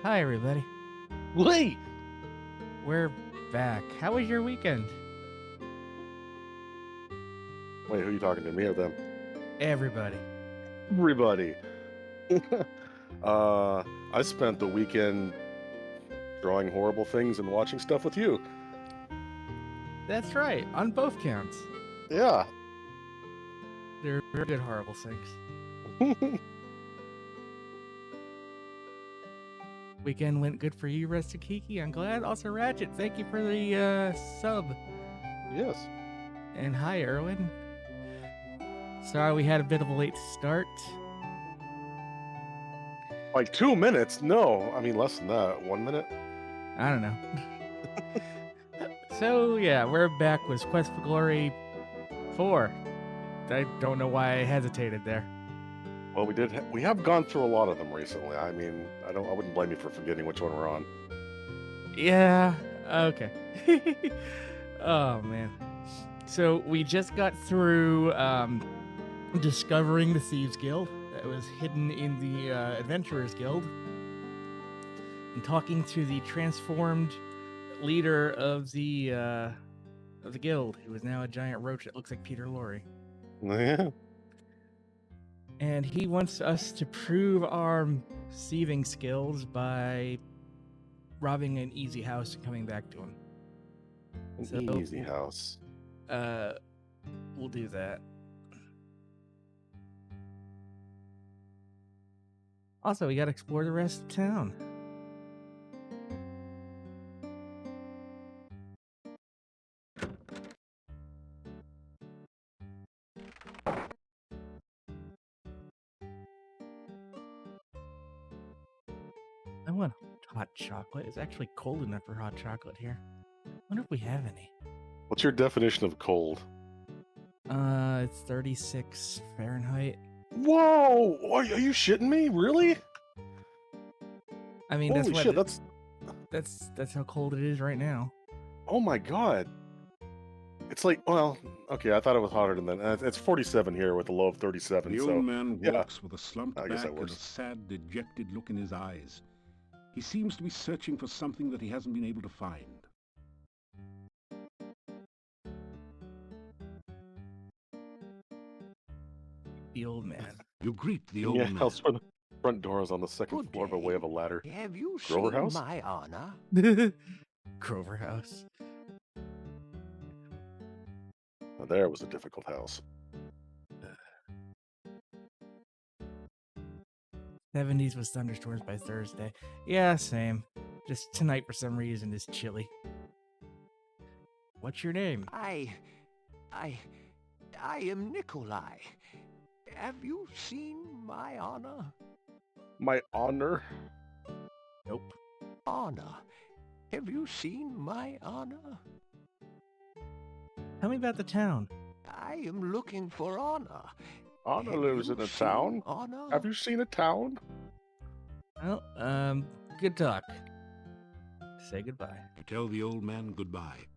Hi, everybody. Wait! We're back. How was your weekend? Wait, who are you talking to, me or them? Everybody. Everybody. I spent the weekend drawing horrible things and watching stuff with you. That's right, on both counts. Yeah. They're very good, horrible things. Weekend went good for you, Rusty Kiki. I'm glad. Also, Ratchet, thank you for the sub. Yes. And hi, Erwin. Sorry we had a bit of a late start. Like 2 minutes? No, I mean less than that. 1 minute? I don't know. So, yeah, we're back with Quest for Glory 4. I don't know why I hesitated there. Well, we have gone through a lot of them recently. I mean, I wouldn't blame you for forgetting which one we're on. Yeah, okay. Oh, man. So we just got through discovering the Thieves Guild that was hidden in the Adventurers Guild, and talking to the transformed leader of the guild, who is now a giant roach that looks like Peter Lorre. Yeah. And he wants us to prove our thieving skills by robbing an easy house and coming back to him. An easy house. We'll do that. Also, we gotta explore the rest of town. I want hot chocolate. It's actually cold enough for hot chocolate here. I wonder if we have any. What's your definition of cold? It's 36 Fahrenheit. Whoa! Are you shitting me? Really? I mean, holy shit! that's how cold it is right now. Oh my god! It's like, well, okay, I thought it was hotter than that. It's 47 here with a low of 37. The so, old man yeah. walks with a slumped I guess back that and a works. sad, dejected look in his eyes. He seems to be searching for something that he hasn't been able to find. The old man. You greet the old Yeah, man. house front door is on the second Good floor by way day. of a ladder. Have you Grover seen House? my honor? Grover House. Now, there was a difficult house. 70s with thunderstorms by Thursday. Yeah, same. Just tonight for some reason is chilly. What's your name? I am Nikolai. Have you seen my honor? My honor? Nope. Honor. Have you seen my honor? Tell me about the town. I am looking for honor. Honor Have lives you in a seen town? Honor? Have you seen a town? Well, good talk. Say goodbye. You tell the old man goodbye.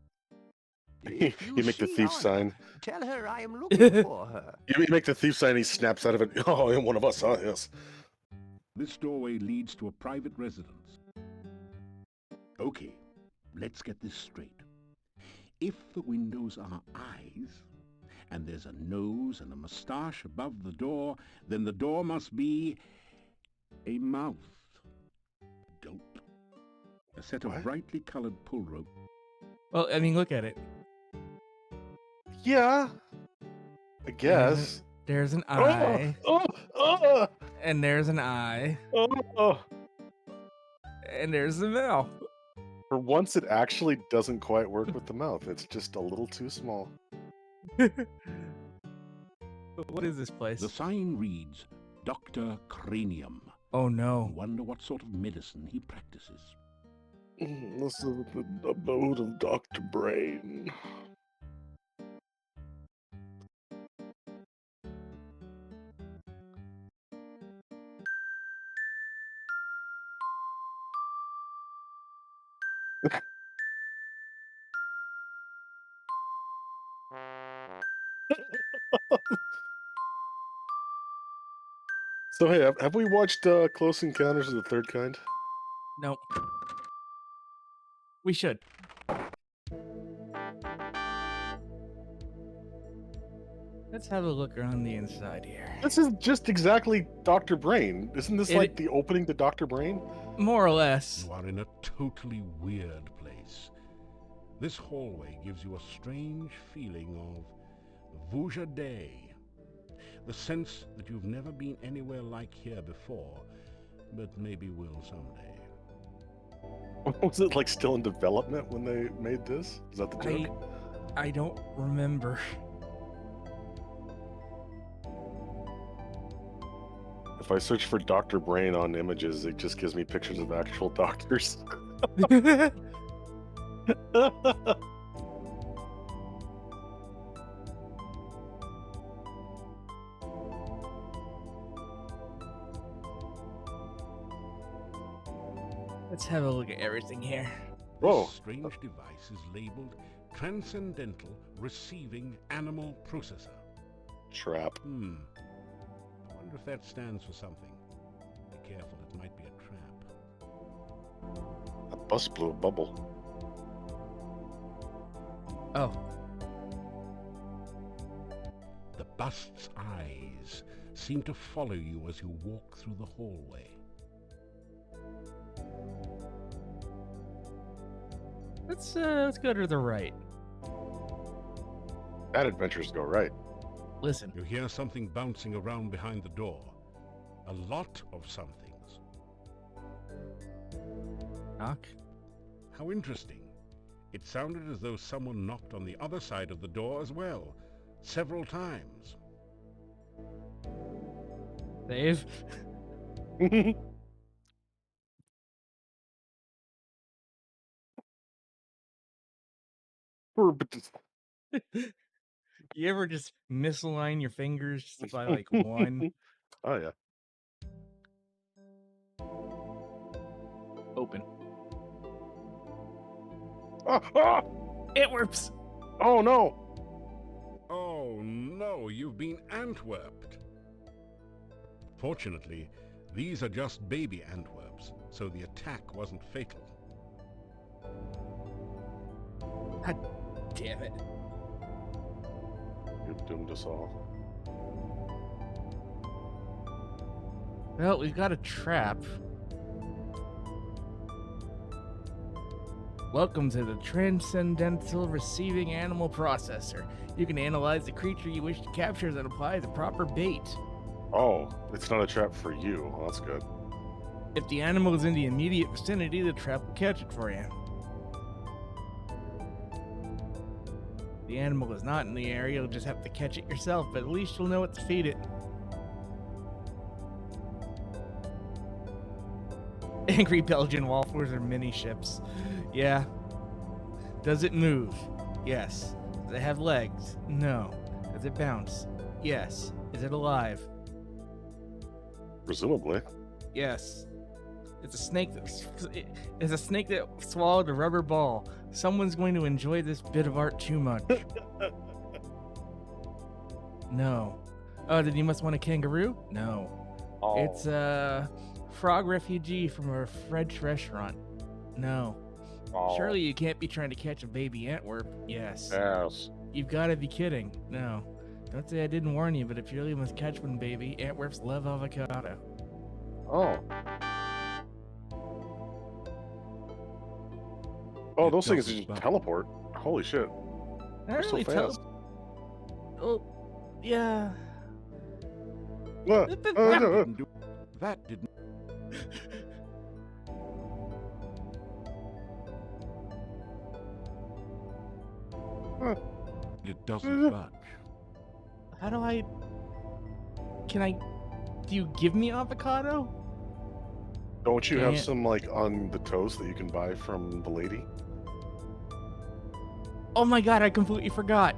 If You make the see thief honor, sign. Tell her I am looking for her. You make the thief sign, he snaps out of it. Oh, and one of us, huh? Yes. This doorway leads to a private residence. Okay, let's get this straight. If the windows are eyes, and there's a nose and a mustache above the door, then the door must be a mouth. Dope. A set of What? brightly colored pull rope. Well, I mean, look at it. Yeah. I guess. There's an eye. Oh! And there's an eye. Oh! And there's the mouth. For once, it actually doesn't quite work with the mouth. It's just a little too small. What is this place? The sign reads, Dr. Cranium. Oh no. Wonder what sort of medicine he practices. This is the abode of Dr. Brain. So hey, have we watched Close Encounters of the Third Kind? Nope. We should. Let's have a look around the inside here. This is just exactly Dr. Brain. Isn't this It- like the opening to Dr. Brain? More or less. You are in a totally weird place. This hallway gives you a strange feeling of Jaye. The sense that you've never been anywhere like here before, but maybe will someday. Was it like still in development when they made this? Is that the joke? I don't remember. If I search for Dr. Brain on images, it just gives me pictures of actual doctors. Let's have a look at everything here. Whoa. This strange device is labeled Transcendental Receiving Animal Processor. Trap. I wonder if that stands for something. Be careful, it might be a trap. A bus blew a bubble. Oh, The bust's eyes seem to follow you as you walk through the hallway. let's go to the right. Bad adventures go right. Listen. You hear something bouncing around behind the door. A lot of somethings. Knock. How interesting. It sounded as though someone knocked on the other side of the door as well, several times. Dave. You ever just misalign your fingers just by like one? Oh yeah. Open. Ah! It works. Oh no! Oh no, you've been Antwerped. Fortunately, these are just baby Antwerps, so the attack wasn't fatal. God damn it. You've doomed us all. Well, we've got a trap. Welcome to the Transcendental Receiving Animal Processor. You can analyze the creature you wish to capture and apply the proper bait. Oh, it's not a trap for you. Well, that's good. If the animal is in the immediate vicinity, the trap will catch it for you. If the animal is not in the area, you'll just have to catch it yourself, but at least you'll know what to feed it. Angry Belgian wafflers are mini ships. Yeah. Does it move? Yes. Does it have legs? No. Does it bounce? Yes. Is it alive? Presumably. Yes. It's a snake that swallowed a rubber ball. Someone's going to enjoy this bit of art too much. No. Oh, then you must want a kangaroo? No. Oh. It's a frog refugee from a French restaurant. No. Oh. Surely you can't be trying to catch a baby Antwerp. Yes. Yes. You've got to be kidding. No. Don't say I didn't warn you, but if you really must catch one, baby, Antwerps love avocado. Oh. Oh, those things just teleport. Holy shit. Not They're so really fast. Oh, yeah. Ah, That didn't. It doesn't budge. How do I... Can I... Do you give me avocado? Don't you have Can't. some like on the toast that you can buy from the lady? Oh my god, I completely forgot.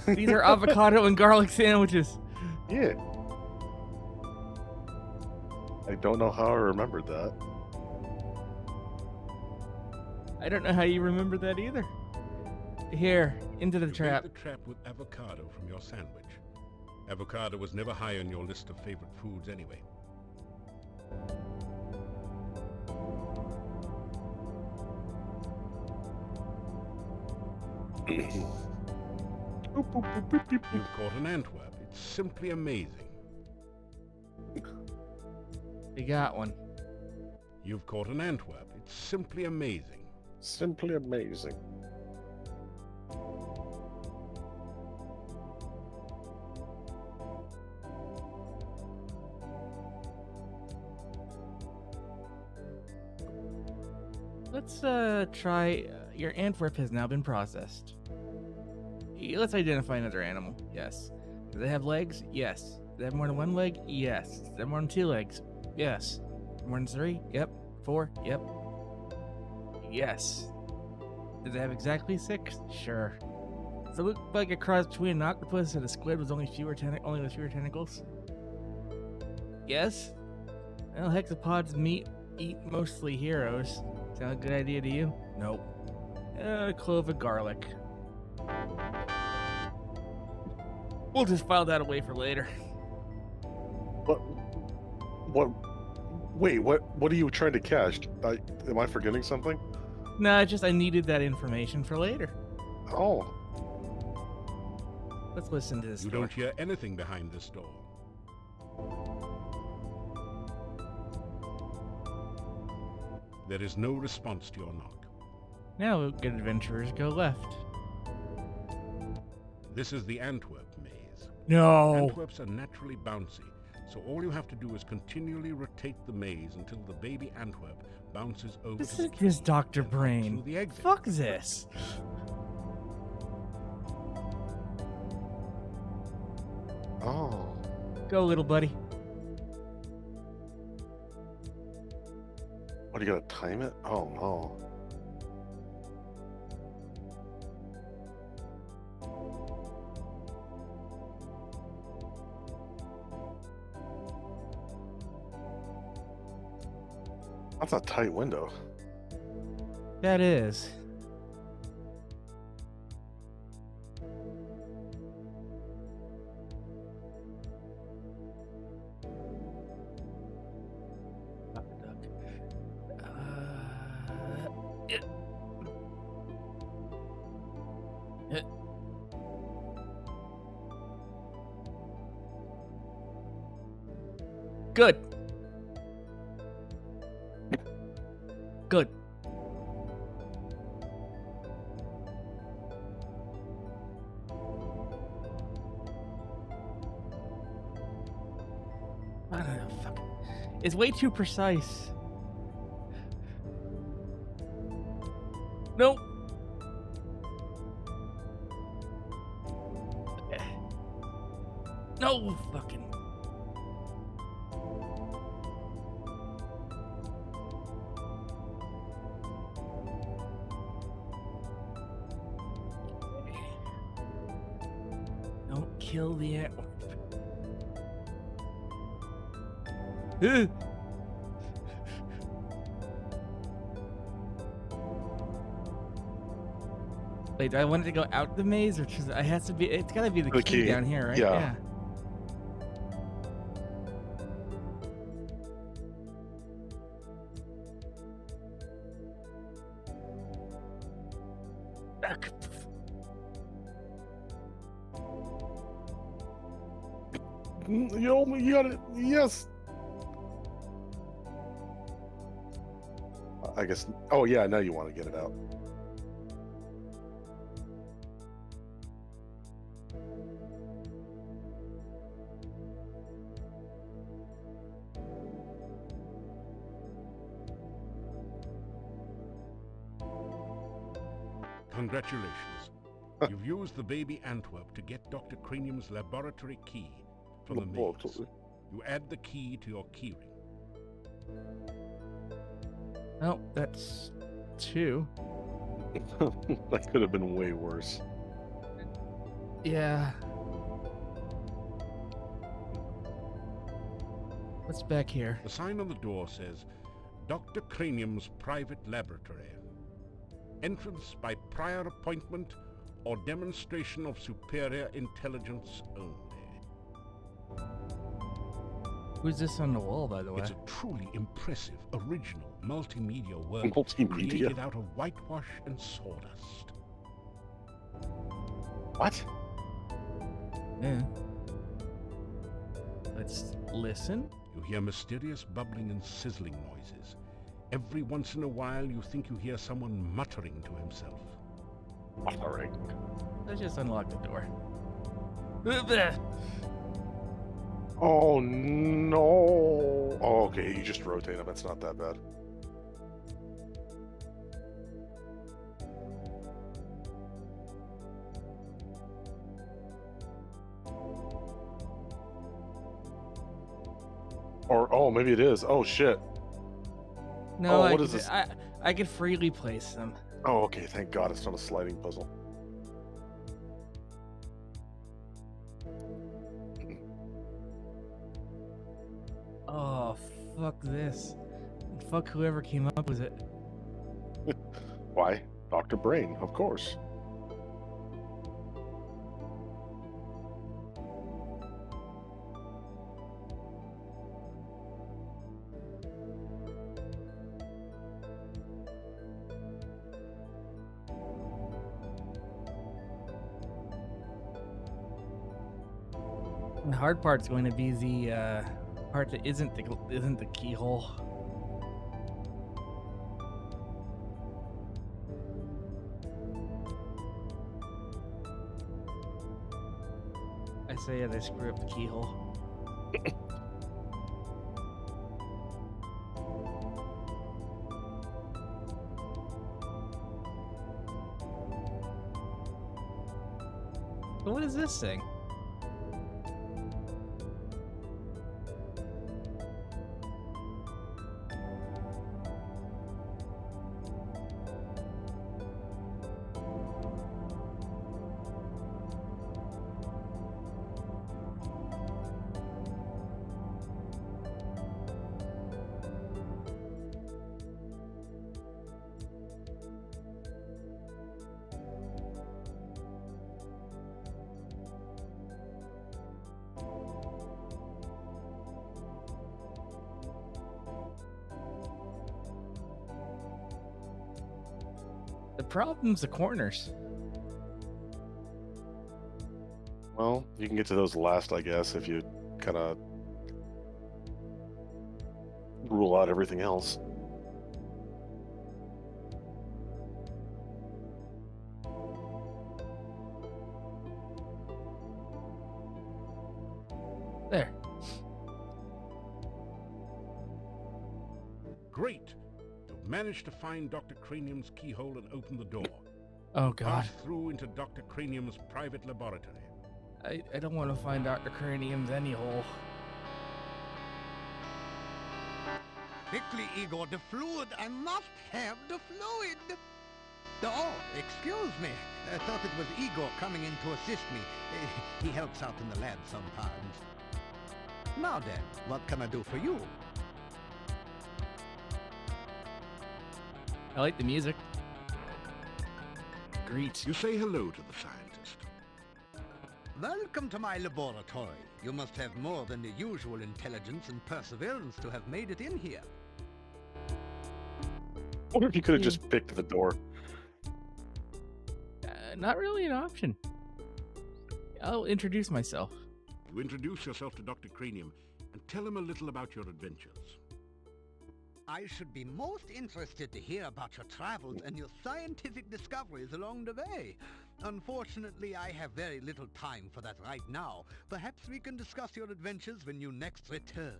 These are avocado and garlic sandwiches. Yeah. I don't know how I remembered that. I don't know how you remember that either. Here, into the You trap. made the trap with avocado from your sandwich. Avocado was never high on your list of favorite foods anyway. You've caught an Antwerp. It's simply amazing. We got one. You've caught an Antwerp. It's simply amazing. Simply amazing. Let's try. Your Antwerp has now been processed. Let's identify another animal. Yes. Do they have legs? Yes. Do they have more than one leg? Yes. Do they have more than two legs? Yes. More than three? Yep. Four? Yep. Yes. Do they have exactly six? Sure. Does it look like a cross between an octopus and a squid with only with fewer tentacles? Yes. Well, hexapods eat mostly heroes. Sound a good idea to you? Nope. A clove of garlic. We'll just file that away for later. What? Wait, what are you trying to cache? Am I forgetting something? Nah, I needed that information for later. Oh. Let's listen to this. You don't hear anything behind this door. There is no response to your knock. Now, good adventurers, go left. This is the Antwerp Maze. No. Antwerps are naturally bouncy, so all you have to do is continually rotate the maze until the baby Antwerp bounces over This to the is just key Dr. and Brain. through the exit. Fuck this. Oh. Go, little buddy. What, are you gonna time it? Oh no. That's a tight window. That is. Good. Good. I don't know. Fuck. It's way too precise. Nope. No fucking. Don't kill the Antwerp. Wait, do I want it to go out the maze, or just, it has to be? It's gotta be the key down here, right? Yeah. You got it. Yes. I guess. Oh yeah, now you want to get it out. Congratulations. You've used the baby Antwerp to get Dr. Cranium's laboratory key from the maze. You add the key to your keyring. Oh, that's 2. That could have been way worse. Yeah. What's back here? The sign on the door says, Dr. Cranium's private laboratory. Entrance by prior appointment or demonstration of superior intelligence only. Who's this on the wall, by the way? It's a truly impressive, original, multimedia world Multimedia. created out of whitewash and sawdust. What? Yeah. Let's listen. You hear mysterious bubbling and sizzling noises. Every once in a while, you think you hear someone muttering to himself. Muttering. Let's just unlock the door. Oh no! Oh, okay, you just rotate them. It's not that bad. Or oh, maybe it is. Oh shit. No, Oh, what is this? I could freely place them. Oh, okay. Thank God it's not a sliding puzzle. Oh, fuck this. Fuck whoever came up with it. Why? Dr. Brain, of course. The hard part's going to be the part that isn't the keyhole. I say yeah, they screw up the keyhole. What is this thing? The problem's the corners. Well, you can get to those last, I guess, if you kind of rule out everything else. There. Great! You've managed to find Dr. Cranium's keyhole and open the door. Oh god. Pass through into Dr. Cranium's private laboratory. I don't want to find Dr. Cranium's any hole. Quickly, Igor, the fluid. I must have the fluid. Oh, excuse me. I thought it was Igor coming in to assist me. He helps out in the lab sometimes. Now then, what can I do for you? I like the music. Greet. You say hello to the scientist. Welcome to my laboratory. You must have more than the usual intelligence and perseverance to have made it in here. I wonder if you could have just picked the door. Not really an option. I'll introduce myself. You introduce yourself to Dr. Cranium and tell him a little about your adventures. I should be most interested to hear about your travels and your scientific discoveries along the way. Unfortunately, I have very little time for that right now. Perhaps we can discuss your adventures when you next return.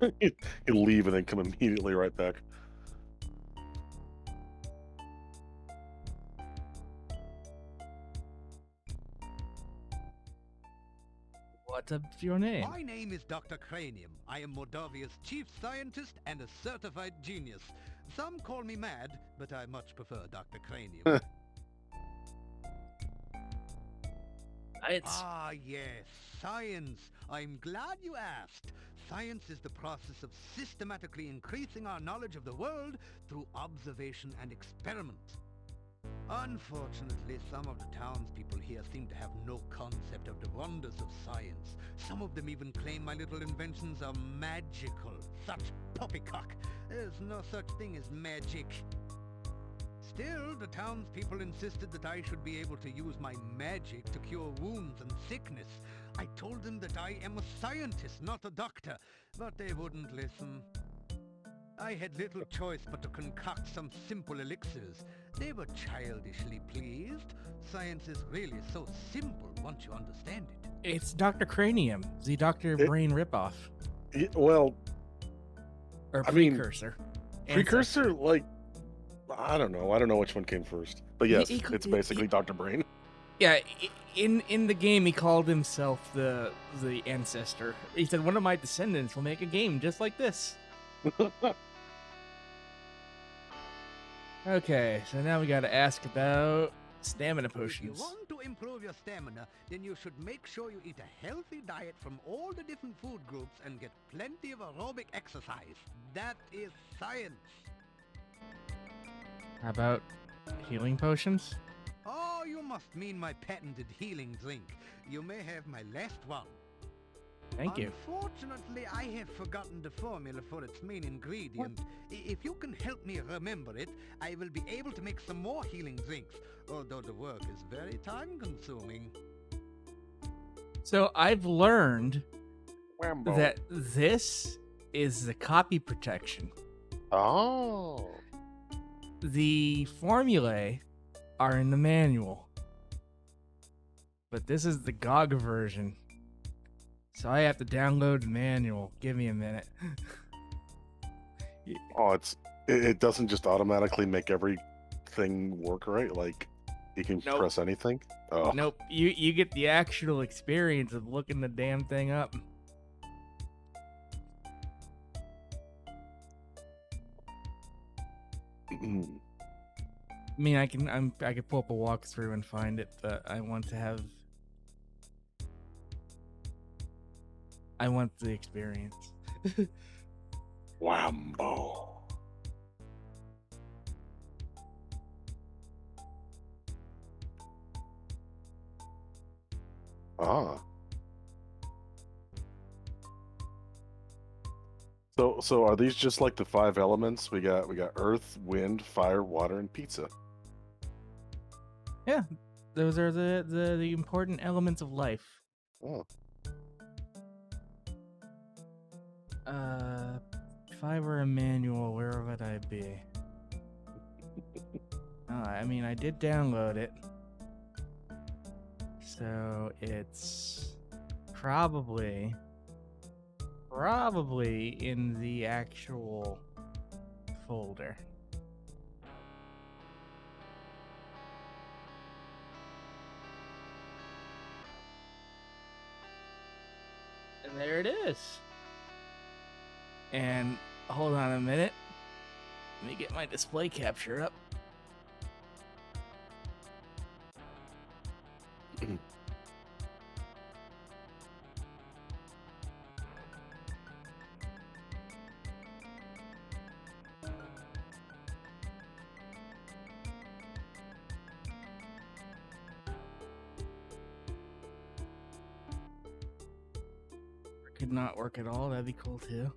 You leave and then come immediately right back. What's up your name? My name is Dr. Cranium. I am Moldavia's chief scientist and a certified genius. Some call me mad, but I much prefer Dr. Cranium. It's Ah, yes, science. I'm glad you asked. Science is the process of systematically increasing our knowledge of the world through observation and experiment. Unfortunately, some of the townspeople here seem to have no concept of the wonders of science. Some of them even claim my little inventions are magical. Such poppycock. There's no such thing as magic. Still, the townspeople insisted that I should be able to use my magic to cure wounds and sickness. I told them that I am a scientist, not a doctor, but they wouldn't listen. I had little choice but to concoct some simple elixirs. They were childishly pleased. Science is really so simple once you understand it. It's Dr. Cranium, the Dr. Brain ripoff. Well, Or I mean, precursor. precursor, like, I don't know. I don't know which one came first. But yes, He- it's basically Dr. Brain. Yeah, in the game, he called himself the ancestor. He said, one of my descendants will make a game just like this. Okay, so now we gotta ask about stamina If you potions. want to improve your stamina, then you should make sure you eat a healthy diet from all the different food groups and get plenty of aerobic exercise. That is science. How about healing potions? Oh, you must mean my patented healing drink. You may have my last one. Thank you. Unfortunately, I have forgotten the formula for its main ingredient. If you can help me remember it, I will be able to make some more healing drinks, although the work is very time-consuming. So I've learned Whambo. that this is the copy protection. Oh. The formulae are in the manual, but this is the GOG version. So I have to download the manual. Give me a minute. Oh, it doesn't just automatically make everything work right. Like you can Nope. press anything. Oh, Nope, you get the actual experience of looking the damn thing up. I mean, I can pull up a walkthrough and find it, but I want the experience. Whambo. Ah. So are these just like the 5 elements? We got earth, wind, fire, water, and pizza. Yeah, those are the important elements of life. Oh. If I were a manual, where would I be? I mean, I did download it, so it's probably in the actual folder. And there it is. And hold on a minute. Let me get my display capture up. Could not work at all. That'd be cool too.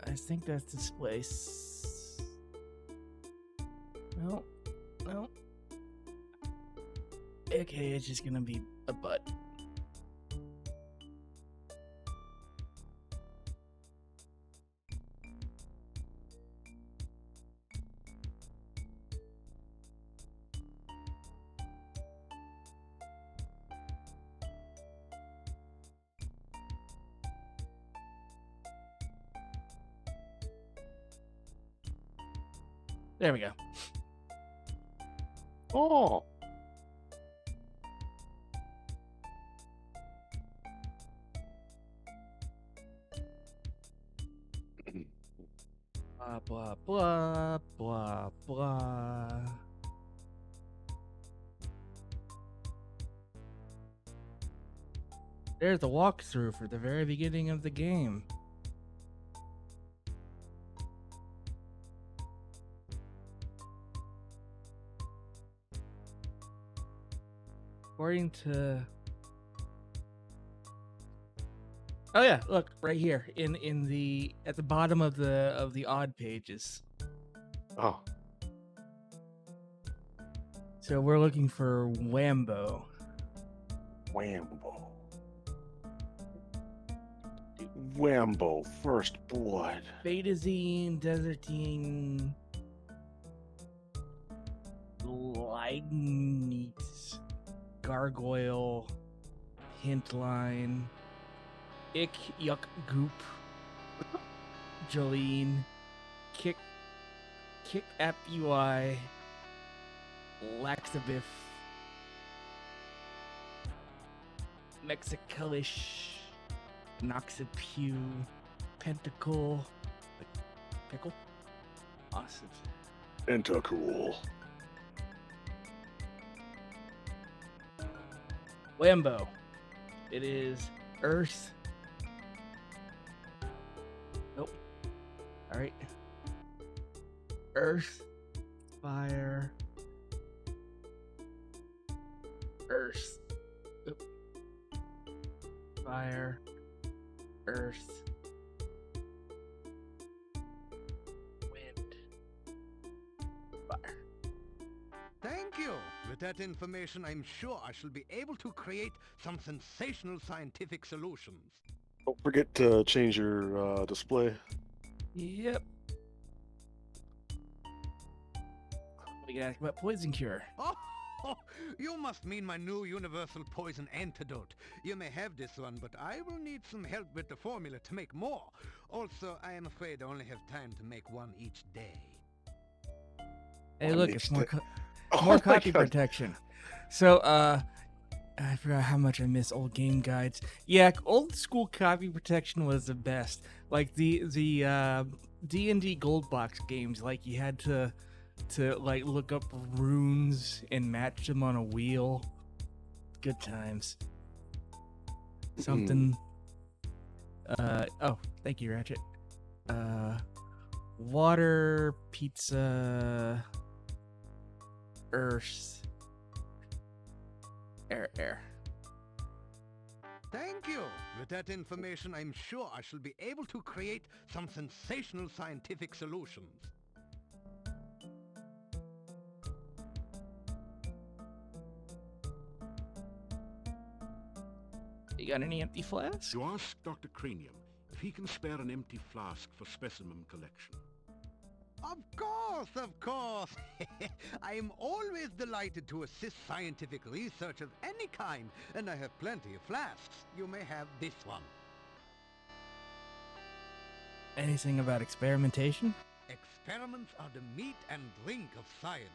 I think that's display. No. Okay, it's just gonna be a butt. There we go. Oh. Blah blah blah blah blah. There's the walkthrough for the very beginning of the game. According to... Oh yeah, look right here at the bottom of the odd pages. Oh, So we're looking for Wambo. Wambo. Wambo, first blood. Betazine, Desertine, Leibniz, Gargoyle, Hintline, Ick, Yuck, Goop, Jolene, Kick, App UI, Laxabiff, Mexicalish, Noxipew, Pentacle, Pickle, awesome. Intercool. Wambo. It is Earth. Nope. All right. Earth, fire, Earth. Oop. Fire, Earth, wind, fire. Thank you. With that information, I'm sure I shall be able to create some sensational scientific solutions. Don't forget to change your display. Yep. We can ask about poison cure. Oh, you must mean my new universal poison antidote. You may have this one, but I will need some help with the formula to make more. Also, I am afraid I only have time to make one each day. Hey, One look, each it's more day. more my copy God. protection. So, I forgot how much I miss old game guides. Yeah, old school copy protection was the best. Like the D&D gold box games, like you had to like look up runes and match them on a wheel. Good times. Something. Oh, thank you, Ratchet. Water, pizza, earth, air. Thank you. With that information, I'm sure I shall be able to create some sensational scientific solutions. You got any empty flasks? You ask Dr. Cranium if he can spare an empty flask for specimen collection. Of course, of course. I am always delighted to assist scientific research of any kind, and I have plenty of flasks. You may have this one. Anything about experimentation? Experiments are the meat and drink of science.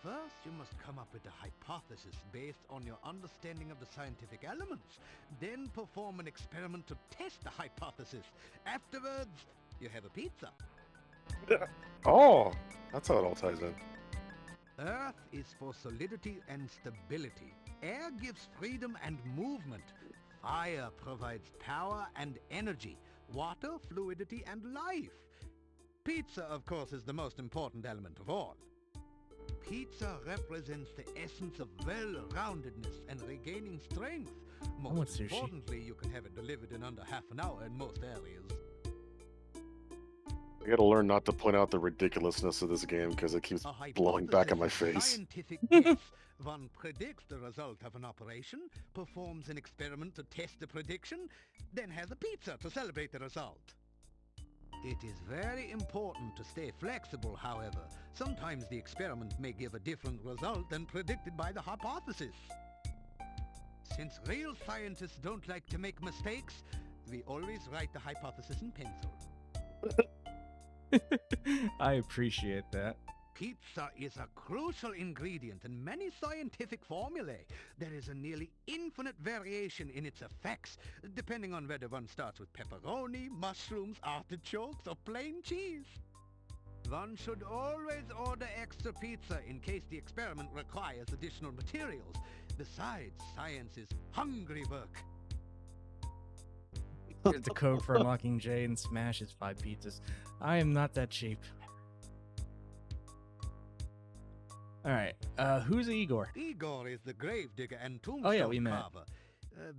First, you must come up with a hypothesis based on your understanding of the scientific elements. Then perform an experiment to test the hypothesis. Afterwards, you have a pizza. Oh, that's how it all ties in. Earth is for solidity and stability. Air gives freedom and movement. Fire provides power and energy. Water, fluidity, and life. Pizza, of course, is the most important element of all. Pizza represents the essence of well-roundedness and regaining strength. want Most sushi. importantly, you can have it delivered in under half an hour in most areas. I gotta learn not to point out the ridiculousness of this game because it keeps A blowing back in my hypothesis is a face. Scientific guess. One predicts the result of an operation, performs an experiment to test the prediction, then has a pizza to celebrate the result. It is very important to stay flexible, however. Sometimes the experiment may give a different result than predicted by the hypothesis. Since real scientists don't like to make mistakes, we always write the hypothesis in pencil. I appreciate that. Pizza is a crucial ingredient in many scientific formulae. There is a nearly infinite variation in its effects, depending on whether one starts with pepperoni, mushrooms, artichokes, or plain cheese. One should always order extra pizza in case the experiment requires additional materials. Besides, science is hungry work. Here's the code for unlocking Jaye and Smash is 5 pizzas. I am not that cheap. Alright, who's Igor? Igor is the gravedigger and Oh, yeah, tombstone we met. carver.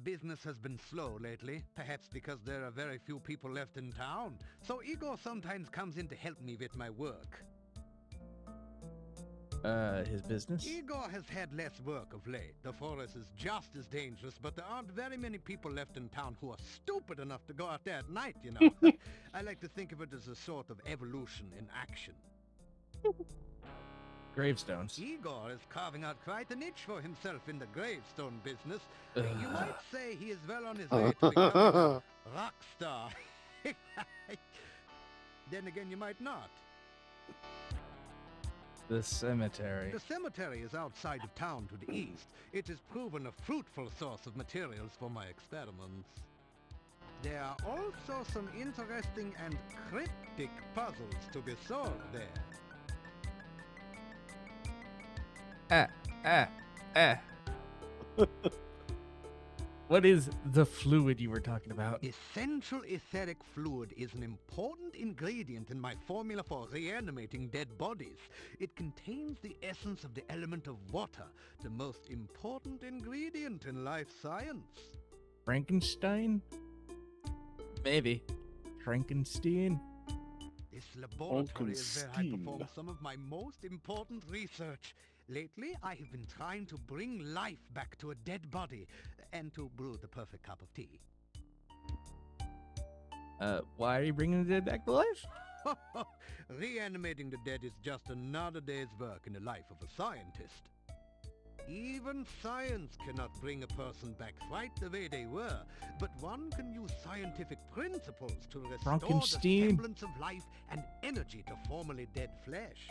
Business has been slow lately, perhaps because there are very few people left in town. So Igor sometimes comes in to help me with my work. His business? Igor has had less work of late. The forest is just as dangerous, but there aren't very many people left in town who are stupid enough to go out there at night, you know. I like to think of it as a sort of evolution in action. Gravestones. Igor is carving out quite a niche for himself in the gravestone business. You might say he is well on his way to becoming a rock star. Then again, you might not. The cemetery. The cemetery is outside of town to the east. It has proven a fruitful source of materials for my experiments. There are also some interesting and cryptic puzzles to be solved there. What is the fluid you were talking about? Essential etheric fluid is an important ingredient in my formula for reanimating dead bodies. It contains the essence of the element of water, the most important ingredient in life science. Frankenstein? Maybe. Frankenstein? This laboratory is where I perform some of my most important research. Lately, I have been trying to bring life back to a dead body and to brew the perfect cup of tea. Why are you bringing the dead back to life? Reanimating the dead is just another day's work in the life of a scientist. Even science cannot bring a person back right the way they were, but one can use scientific principles to restore the semblance of life and energy to formerly dead flesh.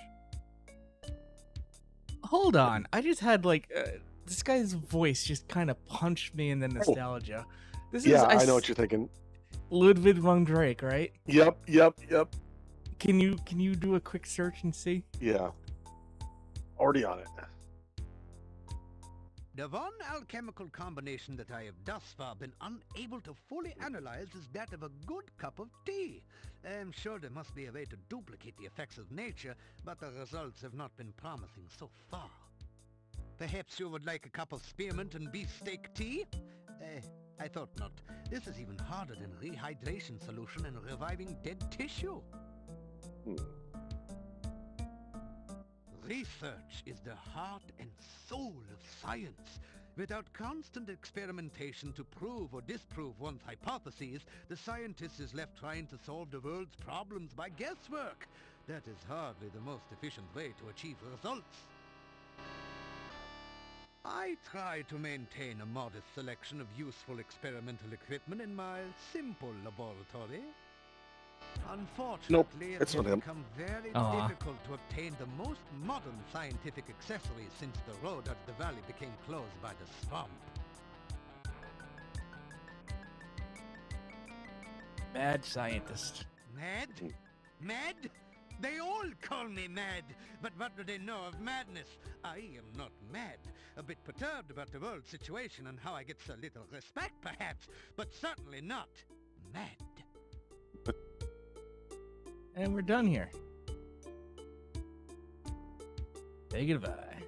Hold on, I just had this guy's voice just kind of punched me in the nostalgia. I know what you're thinking. Ludwig von Drake, right? Yep. Can you do a quick search and see? Yeah. Already on it. The one alchemical combination that I have thus far been unable to fully analyze is that of a good cup of tea. I'm sure there must be a way to duplicate the effects of nature, but the results have not been promising so far. Perhaps you would like a cup of spearmint and beefsteak tea? I thought not. This is even harder than rehydration solution and reviving dead tissue. Research is the heart and soul of science. Without constant experimentation to prove or disprove one's hypotheses, the scientist is left trying to solve the world's problems by guesswork. That is hardly the most efficient way to achieve results. I try to maintain a modest selection of useful experimental equipment in my simple laboratory. Unfortunately, it has become very difficult to obtain the most modern scientific accessories since the road out of the valley became closed by the swamp. Mad scientist. Mad? Mad? They all call me mad, but what do they know of madness? I am not mad. A bit perturbed about the world situation and how I get so little respect, perhaps, but certainly not mad. And we're done here. Say goodbye.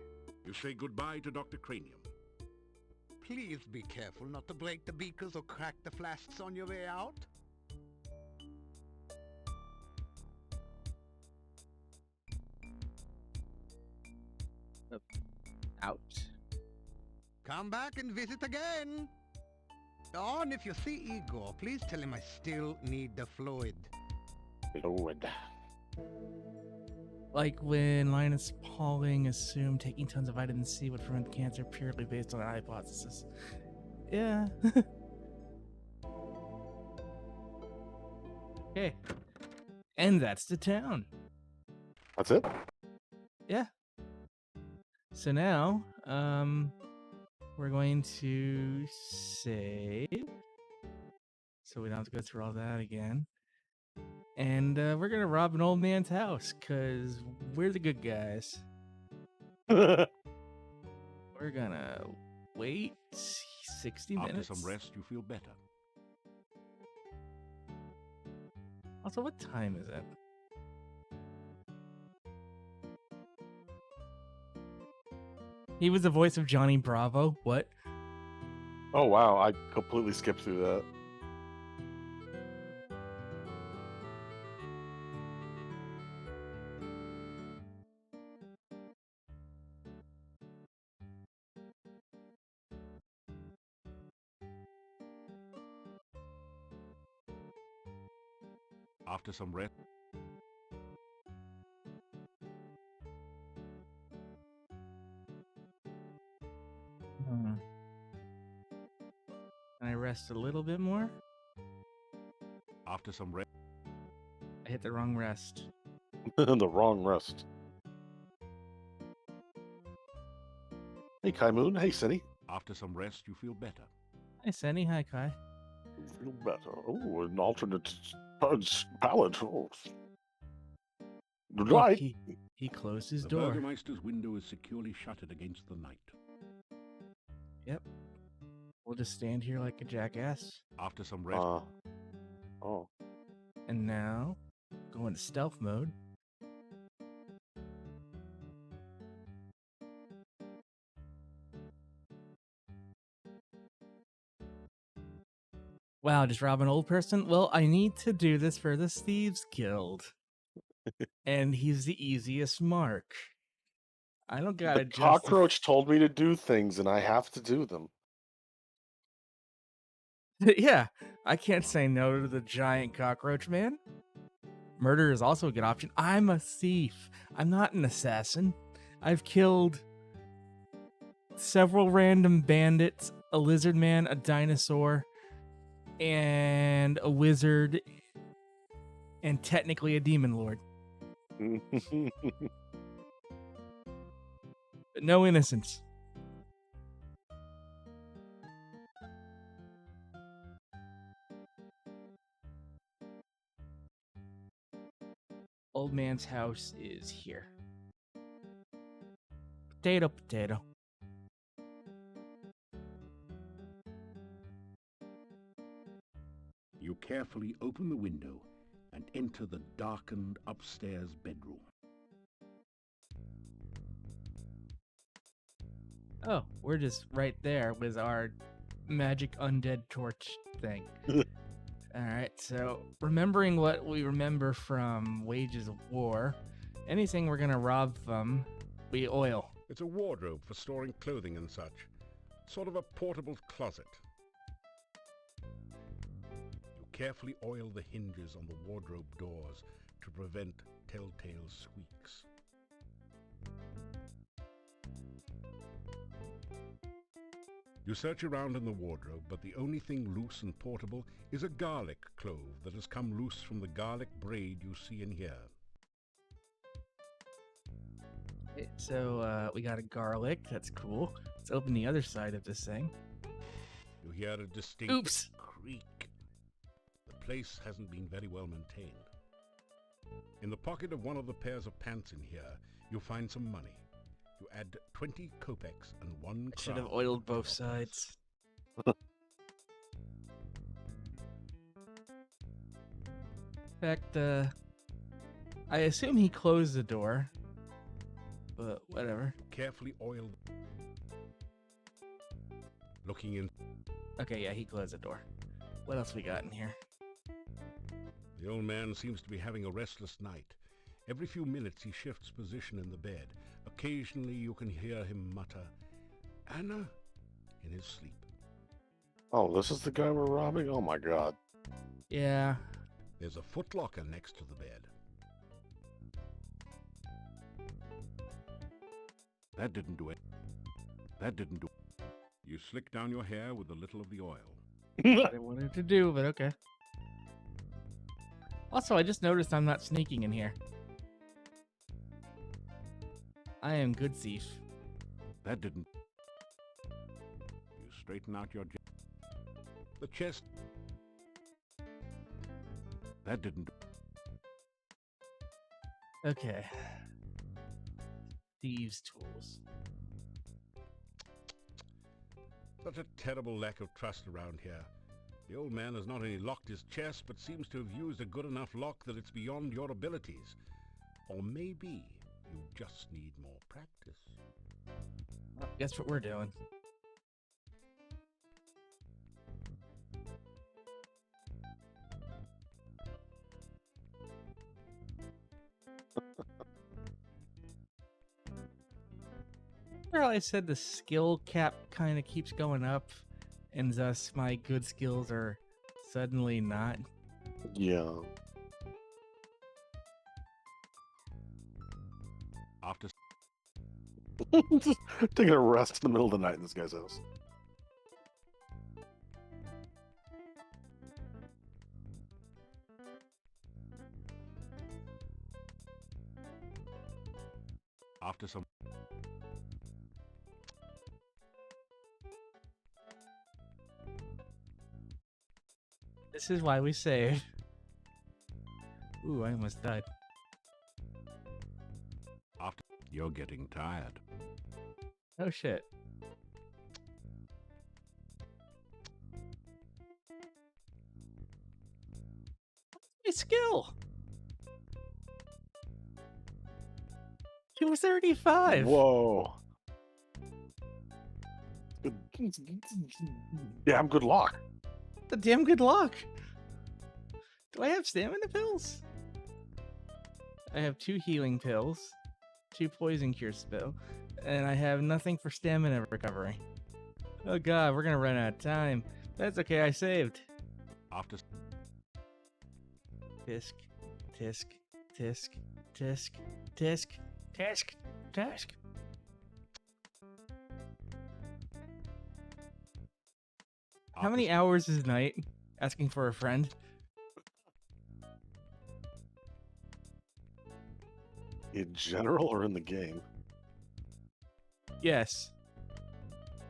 You say goodbye to Dr. Cranium. Please be careful not to break the beakers or crack the flasks on your way out. Out. Come back and visit again. Oh, and if you see Igor, please tell him I still need the fluid. Fluid. Like when Linus Pauling assumed taking tons of vitamin C would prevent cancer purely based on a hypothesis. Yeah. Okay. And that's the town. That's it? Yeah. So now, we're going to save. So we don't have to go through all that again. And we're going to rob an old man's house, because we're the good guys. We're going to wait 60 minutes. After some rest, you feel better. Also, what time is it? He was the voice of Johnny Bravo. What? Oh wow, I completely skipped through that. After some rest, Hmm. Can I rest a little bit more? after some rest, I hit the wrong rest. The wrong rest. Hey Kai Moon, hey Cindy. after some rest, you feel better. Hi, Senny. Hi, Kai. Feel better. Oh, an alternate palette. Oh. Look, Right. he closed his The door. Burgermeister's window is securely shuttered against the night. Yep. We'll just stand here like a jackass. After some rest, Oh. And now, go into stealth mode. Wow, just rob an old person? Well, I need to do this for the Thieves Guild. And he's the easiest mark. I don't gotta The cockroach told me to do things, and I have to do them. Yeah, I can't say no to the giant cockroach man. Murder is also a good option. I'm a thief. I'm not an assassin. I've killed several random bandits, a lizard man, a dinosaur, and a wizard, and technically a demon lord. But no innocence. Old man's house is here. Potato, potato. you carefully open the window and enter the darkened upstairs bedroom. Oh, we're just right there with our magic undead torch thing. Alright, so remembering what we remember from Wages of War, anything we're gonna rob from, we oil. It's a wardrobe for storing clothing and such. Sort of a portable closet. You carefully oil the hinges on the wardrobe doors to prevent telltale squeaks. You search around in the wardrobe, but the only thing loose and portable is a garlic clove that has come loose from the garlic braid you see in here. Okay, so we got a garlic, that's cool. Let's open the other side of this thing. You hear a distinct Oops! creak. The place hasn't been very well maintained. In the pocket of one of the pairs of pants in here, you'll find some money. You add 20 kopecks and 1 I should have crown oiled to the both box. sides. In fact, I assume he closed the door, but whatever. Carefully oil. Looking in, Okay, yeah, he closed the door. What else we got in here? the old man seems to be having a restless night. Every few minutes he shifts position in the bed. Occasionally you can hear him mutter, "Anna," in his sleep. Oh, this is the guy we're robbing? Oh my god. Yeah, There's a footlocker next to the bed. That didn't do it. That didn't do it. You slick down your hair with a little of the oil. what I wanted to do, but okay. Also, I just noticed I'm not sneaking in here. I am good thief. That didn't. You straighten out your the chest. That didn't do. Okay. Thieves' tools. Such a terrible lack of trust around here. The old man has not only locked his chest, but seems to have used a good enough lock that it's beyond your abilities. Or maybe you just need more practice. Well, guess what we're doing? how I said the skill cap kind of keeps going up, and thus my good skills are suddenly not? Yeah. After Just taking a rest in the middle of the night in this guy's house. some This is why we save. Ooh, I almost died. after you're getting tired. Oh shit. My skill. 235. Whoa. Damn good luck. The damn good luck. Do I have stamina pills? I have 2 healing pills, 2 poison cure spell, and I have nothing for stamina recovery. Oh god, we're gonna run out of time. That's okay, I saved. After Tisk, tisk, tisk, tisk, tisk, tisk, tisk. How many hours is night? Asking for a friend. In general or in the game? Yes.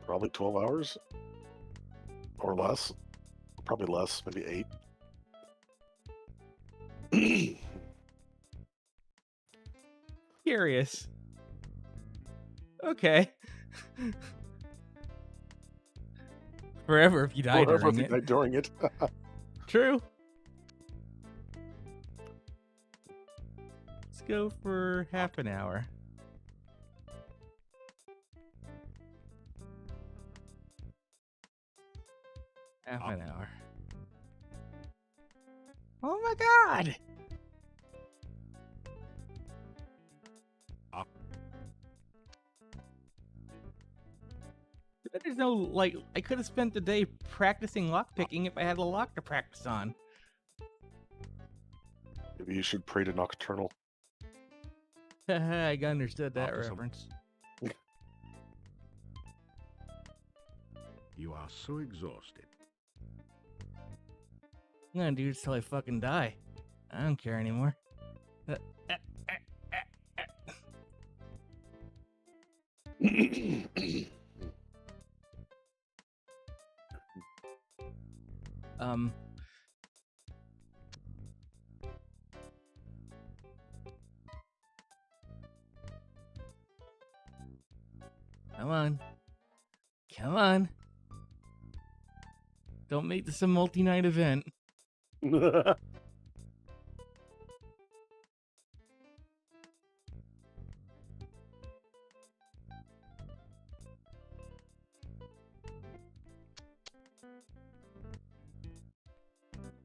Probably 12 hours? Or less? Probably less, maybe 8. Curious. Okay. Forever if you die Whatever during if it. you die during it. True. Let's go for half an hour. Half an hour. Oh my god! There's no, like, I could have spent the day practicing lockpicking if I had a lock to practice on. Maybe you should pray to Nocturnal. I understood that After some- reference. you are so exhausted. I'm gonna do this till I fucking die. I don't care anymore. Um. Come on. Come on. Don't make this a multi-night event.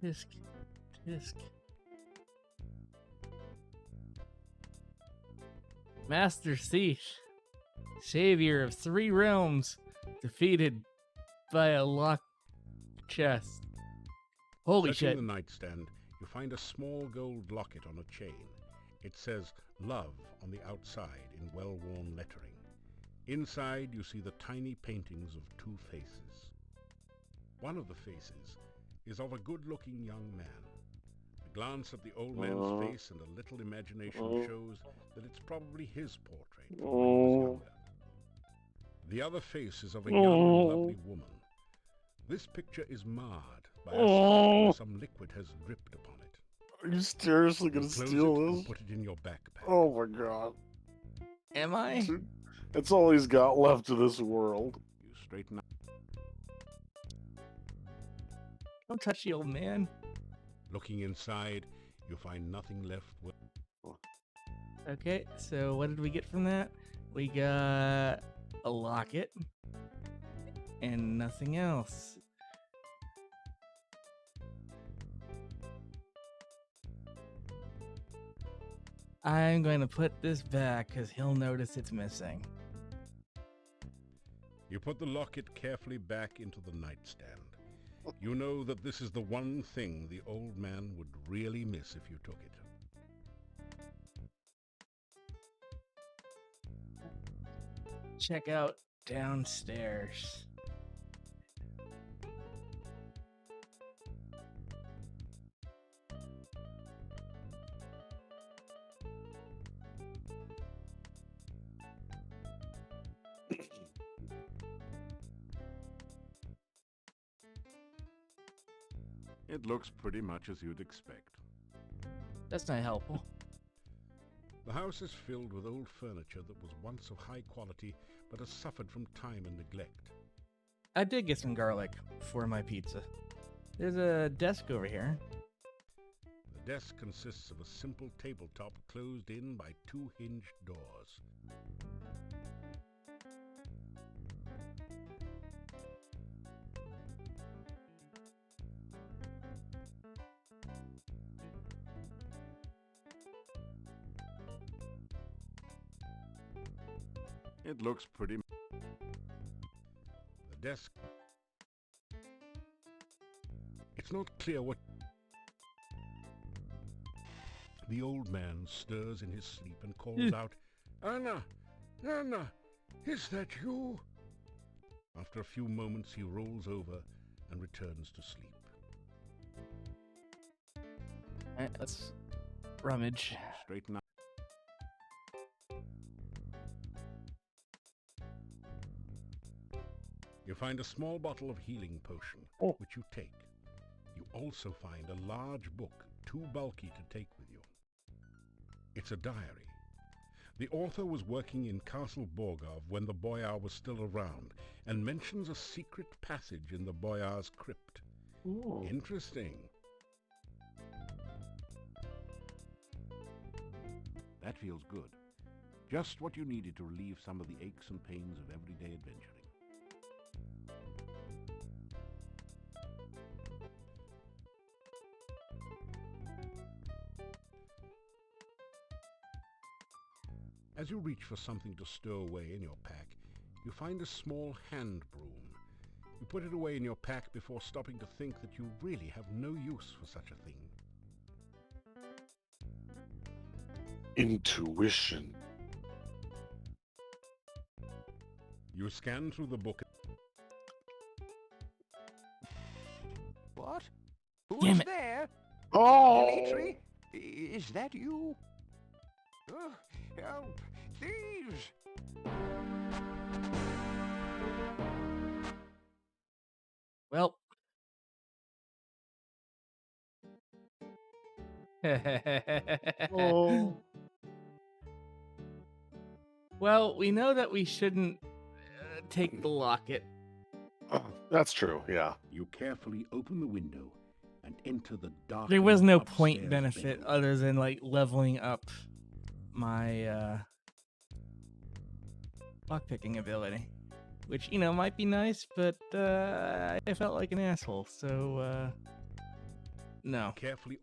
Tisk. Tisk. Master Thief. Savior of 3 realms. Defeated by a locked chest. Holy Searching shit. the nightstand, you find a small gold locket on a chain. It says love on the outside in well-worn lettering. Inside you see the tiny paintings of 2 faces. One of the faces is of a good-looking young man. A glance at the old man's face and a little imagination shows that it's probably his portrait from when he was younger. The other face is of a young and lovely woman. This picture is marred by a spot where some liquid has dripped upon it. Are you seriously You gonna close steal it this? and put it in your backpack. Oh my god. Am I? That's all he's got left of this world. You straighten up. Don't touch the old man. Looking inside, you find nothing left. Okay, so what did we get from that? We got a locket and nothing else. I'm going to put this back because he'll notice it's missing. You put the locket carefully back into the nightstand. You know that this is the one thing the old man would really miss if you took it. Check out downstairs. It looks pretty much as you'd expect. That's not helpful. The house is filled with old furniture that was once of high quality but has suffered from time and neglect. I did get some garlic for my pizza. There's a desk over here. The desk consists of a simple tabletop closed in by 2 hinged doors. It looks pretty. The desk. It's not clear what. The old man stirs in his sleep and calls out, "Anna! Anna! Is that you?" After a few moments he rolls over and returns to sleep. Alright, let's rummage. Straighten up. You find a small bottle of healing potion, which you take. You also find a large book, too bulky to take with you. It's a diary. The author was working in Castle Borgov when the Boyar was still around, and mentions a secret passage in the Boyar's crypt. Ooh. Interesting. That feels good. Just what you needed to relieve some of the aches and pains of everyday adventuring. As you reach for something to stow away in your pack, you find a small hand broom. You put it away in your pack before stopping to think that you really have no use for such a thing. Intuition. You scan through the book. What? Damn Who's it. there? Oh! Dimitri? Is that you? Oh, help! Thieves! Well. Oh. Well, we know that we shouldn't take the locket. That's true, yeah. You carefully open the window and enter the dark. There was no point benefit other than like leveling up my lockpicking ability, which might be nice, but I felt like an asshole, so no. Carefully.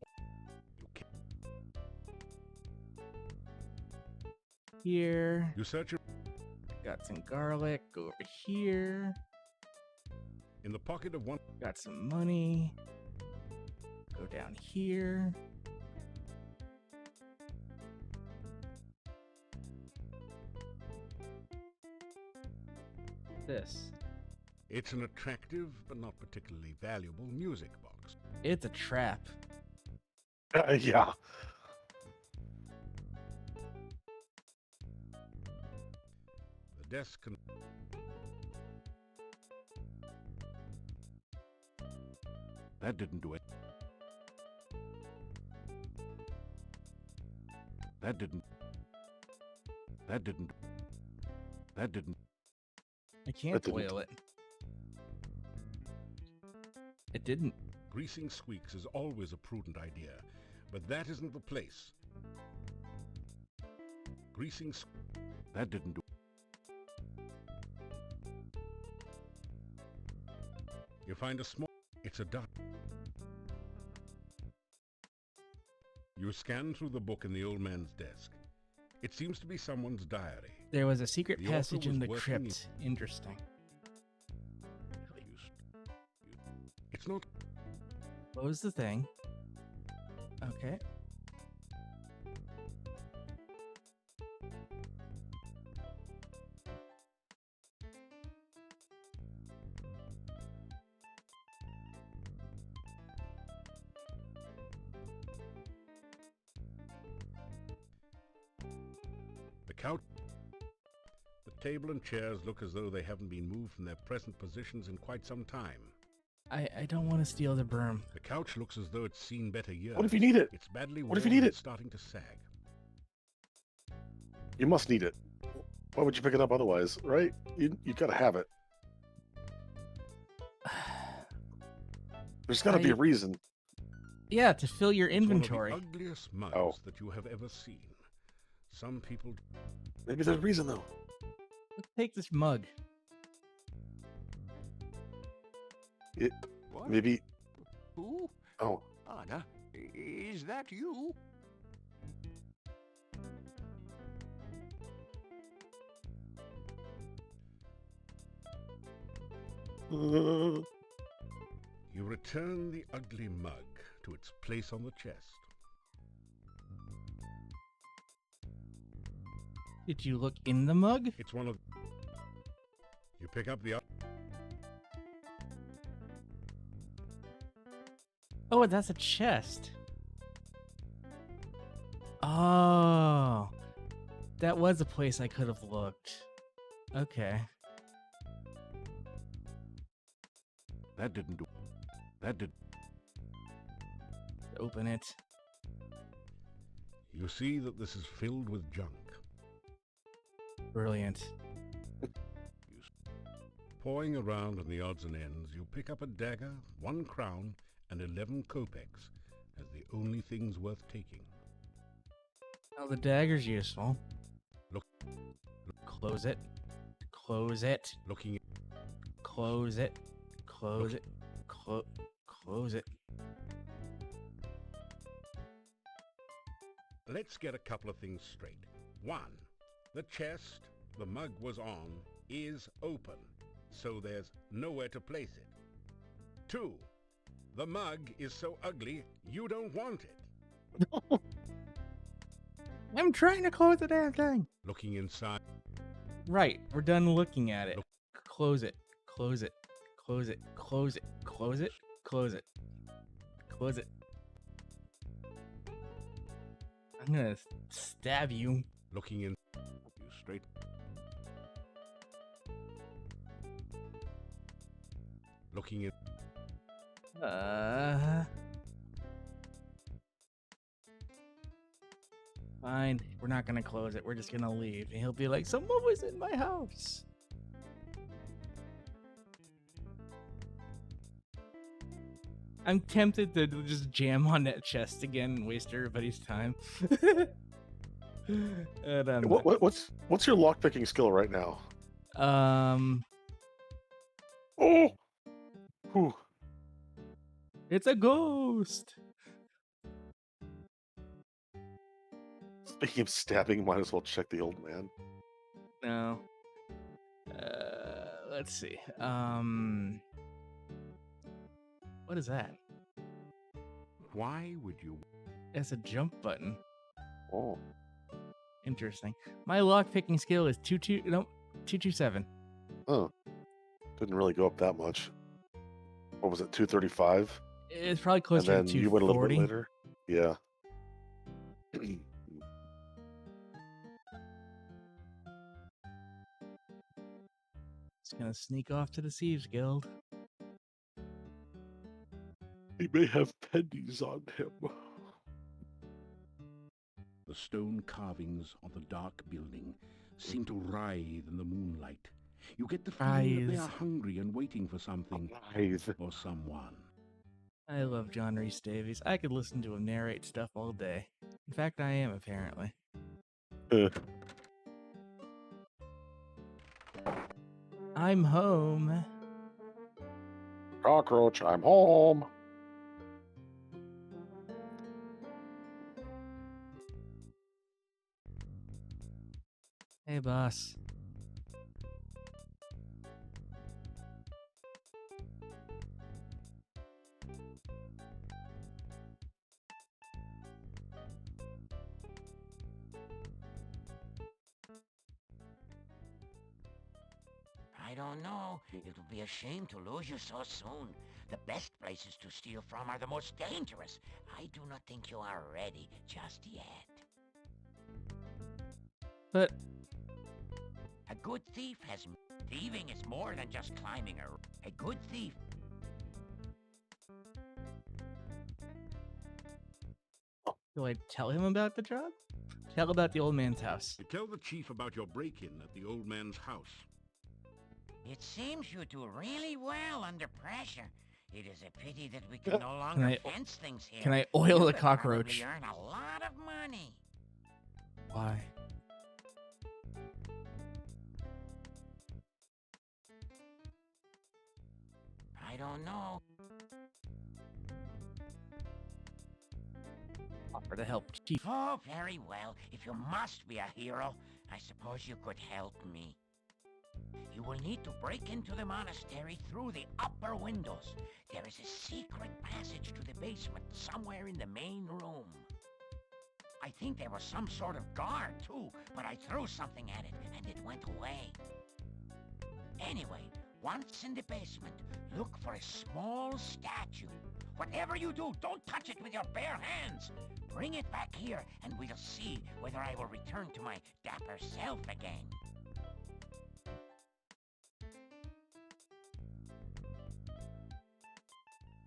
Here, You search got some garlic over here. in the pocket of one. Got some money. Go down here. This. It's an attractive but not particularly valuable music box. It's a trap. Yeah. The desk can. That didn't do it. That didn't. That didn't. That didn't. I can't didn't. oil it. It didn't. Greasing squeaks is always a prudent idea, but that isn't the place. Greasing. That didn't do. You find a small. It's a dot. You scan through the book in the old man's desk. It seems to be someone's diary. There was a secret The author passage in was the working crypt. Interesting. It's not. Close the thing. Okay. The couch. The table and chairs look as though they haven't been moved from their present positions in quite some time. I don't want to steal the broom. The couch looks as though it's seen better years. What if you need it? It's badly What if you worn need and it? it's starting to sag. You must need it. Why would you pick it up otherwise, right? You gotta have it. There's gotta be a reason. Yeah, to fill your It's one of inventory. the ugliest mugs Oh. that you have ever seen. Some people. Maybe there's a reason though. Let's take this mug. What? Maybe. Who? Oh, Anna, is that you? uh, You return the ugly mug to its place on the chest. Did you look in the mug? It's one of. You pick up the. Oh, that's a chest. Oh. That was a place I could have looked. Okay. That didn't do. That did. Open it. You see that this is filled with junk. Brilliant. Pawing around on the odds and ends, you pick up a dagger, 1 crown, and 11 kopecks as the only things worth taking. Oh, the dagger's useful. Look. Close it. Close it. Looking at. Close it. Close it. Close it. Let's get a couple of things straight. 1. The chest the mug was on is open, so there's nowhere to place it. 2. The mug is so ugly, you don't want it. I'm trying to close the damn thing. Looking inside. Right, we're done looking at it. Look. Close it. Close it. Close it. Close it. Close it. Close it. Close it. I'm gonna stab you. Looking in. You straight. Looking in. Fine. We're not gonna close it. We're just gonna leave. And he'll be like, someone was in my house. I'm tempted to just jam on that chest again and waste everybody's time. And, what's your lockpicking skill right now? Oh, whew. It's a ghost. Speaking of stabbing, might as well check the old man. No. Let's see. What is that? Why would you? It's a jump button. Oh, Interesting. My lockpicking skill is 227. oh, didn't really go up that much. What was it, 235? It's probably And closer then to you went a little 240. bit later. Yeah. It's gonna sneak off to the Thieves Guild. He may have pennies on him. The stone carvings on the dark building seem to writhe in the moonlight. You get the feeling that they Writhe. are hungry and waiting for something Writhe. or someone. I love John Rhys Davies. I could listen to him narrate stuff all day. In fact, I am, apparently. I'm home. Cockroach, I'm home. Hey, boss. don't know. It would be a shame to lose you so soon. The best places to steal from are the most dangerous. I do not think you are ready just yet. But A good thief has... Thieving is more than just climbing a good thief... do I tell him about the job? Tell about the old man's house. You tell the chief about your break-in at the old man's house. It seems you do really well under pressure. It is a pity that we can no longer fence things here. Can I oil You the could cockroach? probably earn a lot of money. Why? I don't know. Offer to help Chief. Oh, very well. If you must be a hero, I suppose you could help me. You will need to break into the monastery through the upper windows. There is a secret passage to the basement somewhere in the main room. I think there was some sort of guard, too, but I threw something at it, and it went away. Anyway, once in the basement, look for a small statue. Whatever you do, don't touch it with your bare hands. Bring it back here, and we'll see whether I will return to my dapper self again.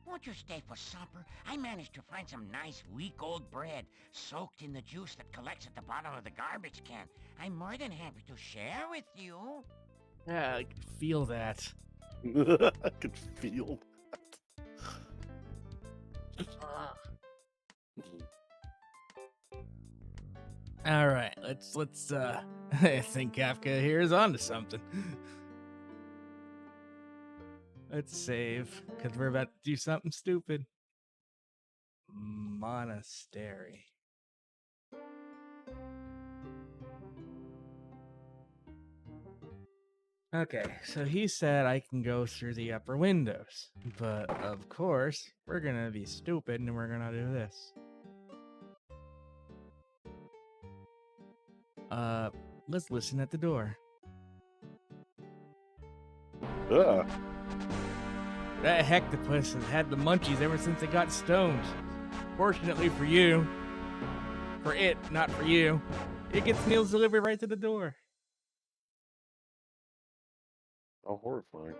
Won't you stay for supper? I managed to find some nice week-old bread soaked in the juice that collects at the bottom of the garbage can. I'm more than happy to share with you. Yeah, I can feel that. I could feel All right, let's I think Kafka here is onto something. Let's save, because we're about to do something stupid. Monastery. Okay, so he said I can go through the upper windows, but of course, we're gonna be stupid and we're gonna do this. Let's listen at the door. Ugh. That hectopus has had the munchies ever since it got stoned. Fortunately for you. For it, not for you. It gets meals delivered right to the door. How horrifying.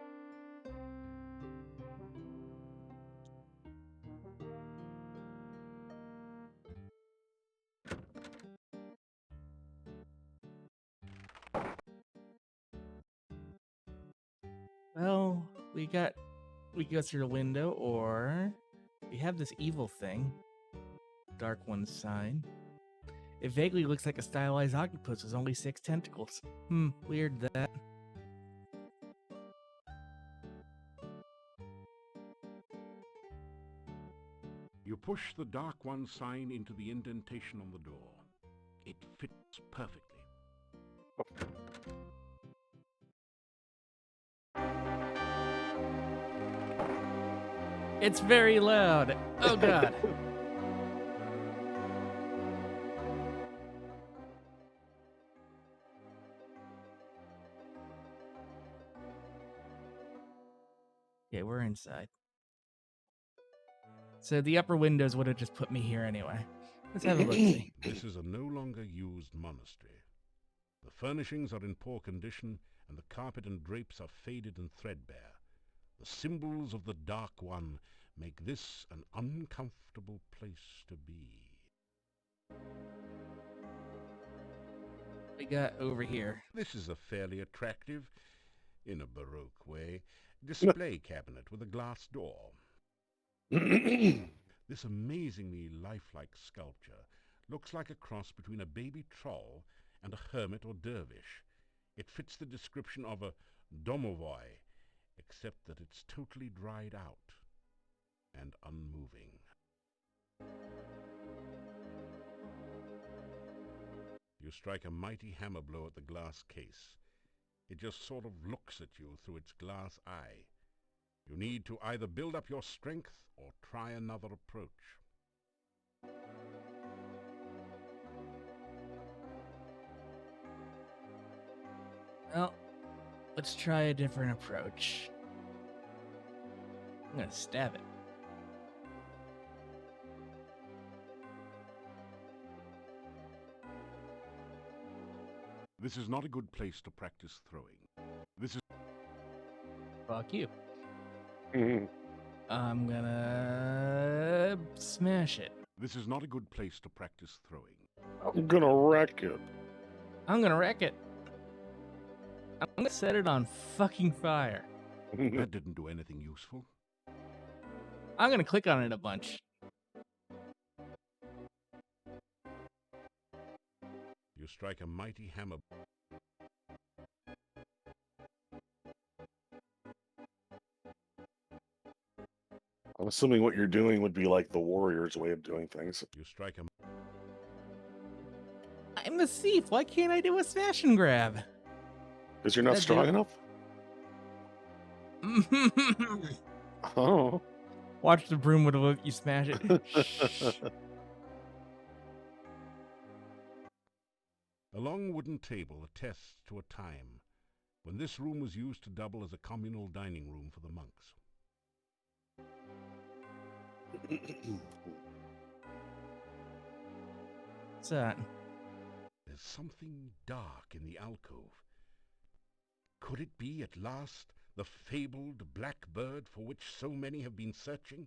Well, we go through the window, or we have this evil thing. Dark One's sign. It vaguely looks like a stylized octopus with only 6 tentacles. Weird that. You push the Dark One sign into the indentation on the door. It fits perfectly. It's very loud. Oh god. Okay, we're inside. So the upper windows would have just put me here anyway. Let's have a look-see. This is a no longer used monastery. The furnishings are in poor condition, and the carpet and drapes are faded and threadbare. The symbols of the Dark One make this an uncomfortable place to be. We got over here. This is a fairly attractive, in a Baroque way, display cabinet with a glass door. This amazingly lifelike sculpture looks like a cross between a baby troll and a hermit or dervish. It fits the description of a domovoi, except that it's totally dried out and unmoving. You strike a mighty hammer blow at the glass case. It just sort of looks at you through its glass eye. You need to either build up your strength or try another approach. Well, let's try a different approach. I'm gonna stab it. This is not a good place to practice throwing. This is... Fuck you. Mhm. I'm gonna smash it. This is not a good place to practice throwing. I'm gonna wreck it. I'm gonna wreck it. I'm gonna set it on fucking fire. That didn't do anything useful. I'm gonna click on it a bunch. You strike a mighty hammer. I'm assuming what you're doing would be like the warrior's way of doing things. You strike a... I'm a thief. Why can't I do a smash and grab? Because you're not That strong do- enough? Oh. Watch the broom would let you smash it. Shh. A long wooden table attests to a time when this room was used to double as a communal dining room for the monks. What's that? There's something dark in the alcove. Could it be at last the fabled black bird for which so many have been searching?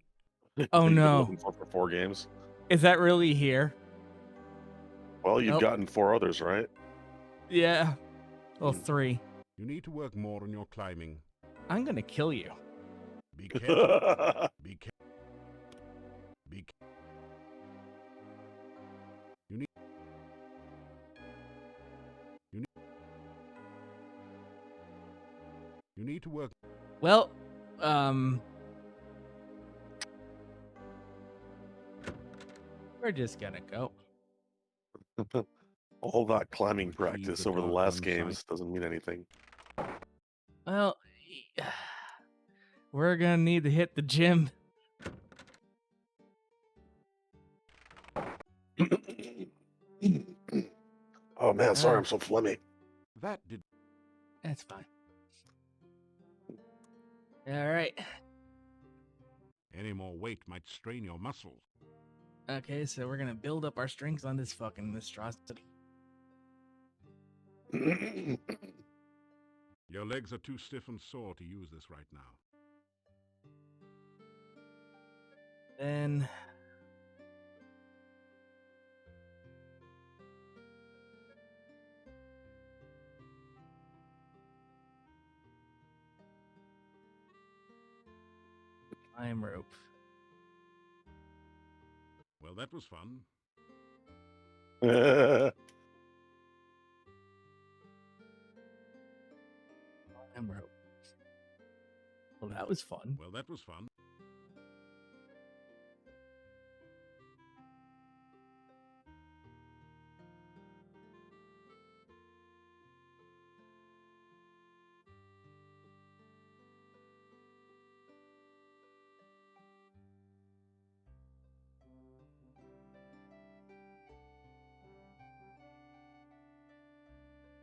Oh, You've been no. looking for 4 games. Is that really here? Well, you've Nope. gotten 4 others, right? Yeah. Well, 3. You need to work more on your climbing. I'm gonna kill you. Be careful. Be careful. Be careful. You need... You need to work... Well, we're just gonna go. All that climbing Retrieve practice the over the dark last one games sight. doesn't mean anything. Well, we're gonna need to hit the gym. Oh man, sorry, Ah. I'm so phlegmy. That did... That's fine. All right. Any more weight might strain your muscles. Okay, so we're gonna build up our strength on this fucking monstrosity. Your legs are too stiff and sore to use this right now. Then climb rope. Well, that was fun. Climb rope. Well, that was fun. Well, that was fun.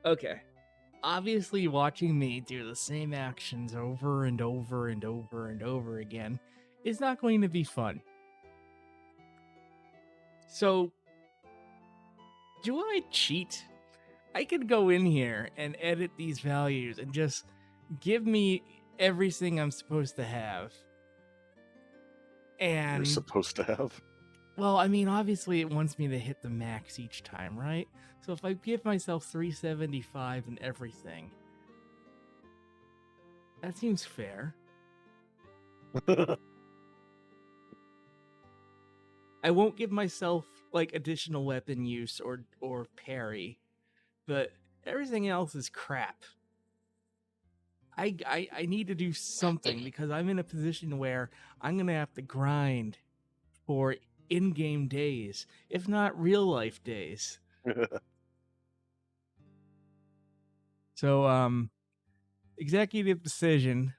Okay. Obviously, watching me do the same actions over and over and over and over again is not going to be fun. So, do I cheat? I could go in here and edit these values and just give me everything I'm supposed to have. You're And, supposed to have. well, I mean, obviously it wants me to hit the max each time, right? So if I give myself 375 and everything, that seems fair. I won't give myself like additional weapon use or parry, but everything else is crap. I need to do something because I'm in a position where I'm gonna have to grind for in-game days, if not real life days. So executive decision.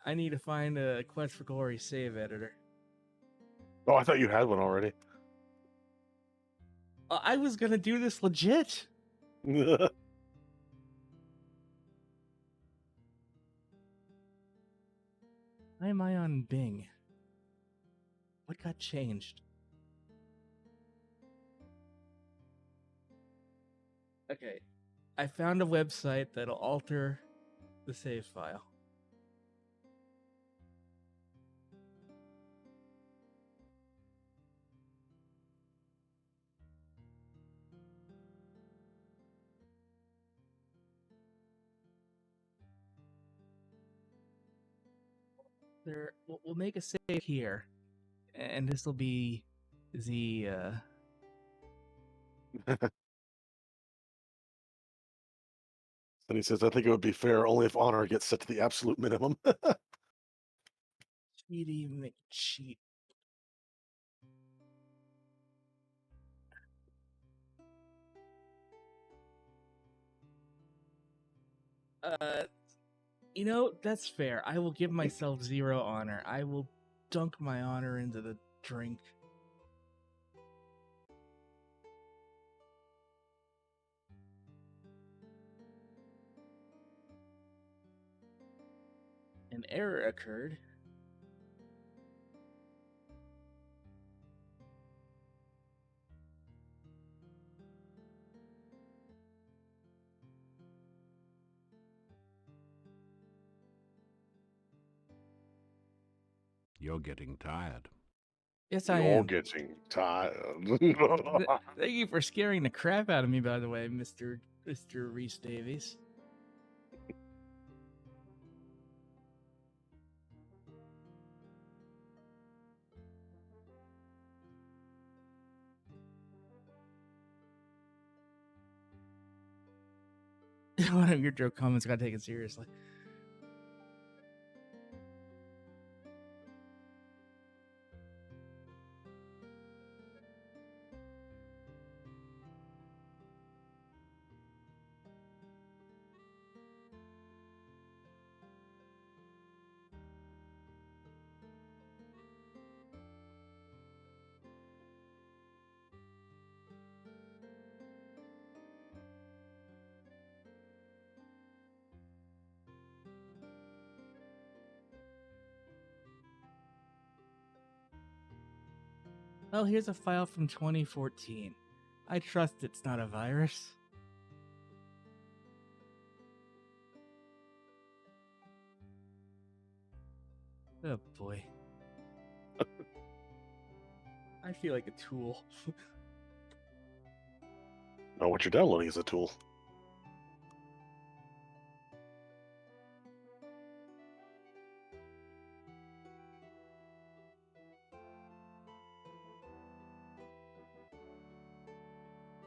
I need to find a Quest for Glory save editor. Oh, I thought you had one already. I was gonna do this legit. Why am I on Bing? What got changed? Okay, I found a website that'll alter the save file. We'll make a save here, and this will be the And he says, I think it would be fair only if honor gets set to the absolute minimum. Cheaty McCheat. You know, that's fair. I will give myself 0 honor. I will dunk my honor into the drink. An error occurred. You're getting tired. Yes, I You're am. getting tired. Thank you for scaring the crap out of me, by the way, Mr. Reese Davies. One of your joke comments got taken seriously. Well, here's a file from 2014. I trust it's not a virus. Oh boy. I feel like a tool. No, what you're downloading is a tool.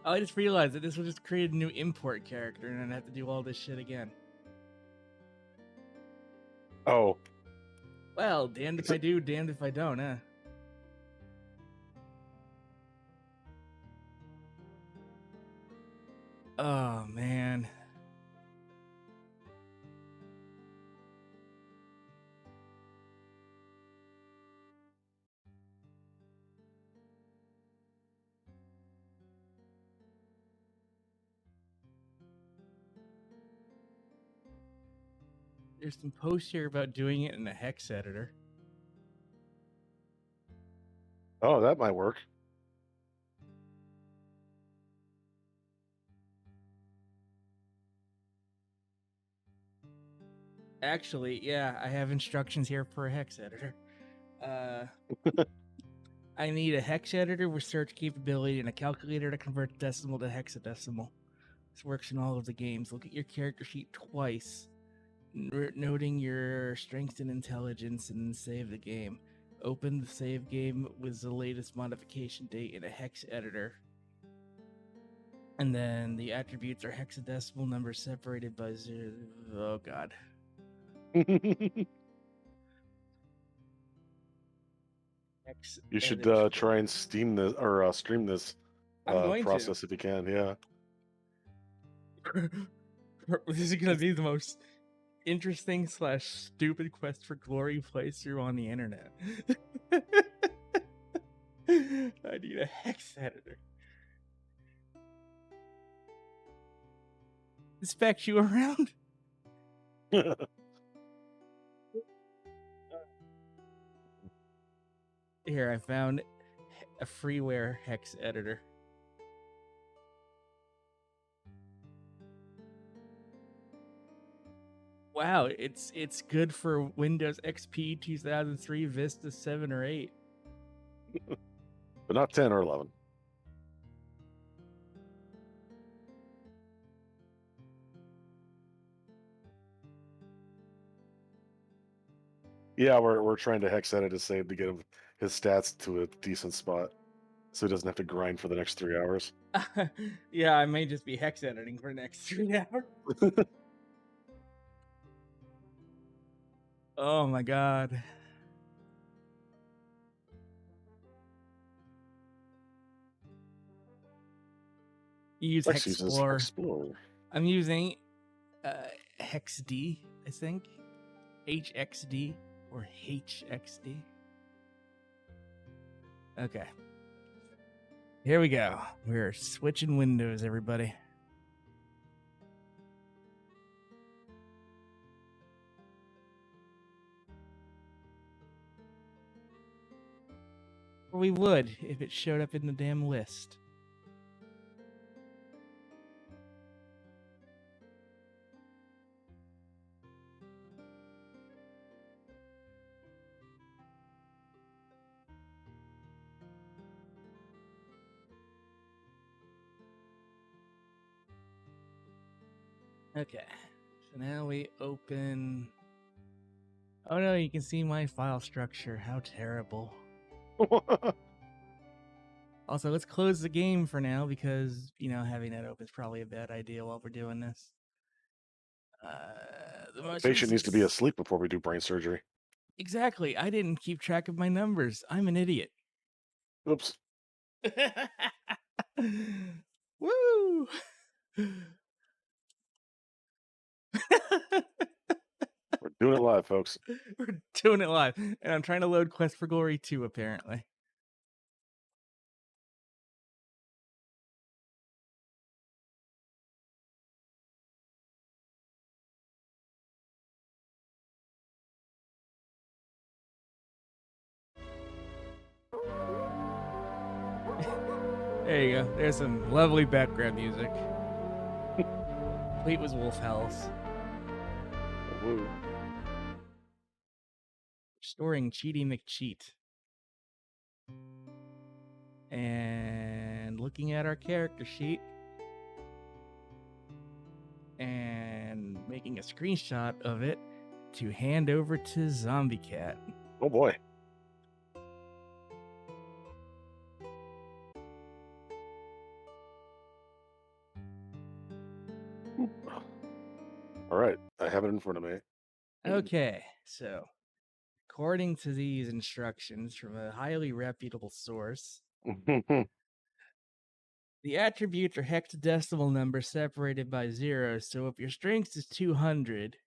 Oh, I just realized that this will just create a new import character and I'd have to do all this shit again. Oh, Well, damned if I do, damned if I don't, huh? Oh, man. There's some posts here about doing it in a hex editor. oh, that might work. Actually, yeah, I have instructions here for a hex editor. I need a hex editor with search capability and a calculator to convert decimal to hexadecimal. This works in all of the games. Look at your character sheet twice, noting your strength and intelligence, and then save the game. Open the save game with the latest modification date in a hex editor. And then the attributes are hexadecimal numbers separated by 0. Oh, God. Hex You should edit. try and steam this or stream this I'm going process if you can. Yeah. This is going to be the most interesting / stupid quest for glory playthrough on the internet. I need a hex editor. Inspect you around? Here, I found a freeware hex editor. Wow, it's good for Windows XP 2003, Vista 7 or 8. But not 10 or 11. Yeah, we're trying to hex edit his save to get him his stats to a decent spot, so he doesn't have to grind for the next 3 hours. Yeah, I may just be hex editing for the next 3 hours. Oh my god. Use Lex uses Hexplore. Explorer. I'm using HexD, I think. HXD or HXD. Okay. Here we go. We're switching windows, everybody. Or we would if it showed up in the damn list. Okay, so now we open... Oh no, you can see my file structure. How terrible. Also, let's close the game for now because, you know, having that open is probably a bad idea while we're doing this. The patient needs to be asleep before we do brain surgery. Exactly. I didn't keep track of my numbers. I'm an idiot. Oops. Woo! We're doing it live, folks. We're doing it live. And I'm trying to load Quest for Glory 2, apparently. There you go. There's some lovely background music. Complete was Wolf Howls. Woo. Restoring Cheaty McCheat. And looking at our character sheet. And making a screenshot of it to hand over to Zombie Cat. Oh boy. All right, I have it in front of me. Okay, so according to these instructions from a highly reputable source, the attributes are hexadecimal numbers separated by zeros. So if your strength is 200,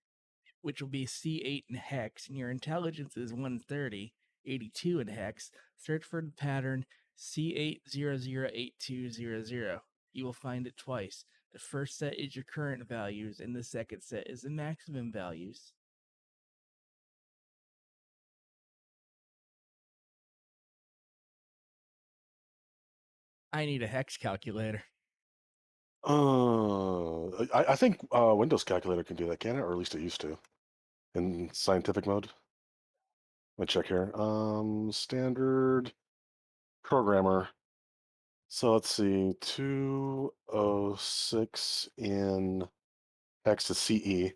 which will be C8 in hex, and your intelligence is 130, 82 in hex, search for the pattern C8008200. You will find it twice. The first set is your current values, and the second set is the maximum values. I need a hex calculator. I think Windows Calculator can do that, can it? Or at least it used to. In scientific mode. Let me check here. Standard programmer. So let's see. 206 in hex is CE.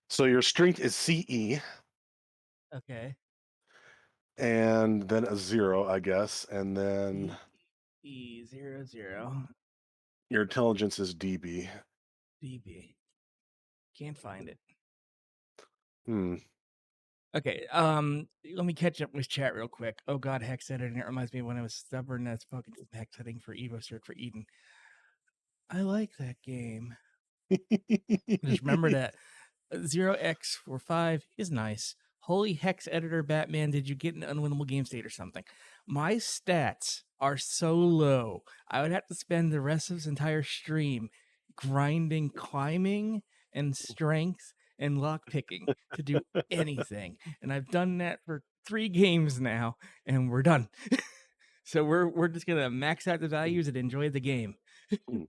So your strength is CE. Okay. And then a 0, I guess. And then E00 your intelligence is DB. DB. Can't find it. Hmm. Okay, let me catch up with chat real quick. Oh god, hex editing. It reminds me of when I was stubborn as fucking hex editing for Evo Search for Eden. I like that game. Just remember that 0x45 is nice. Holy hex editor, Batman, did you get an unwinnable game state or something? My stats are so low. I would have to spend the rest of this entire stream grinding climbing and strength and lockpicking to do anything. And I've done that for 3 games now, and we're done. So we're just gonna max out the values and enjoy the game, Hmm.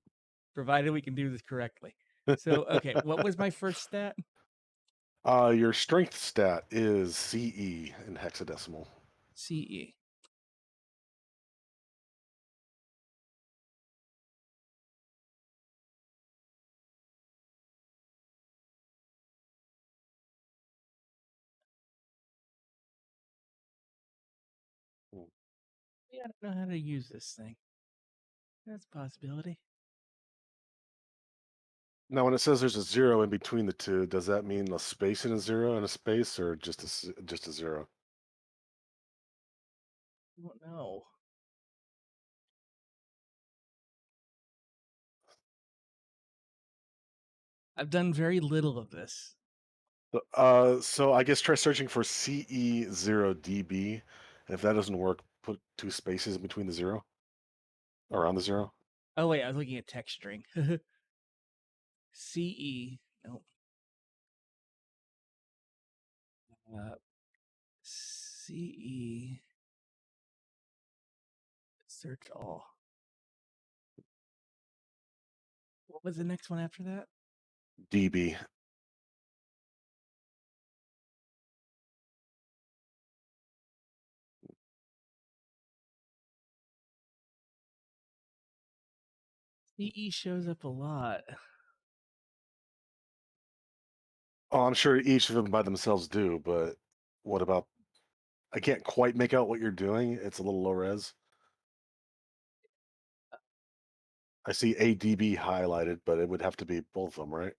provided we can do this correctly. So okay, what was my first stat? Your strength stat is CE in hexadecimal. CE. Hmm. Yeah, I don't know how to use this thing. That's a possibility. Now, when it says there's a 0 in between the two, does that mean a space and a 0 and a space, or just a 0? I don't know. I've done very little of this. So I guess try searching for CE0DB. If that doesn't work, put 2 spaces in between the 0, around the 0. Oh wait, I was looking at text string. CE. Nope. CE. Search all. What was the next one after that? DB. CE shows up a lot. Oh, I'm sure each of them by themselves do, but what about? I can't quite make out what you're doing. It's a little low res. I see ADB highlighted, but it would have to be both of them, right?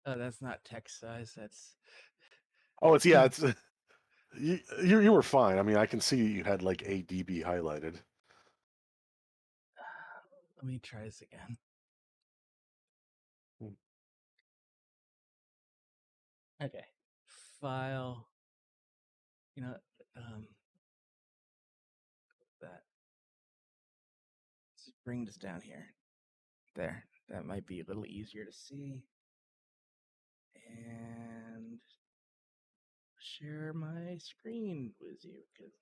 Oh, that's not text size. That's Oh, it's yeah, it's you were fine. I mean, I can see you had like ADB highlighted. let me try this again. Hmm. Okay. File. You know, um, that. Let's bring this down here. There. That might be a little easier to see. And share my screen with you because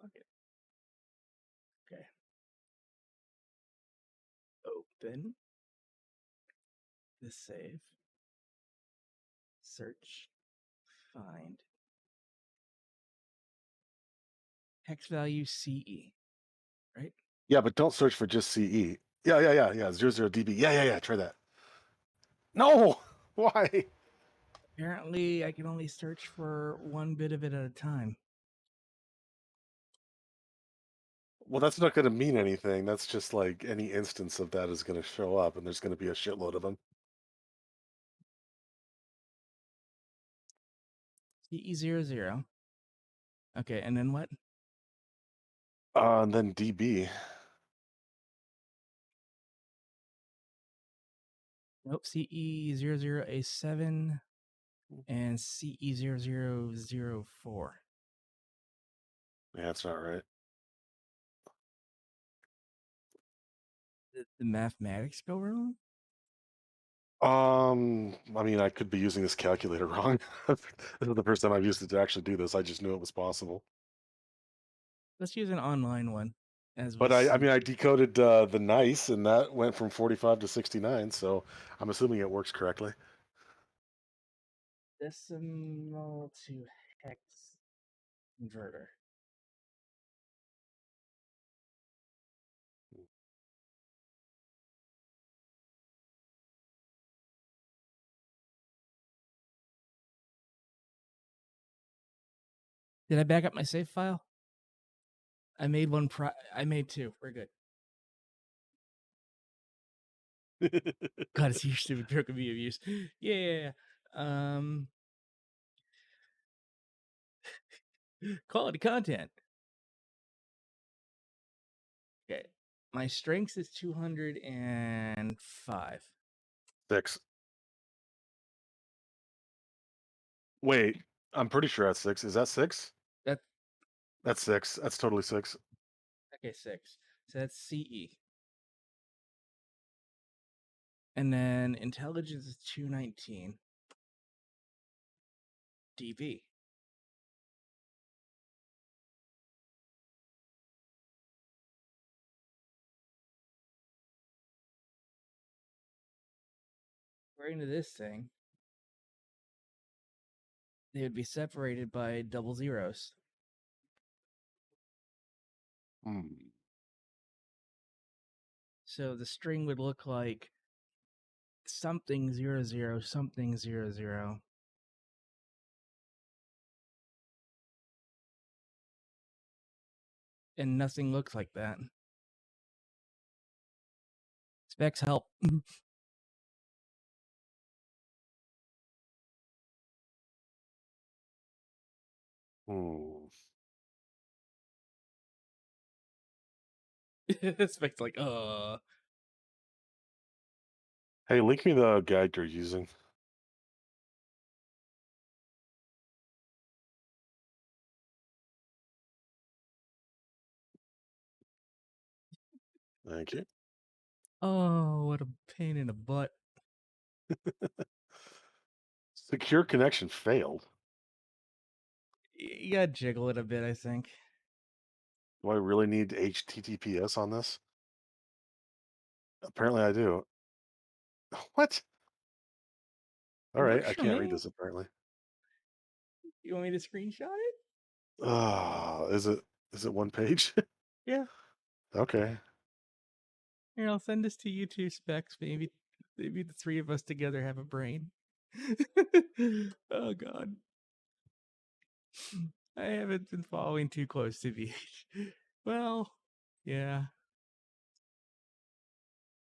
fuck it. Okay. Open the save. Search. Find. Hex value CE. Right? Yeah, but don't search for just CE. Yeah. 00DB. Yeah. Try that. No, why? Apparently, I can only search for one bit of it at a time. Well, that's not going to mean anything. That's just like any instance of that is going to show up, and there's going to be a shitload of them. CE00. Okay, and then what? And then DB. Nope, CE00A7 and CE0004. Yeah, that's not right. Did the mathematics go wrong? I mean, I could be using this calculator wrong. This is the first time I've used it to actually do this. I just knew it was possible. Let's use an online one, as But was I mean, I decoded the nice, and that went from 45 to 69. So I'm assuming it works correctly. decimal to hex converter. Did I back up my save file? I made one. I made two. We're good. God, it's your stupid joke of me abuse. Yeah. Quality content. Okay. My strength is 205. 6. Wait, I'm pretty sure that's 6. Is that 6? That's That's 6. That's totally 6. okay, 6. So that's CE. And then intelligence is 219. DB. According to this thing, they would be separated by double zeros. Hmm. So the string would look like something 00 something 00. And nothing looks like that. Specs help. Hmm. Specs like, Hey, link me the guide you're using. Thank you. oh, what a pain in the butt. Secure connection failed. You gotta jiggle it a bit, I think. Do I really need HTTPS on this? Apparently I do. What? All right, Works I for can't read me. this apparently. You want me to screenshot it? Is it one page? Yeah. Okay. Here, I'll send this to you too, Specs. Maybe the three of us together have a brain. Oh God. I haven't been following too close to VH. Well, yeah.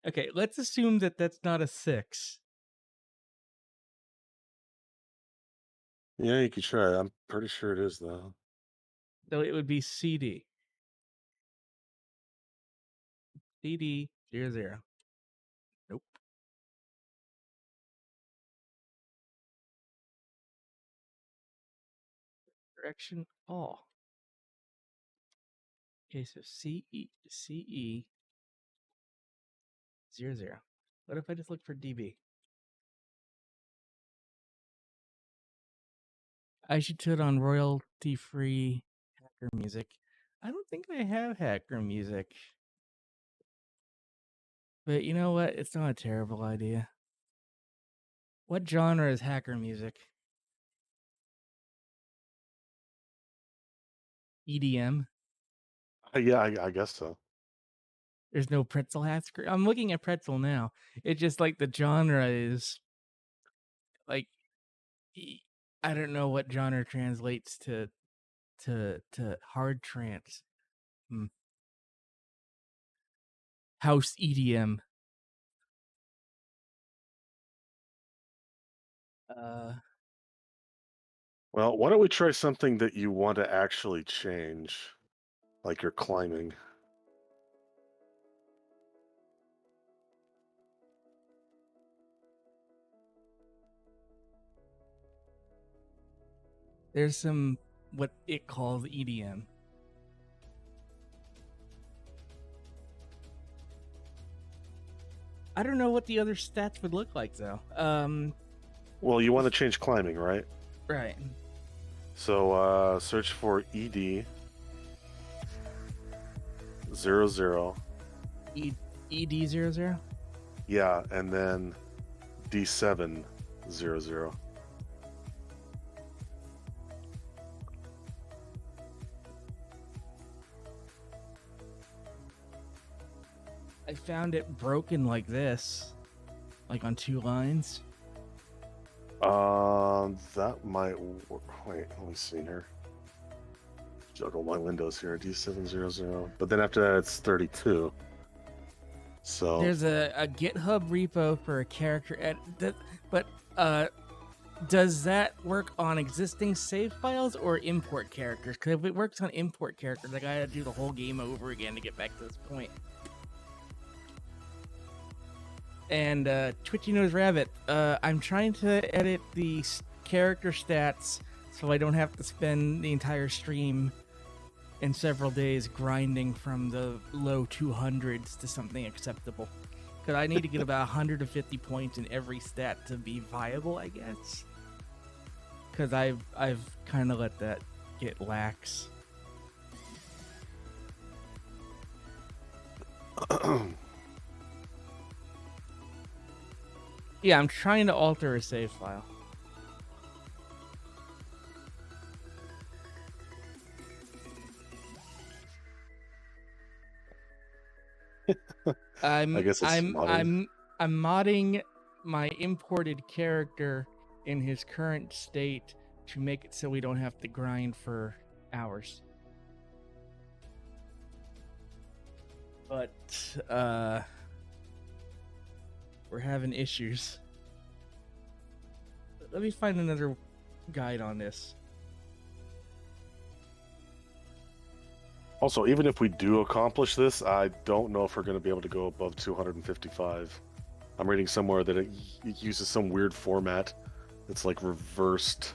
Okay, let's assume that that's not a 6. Yeah, you could try. I'm pretty sure it is though. So it would be CD. CD 00. Nope. Direction all. Okay, so CE 00. What if I just look for DB? I should put on royalty-free hacker music. I don't think I have hacker music. But you know what? It's not a terrible idea. What genre is hacker music? EDM? Yeah, I guess so. There's no pretzel hacker. I'm looking at pretzel now. It's just like the genre is like I don't know what genre translates to hard trance. House EDM. Well, why don't we try something that you want to actually change, like you're climbing. There's some what it calls EDM. I don't know what the other stats would look like though. Well, you want to change climbing, right? Right. So search for ED 00. ED00. Yeah, and then D700. I found it broken like this, like on 2 lines. That might work. Wait, let me see here. Juggle my windows here. D700. But then after that, it's 32. So There's a GitHub repo for a character but does that work on existing save files or import characters? Because if it works on import characters, I gotta do the whole game over again to get back to this point. And Twitchy Nose Rabbit, I'm trying to edit the character stats so I don't have to spend the entire stream in several days grinding from the low 200s to something acceptable. Because I need to get about 150 points in every stat to be viable, I guess. because I've kind of let that get lax. Yeah, I'm trying to alter a save file. I guess it's modding. I'm modding my imported character in his current state to make it so we don't have to grind for hours. But we're having issues. Let me find another guide on this. Also, even if we do accomplish this, I don't know if we're going to be able to go above 255. I'm reading somewhere that it uses some weird format that's like reversed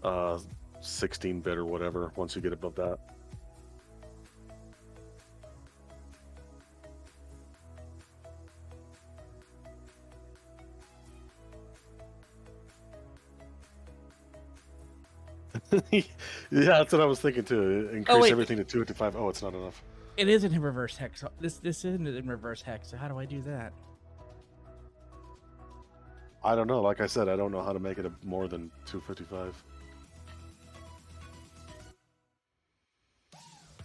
16-bit or whatever once you get above that. Yeah, that's what I was thinking too. Increase everything to 255. Oh, it's not enough. It isn't in reverse hex. This isn't in reverse hex. So how do I do that? I don't know. Like I said, I don't know how to make it more than 255.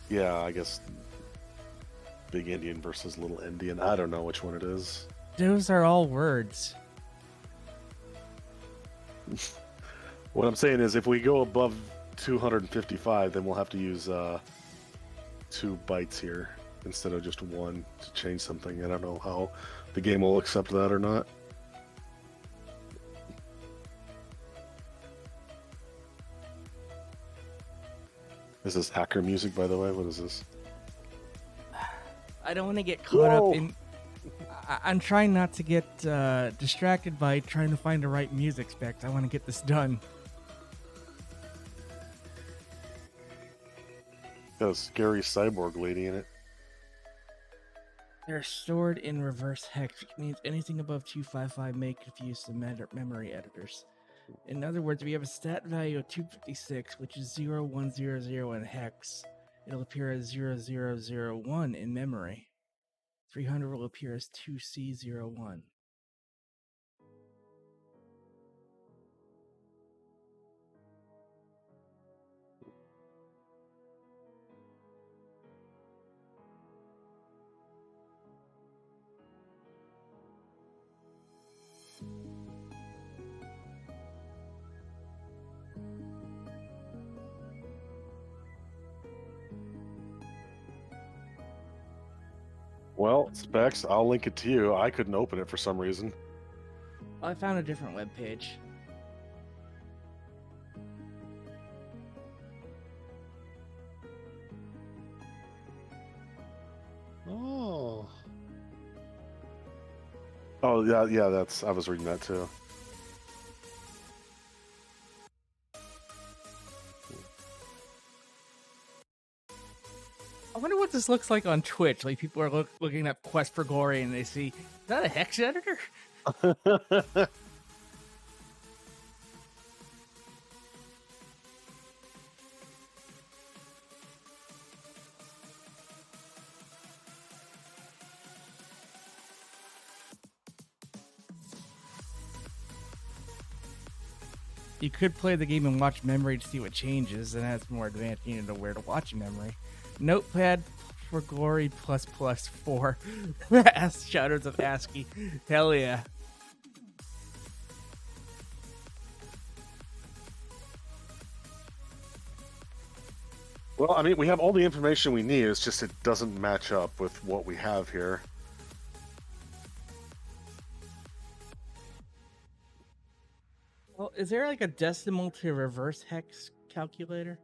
Yeah, I guess Big Indian versus Little Indian. I don't know which one it is. Those are all words. What I'm saying is, if we go above 255, then we'll have to use 2 bytes here instead of just 1 to change something. I don't know how the game will accept that or not. Is this hacker music, by the way? What is this? I don't want to get caught up in... I'm trying not to get distracted by trying to find the right music specs. I want to get this done. Got a scary cyborg lady in it. They're stored in reverse hex, which means anything above 255 may confuse the memory editors. In other words, we have a stat value of 256, which is 0100 in hex. It'll appear as 0001 in memory. 300 will appear as 2C01. Well, specs, I'll link it to you. I couldn't open it for some reason. I found a different web page. Oh. Oh, yeah, that's... I was reading that too. I wonder what this looks like on Twitch. Like, people are looking at Quest for Glory and they see, is that a hex editor? You could play the game and watch memory to see what changes, and that's more advanced. You need to know where to watch memory. Notepad for Glory ++4. Shadows of ASCII. Hell yeah. Well, I mean, we have all the information we need. It's just it doesn't match up with what we have here. Well, is there like a decimal to reverse hex calculator?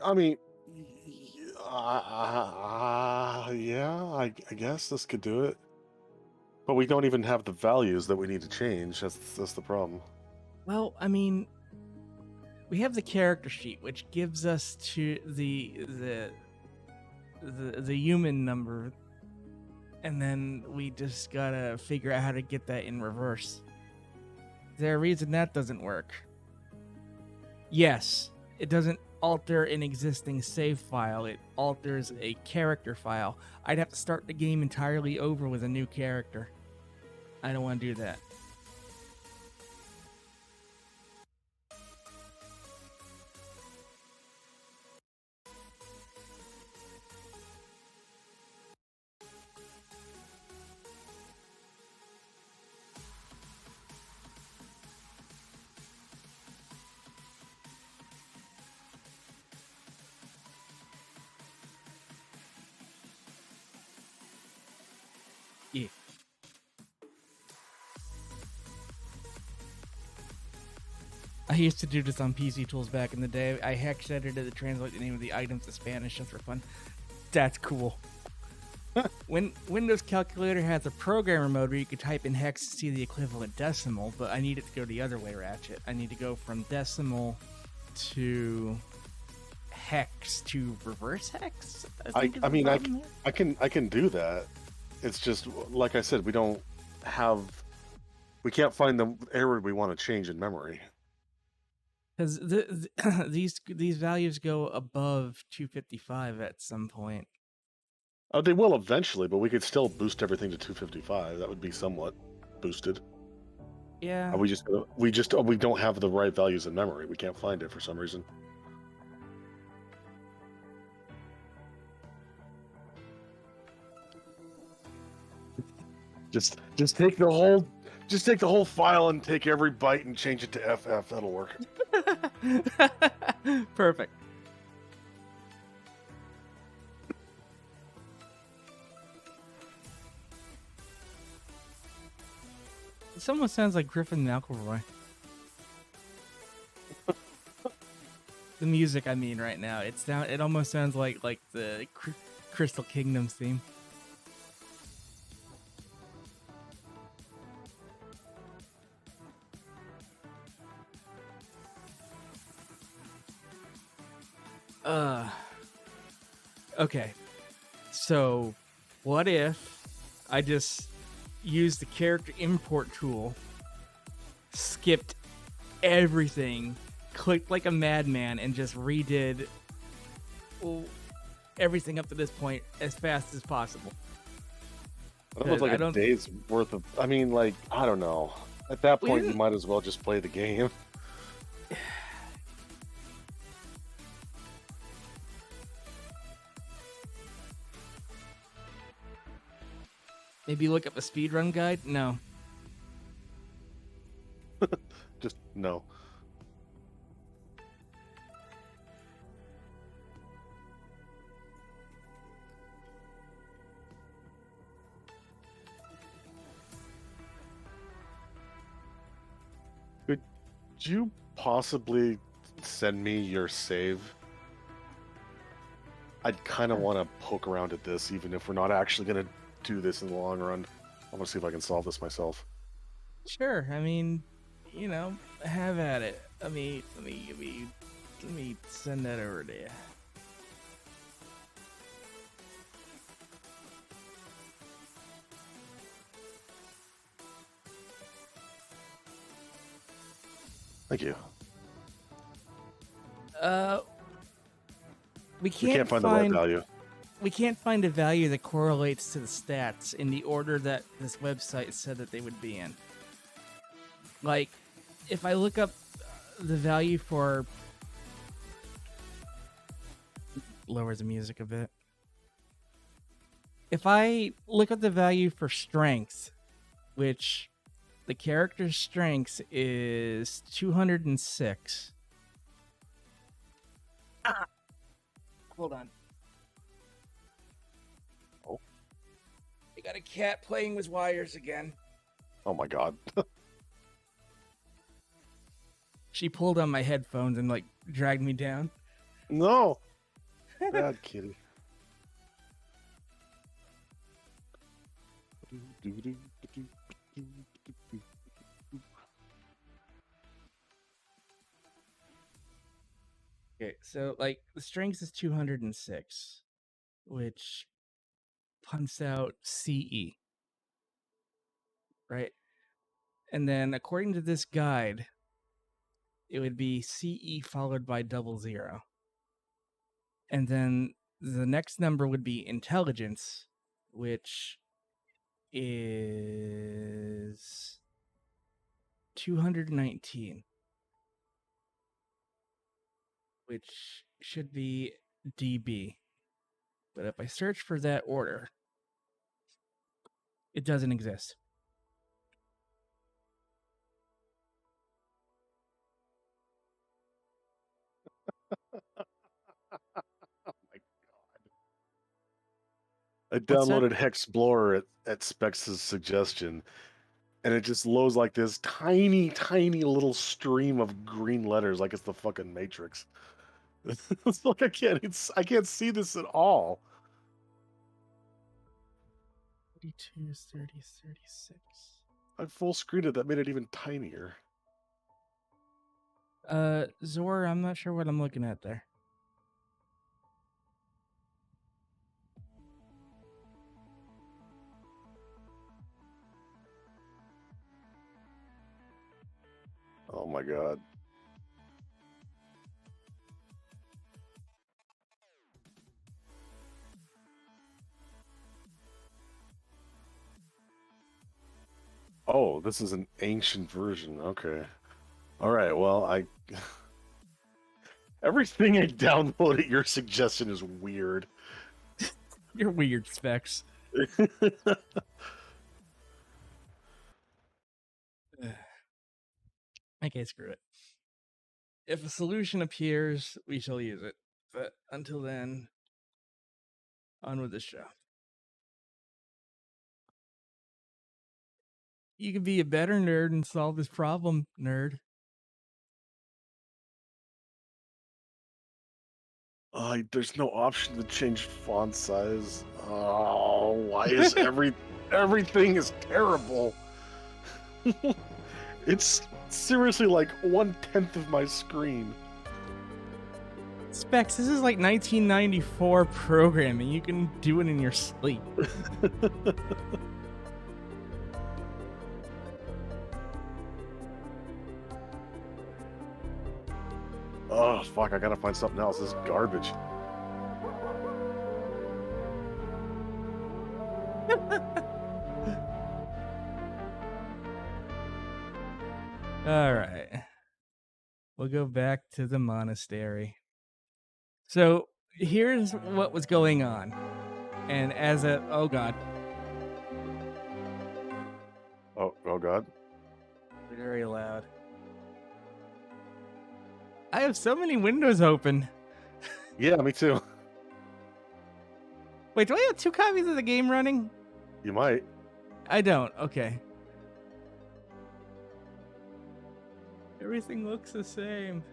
I mean, yeah, I guess this could do it. But we don't even have the values that we need to change. That's the problem. Well, I mean, we have the character sheet, which gives us to the human number, and then we just gotta figure out how to get that in reverse. Is there a reason that doesn't work? Yes, it doesn't alter an existing save file. It alters a character file. I'd have to start the game entirely over with a new character. I don't want to do that. Yeah. I used to do this on PC Tools back in the day. I hex edited to translate the name of the items to Spanish just for fun. That's cool. When Windows Calculator has a programmer mode where you can type in hex to see the equivalent decimal, but I need it to go the other way, Ratchet. I need to go from decimal to hex to reverse hex. I can do that. It's just like I said, we can't find the error we want to change in memory. Because these values go above 255 at some point. Oh, they will eventually, but we could still boost everything to 255. That would be somewhat boosted. Yeah. We don't have the right values in memory. We can't find it for some reason. Just take the whole file and take every byte and change it to FF. That'll work. Perfect. This almost sounds like Griffin McElroy. The music, I mean, right now. It almost sounds like the Crystal Kingdoms theme. Okay. So, what if I just used the character import tool, skipped everything, clicked like a madman, and just redid everything up to this point as fast as possible? That was like a day's worth of. I mean, like, I don't know. At that point, you might as well just play the game. Maybe look up a speedrun guide? No. Just no. Could you possibly send me your save? I'd kind of want to poke around at this, even if we're not actually going to do this in the long run. I want to see if I can solve this myself. Sure. I mean, have at it. Let me send that over to you. Thank you. We can't find the right value. We can't find a value that correlates to the stats in the order that this website said that they would be in. Like, if I look up the value for... Lower the music a bit. If I look at the value for strength, which the character's strength is 206. Hold on. Oh. I got a cat playing with wires again. Oh my god. She pulled on my headphones and, dragged me down. No! Bad kitty. Okay, so, the strength is 206, which punts out CE. Right? And then according to this guide, it would be CE followed by 00. And then the next number would be intelligence, which is 219, which should be DB. But if I search for that order, it doesn't exist. I What's that? downloaded Hexplorer at Specs' suggestion, and it just loads like this tiny, tiny little stream of green letters, like it's the fucking Matrix. It's like I can't see this at all. 32, 30, 36. I full screened it. That made it even tinier. Zor, I'm not sure what I'm looking at there. Oh my god. Oh, this is an ancient version. Okay. All right. Well, everything I download at your suggestion is weird. You're weird, Specs. Okay, screw it. If a solution appears, we shall use it. But until then, on with the show. You could be a better nerd and solve this problem, nerd. There's no option to change font size. Oh, why is everything is terrible? It's seriously like 1/10 of my screen. Specs, this is like 1994 programming. You can do it in your sleep. Oh, fuck, I gotta find something else. This is garbage. All right. We'll go back to the monastery. So here's what was going on. And oh god. Oh god. Very loud. I have so many windows open. Yeah, me too. Wait, do I have 2 copies of the game running? You might. I don't. Okay. Everything looks the same.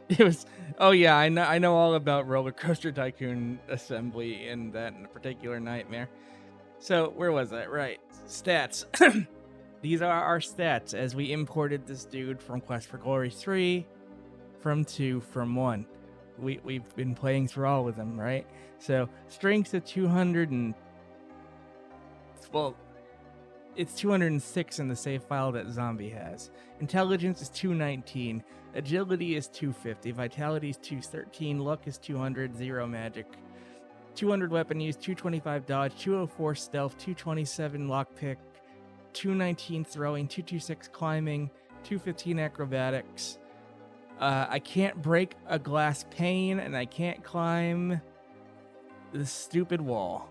It was. Oh yeah, I know all about Roller Coaster Tycoon assembly in that particular nightmare. So where was I? Right, stats. These are our stats as we imported this dude from Quest for Glory 3, from 2, from 1. We've been playing through all of them, right? So strength of 200 and it's 206 in the save file that Zombie has. Intelligence is 219. Agility is 250. Vitality is 213. Luck is 200. 0 magic. 200 weapon use. 225 dodge. 204 stealth. 227 lockpick. 219 throwing. 226 climbing. 215 acrobatics. I can't break a glass pane, and I can't climb the stupid wall.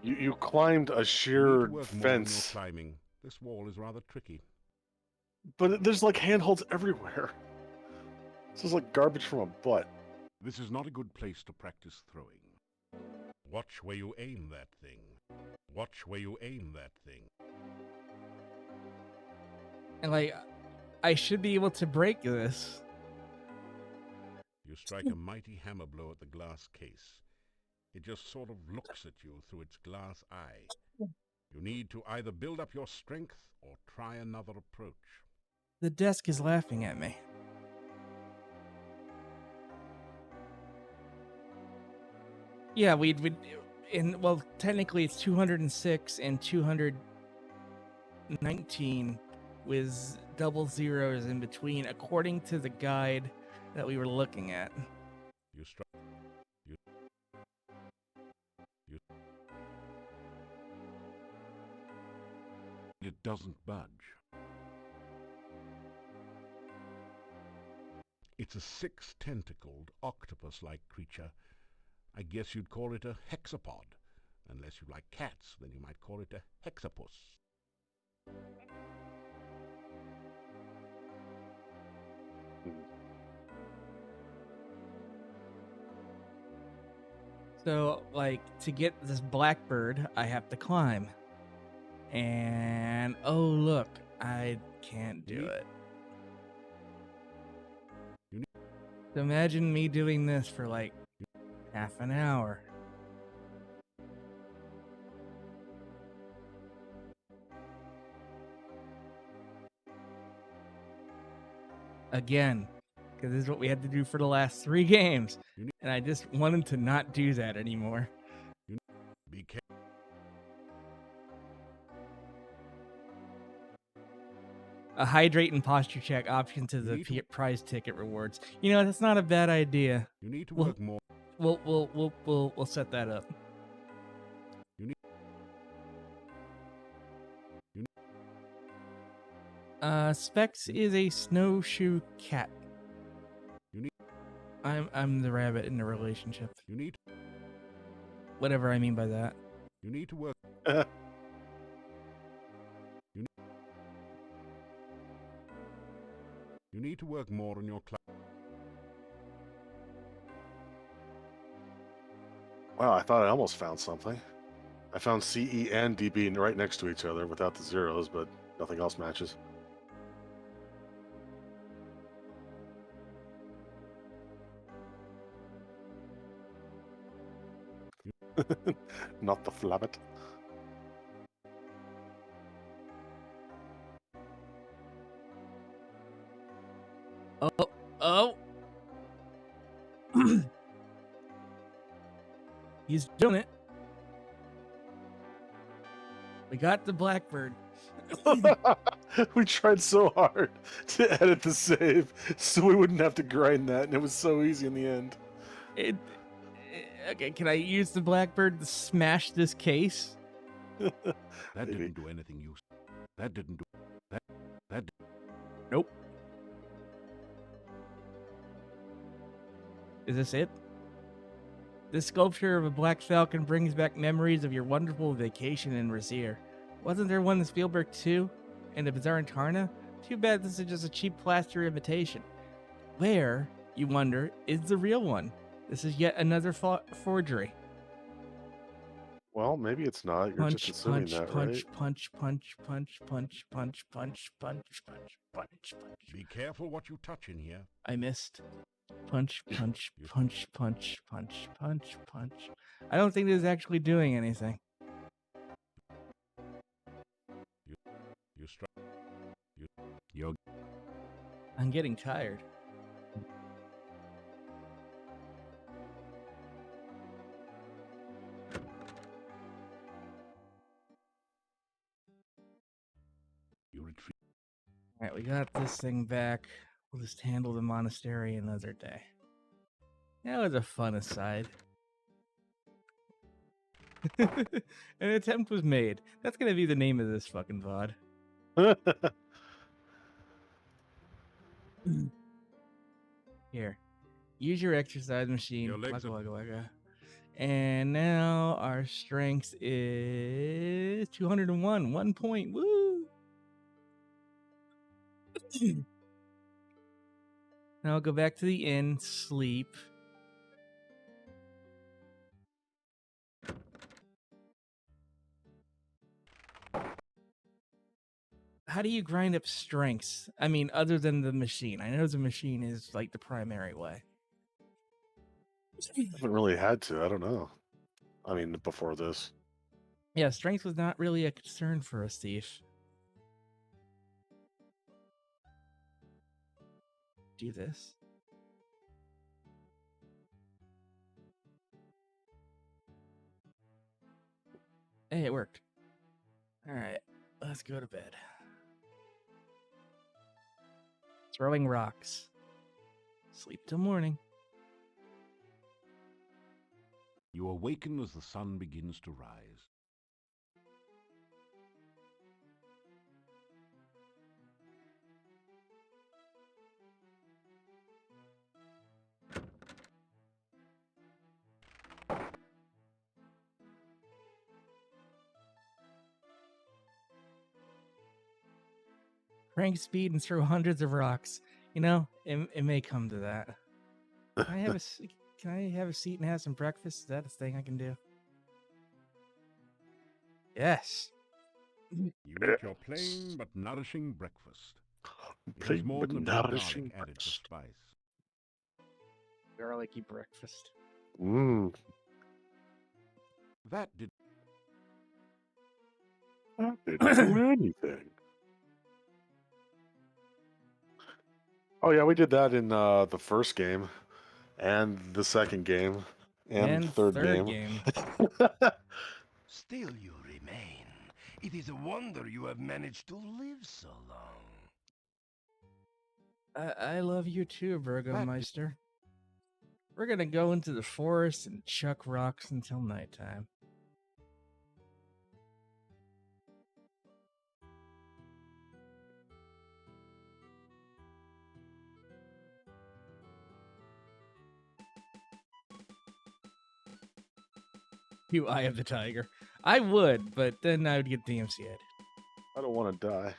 You climbed a sheer fence. Climbing. This wall is rather tricky. But there's like handholds everywhere. This is like garbage from a butt. This is not a good place to practice throwing. Watch where you aim that thing. Watch where you aim that thing. And like, I should be able to break this. You strike a mighty hammer blow at the glass case. It just sort of looks at you through its glass eye. You need to either build up your strength or try another approach. The desk is laughing at me. Yeah, well, technically it's 206 and 219 with double zeros in between, according to the guide that we were looking at. You str- you, you It doesn't budge. It's a six-tentacled, octopus-like creature. I guess you'd call it a hexapod. Unless you like cats, then you might call it a hexapus. So, like, to get this blackbird, I have to climb. And, oh, look, I can't do it. So imagine me doing this for, like, half an hour. Again, because this is what we had to do for the last 3 games. And I just wanted to not do that anymore. Be careful. A hydrate and posture check option to the prize ticket rewards. You know, that's not a bad idea. You need to work more. We'll set that up. Specs is a snowshoe cat. I'm the rabbit in the relationship. Whatever I mean by that. You need to work. You need to work more on your class. Wow, I thought I almost found something. I found CE and DB right next to each other without the zeros, but nothing else matches. Not the flabbit. Oh. He's doing it. We got the blackbird. We tried so hard to edit the save so we wouldn't have to grind that, and it was so easy in the end. Okay, can I use the blackbird to smash this case? That didn't do anything useful. That didn't do that. Nope. Is this it? This sculpture of a black falcon brings back memories of your wonderful vacation in Razier. Wasn't there one in Spielberg too? And the Bazaar in Tarna? Too bad this is just a cheap plaster imitation. Where, you wonder, is the real one? This is yet another forgery. Well, maybe it's not. You're just assuming that, right? Punch. Be careful what you touch in here. I missed. Punch. I don't think this is actually doing anything. I'm getting tired. Alright, we got this thing back. We'll just handle the monastery another day. That was a fun aside. An attempt was made. That's gonna be the name of this fucking VOD. Here. Use your exercise machine. And now our strength is 201. 1 point. Woo! Now I'll go back to the inn, sleep. How do you grind up strengths? I mean, other than the machine. I know the machine is like the primary way. I haven't really had to. I don't know. I mean, before this. Yeah, strength was not really a concern for a thief. Do this. Hey, it worked. All right, let's go to bed. Throwing rocks. Sleep till morning. You awaken as the sun begins to rise. Crank speed and throw hundreds of rocks. You know, it may come to that. Can I have a seat and have some breakfast? Is that a thing I can do? Yes. You eat your plain but nourishing breakfast. It has Plain more but than a bit of nourishing garlic added for breakfast. spice. Garlicky breakfast. Mmm. That did That didn't do anything. Oh yeah, we did that in the first game, and the second game, and third game. Still you remain. It is a wonder you have managed to live so long. I love you too, Burgomeister. We're gonna go into the forest and chuck rocks until nighttime. You Eye of the Tiger. I would, but then I would get DMCA'd. I don't want to die.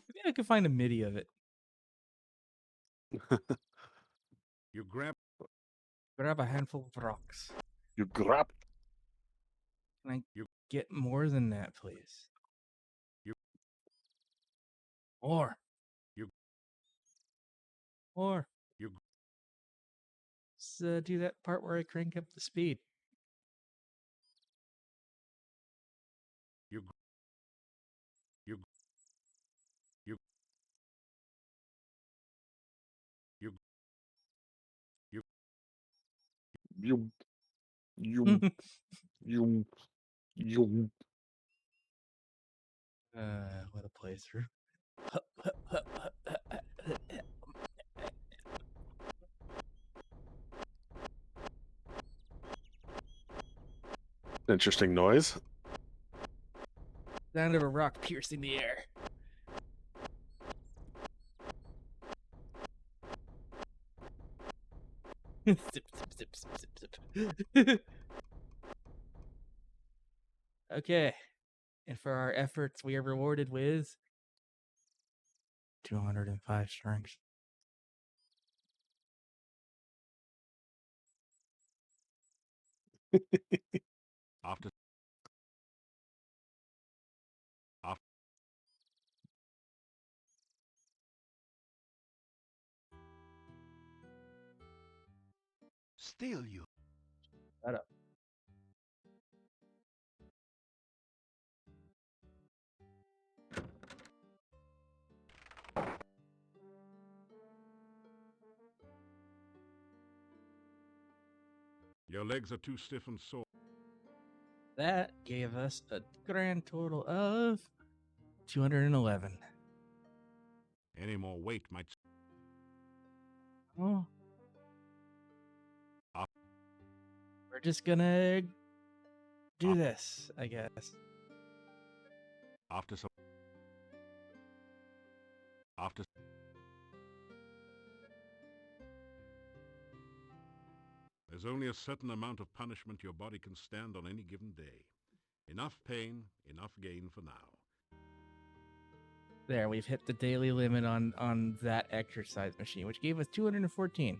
Maybe I could find a MIDI of it. you grab Grab a handful of rocks. You grab. Can I You- get more than that, please? You- More. You- More. you Let's do that part where I crank up the speed. you you you you you You. You. You. You. What a playthrough. Interesting noise. Sound of a rock piercing the air. Zip, zip, zip, zip, zip, zip. Okay. And for our efforts, we are rewarded with 205 strength. after Still you. Shut up. your legs are too stiff and sore. That gave us a grand total of 211. Any more weight might Oh. Up. We're just gonna do this, I guess. after some after there's only a certain amount of punishment your body can stand on any given day. Enough pain, enough gain for now. There, we've hit the daily limit on that exercise machine, which gave us 214.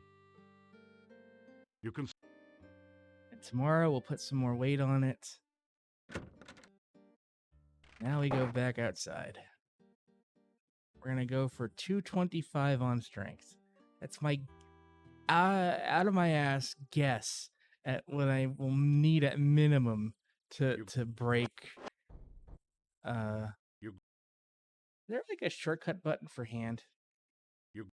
You can And tomorrow we'll put some more weight on it. Now we go back outside. We're gonna go for 225 on strength. That's my out of my ass guess at what I will need at minimum to break You- Is there like a shortcut button for hand? You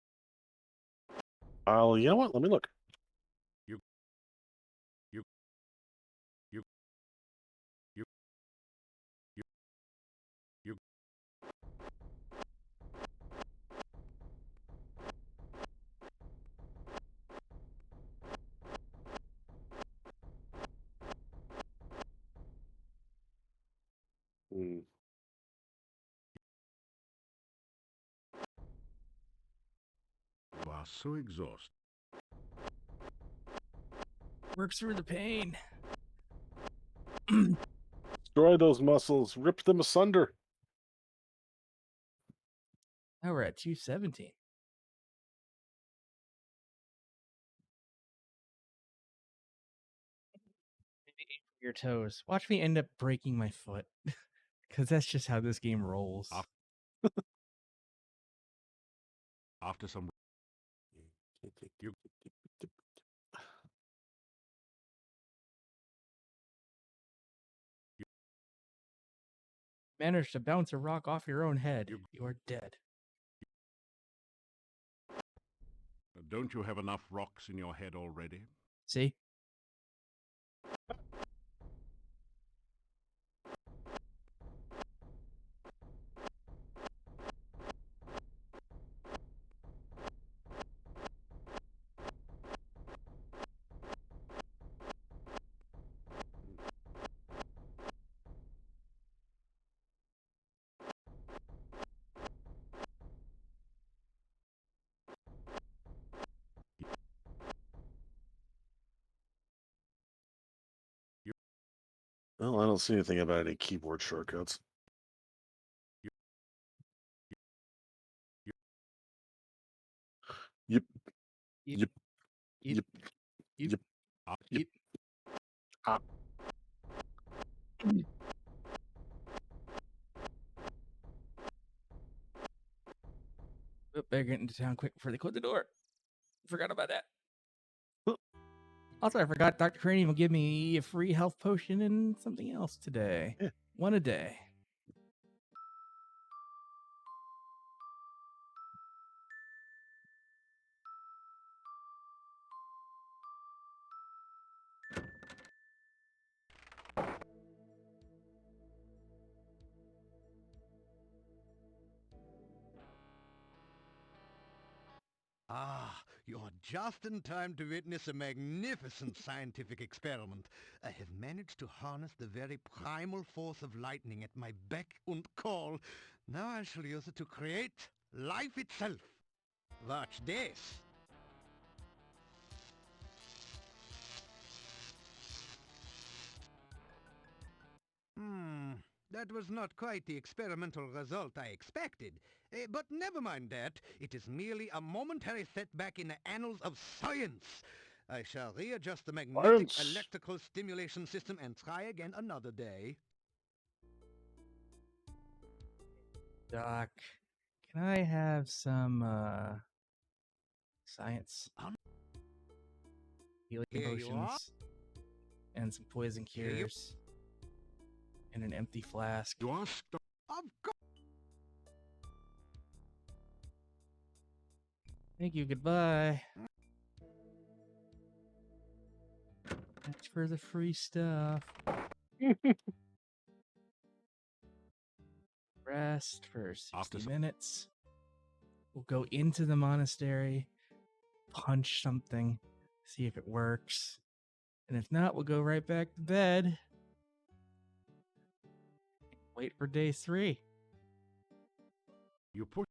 know what? Let me look. You. You. You. You. You. You. Hmm. You are so exhausted. Works through the pain. Destroy those muscles. Rip them asunder. Now we're at 217. Your toes. Watch me end up breaking my foot. Because that's just how this game rolls. After some. You. Managed to bounce a rock off your own head. You are dead. Don't you have enough rocks in your head already? See? Well, I don't see anything about any keyboard shortcuts. Yep. Yep. Yep. Yep. Yep. Oh, better get into town quick before they close the door. Forgot about that. Also, I forgot Dr. Cranium will give me a free health potion and something else today. Yeah. One a day. Ah, you're just in time to witness a magnificent scientific experiment. I have managed to harness the very primal force of lightning at my beck and call. Now I shall use it to create life itself. Watch this. That was not quite the experimental result I expected. But never mind that. It is merely a momentary setback in the annals of science. I shall readjust the magnetic Science. electrical stimulation system and try again another day. Doc, can I have some, science? Healing Here you are. potions. And some poison Here you- cures. And an empty flask. You are stuck. Of course. Thank you, goodbye. Thanks for the free stuff. Rest for 60 minutes. We'll go into the monastery, punch something, see if it works. And if not, we'll go right back to bed. Wait for day 3. You put.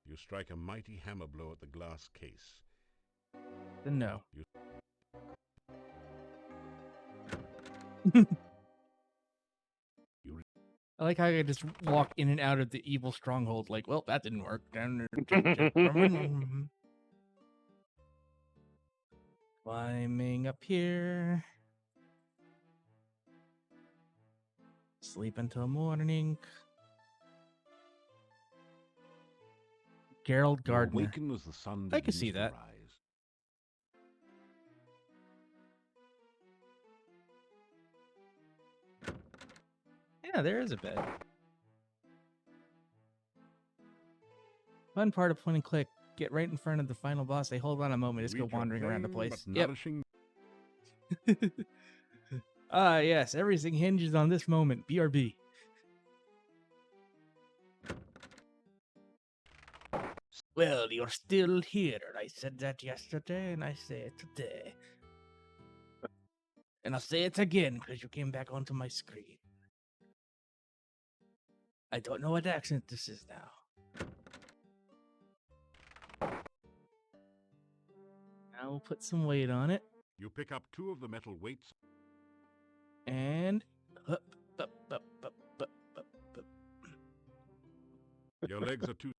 You strike a mighty hammer blow at the glass case. Then no. I like how I just walk in and out of the evil stronghold. Like, well, that didn't work. Climbing up here. Sleep until morning. Gerald You Gardner. awaken as the sun I can begins see to that. rise. Yeah, there is a bed. Fun part of point and click. Get right in front of the final boss. They hold on a moment. Just go Reach a wandering around the plain place. but Yep. nourishing Ah, yes. Everything hinges on this moment. BRB. Well, you're still here. I said that yesterday, and I say it today. And I'll say it again because you came back onto my screen. I don't know what accent this is now. Now we'll put some weight on it. You pick up 2 of the metal weights. And up, up, up, up, up, up, up. Your legs are too.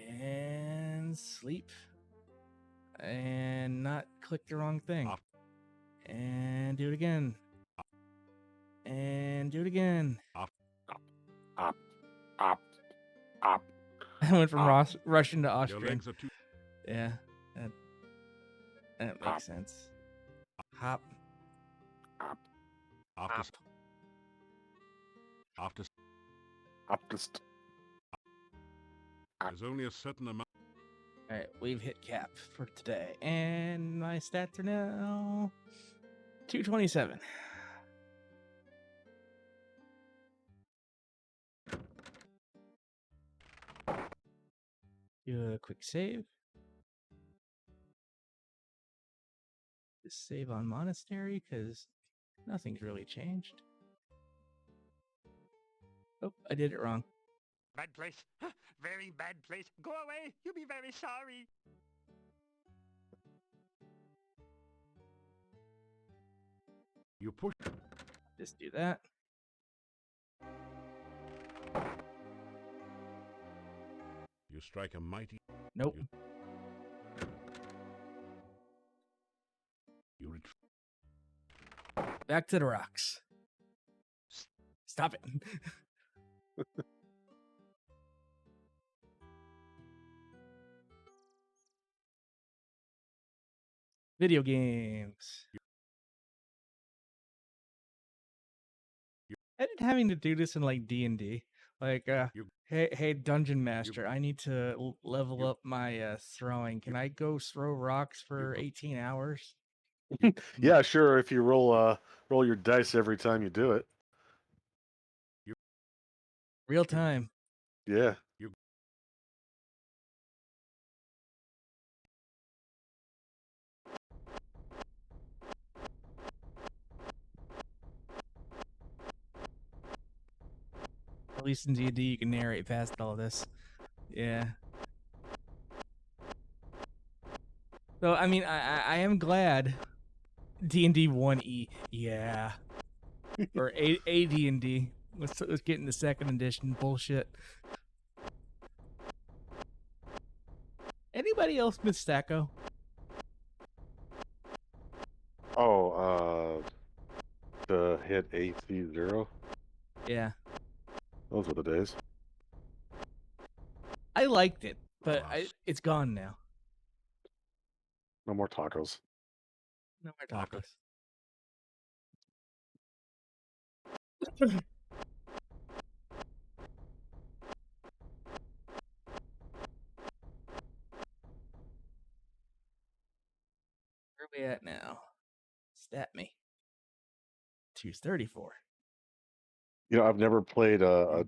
And sleep. And not click the wrong thing. Off. And do it again. And do it again. Op, op. I went from Russian to Your Austrian. legs are too. Yeah, that makes Hop. sense. Hop. After. After. Optist. There's only a certain amount. All right, we've hit cap for today, and my stats are now 227. Do a quick save. Just save on monastery because nothing's really changed. Oh, I did it wrong. Bad place. Very bad place. Go away. You'll be very sorry. You push. Just do that. You strike a mighty. Nope. You retreat. Back to the rocks. Stop it. Video games. I did having to do this in like D&D. Like, hey, Dungeon Master, I need to level up my throwing. Can I go throw rocks for 18 hours? Yeah, sure. If you roll your dice every time you do it. Real time. Yeah. At least in D&D, you can narrate past all this. Yeah. So, I mean, I am glad D&D 1E. Yeah. Or AD&D. Let's get into second edition bullshit. Anybody else miss Stacko? Oh, the hit AC0. Yeah. Those were the days. I liked it, but it's gone now. No more tacos. No more tacos. Where are we at now? Stat me. 234. You know, I've never played an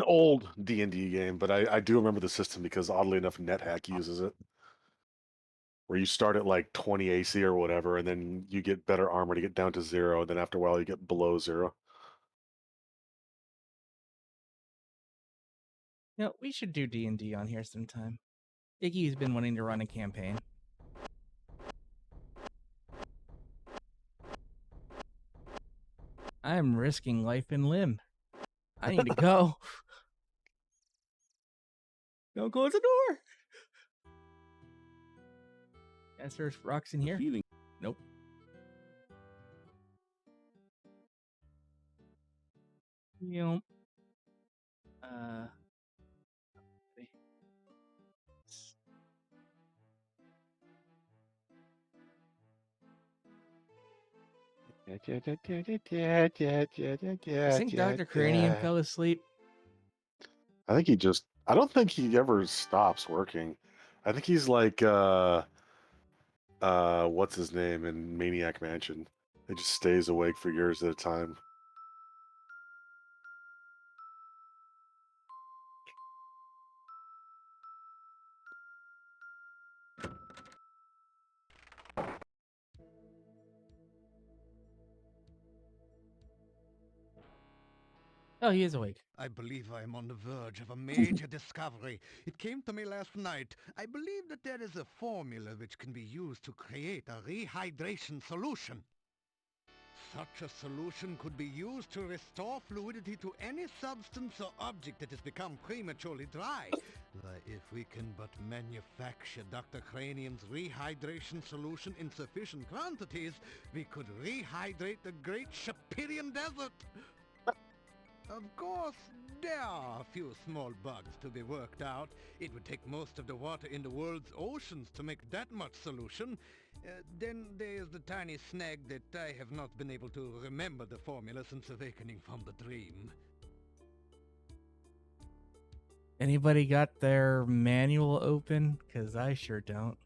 old D&D game, but I do remember the system because oddly enough, NetHack uses it. Where you start at like 20 AC or whatever, and then you get better armor to get down to 0, and then after a while you get below 0. You know, we should do D&D on here sometime. Iggy's been wanting to run a campaign. I'm risking life and limb. I need to go. Don't close the door. Guess there's rocks in here. Feeling. Nope. Yep. I think Dr. Cranium fell asleep. I think he just. I don't think he ever stops working. I think he's like what's his name in Maniac Mansion. He just stays awake for years at a time. Oh, he is awake. I believe I am on the verge of a major discovery. It came to me last night. I believe that there is a formula which can be used to create a rehydration solution. Such a solution could be used to restore fluidity to any substance or object that has become prematurely dry. If we can but manufacture Dr. Cranium's rehydration solution in sufficient quantities, we could rehydrate the great Shapirian Desert. Of course, there are a few small bugs to be worked out. It would take most of the water in the world's oceans to make that much solution. Then there's the tiny snag that I have not been able to remember the formula since awakening from the dream. Anybody got their manual open? Because I sure don't.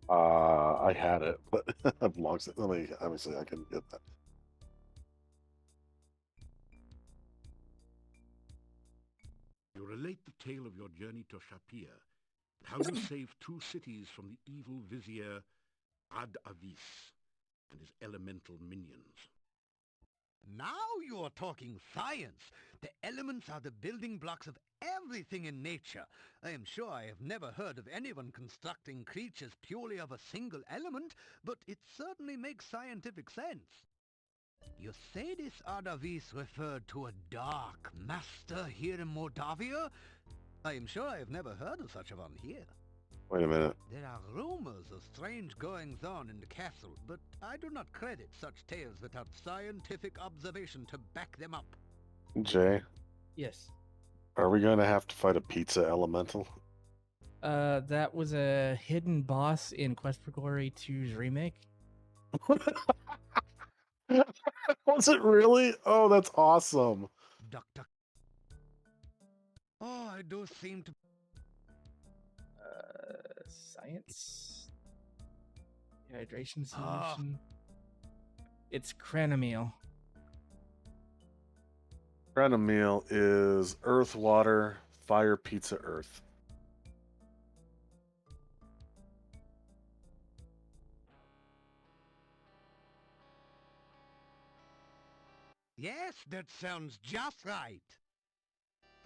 I had it, but I've long since. Let me see. I can get that. You relate the tale of your journey to Shapir, how you saved 2 cities from the evil vizier Ad-Avis and his elemental minions. Now you are talking science. The elements are the building blocks of everything in nature. I am sure I have never heard of anyone constructing creatures purely of a single element, but it certainly makes scientific sense. You say this Adavis referred to a dark master here in Moldavia? I am sure I have never heard of such a one here. Wait a minute. There are rumors of strange goings-on in the castle, but I do not credit such tales without scientific observation to back them up. Jay, Yes. are we going to have to fight a pizza elemental? That was a hidden boss in Quest for Glory 2's remake. Was it really? Oh, that's awesome. Doctor. Oh, I do seem to... Science. Hydration solution. It's Cranamil. Meal is earth, water, fire, pizza, earth. Yes, that sounds just right.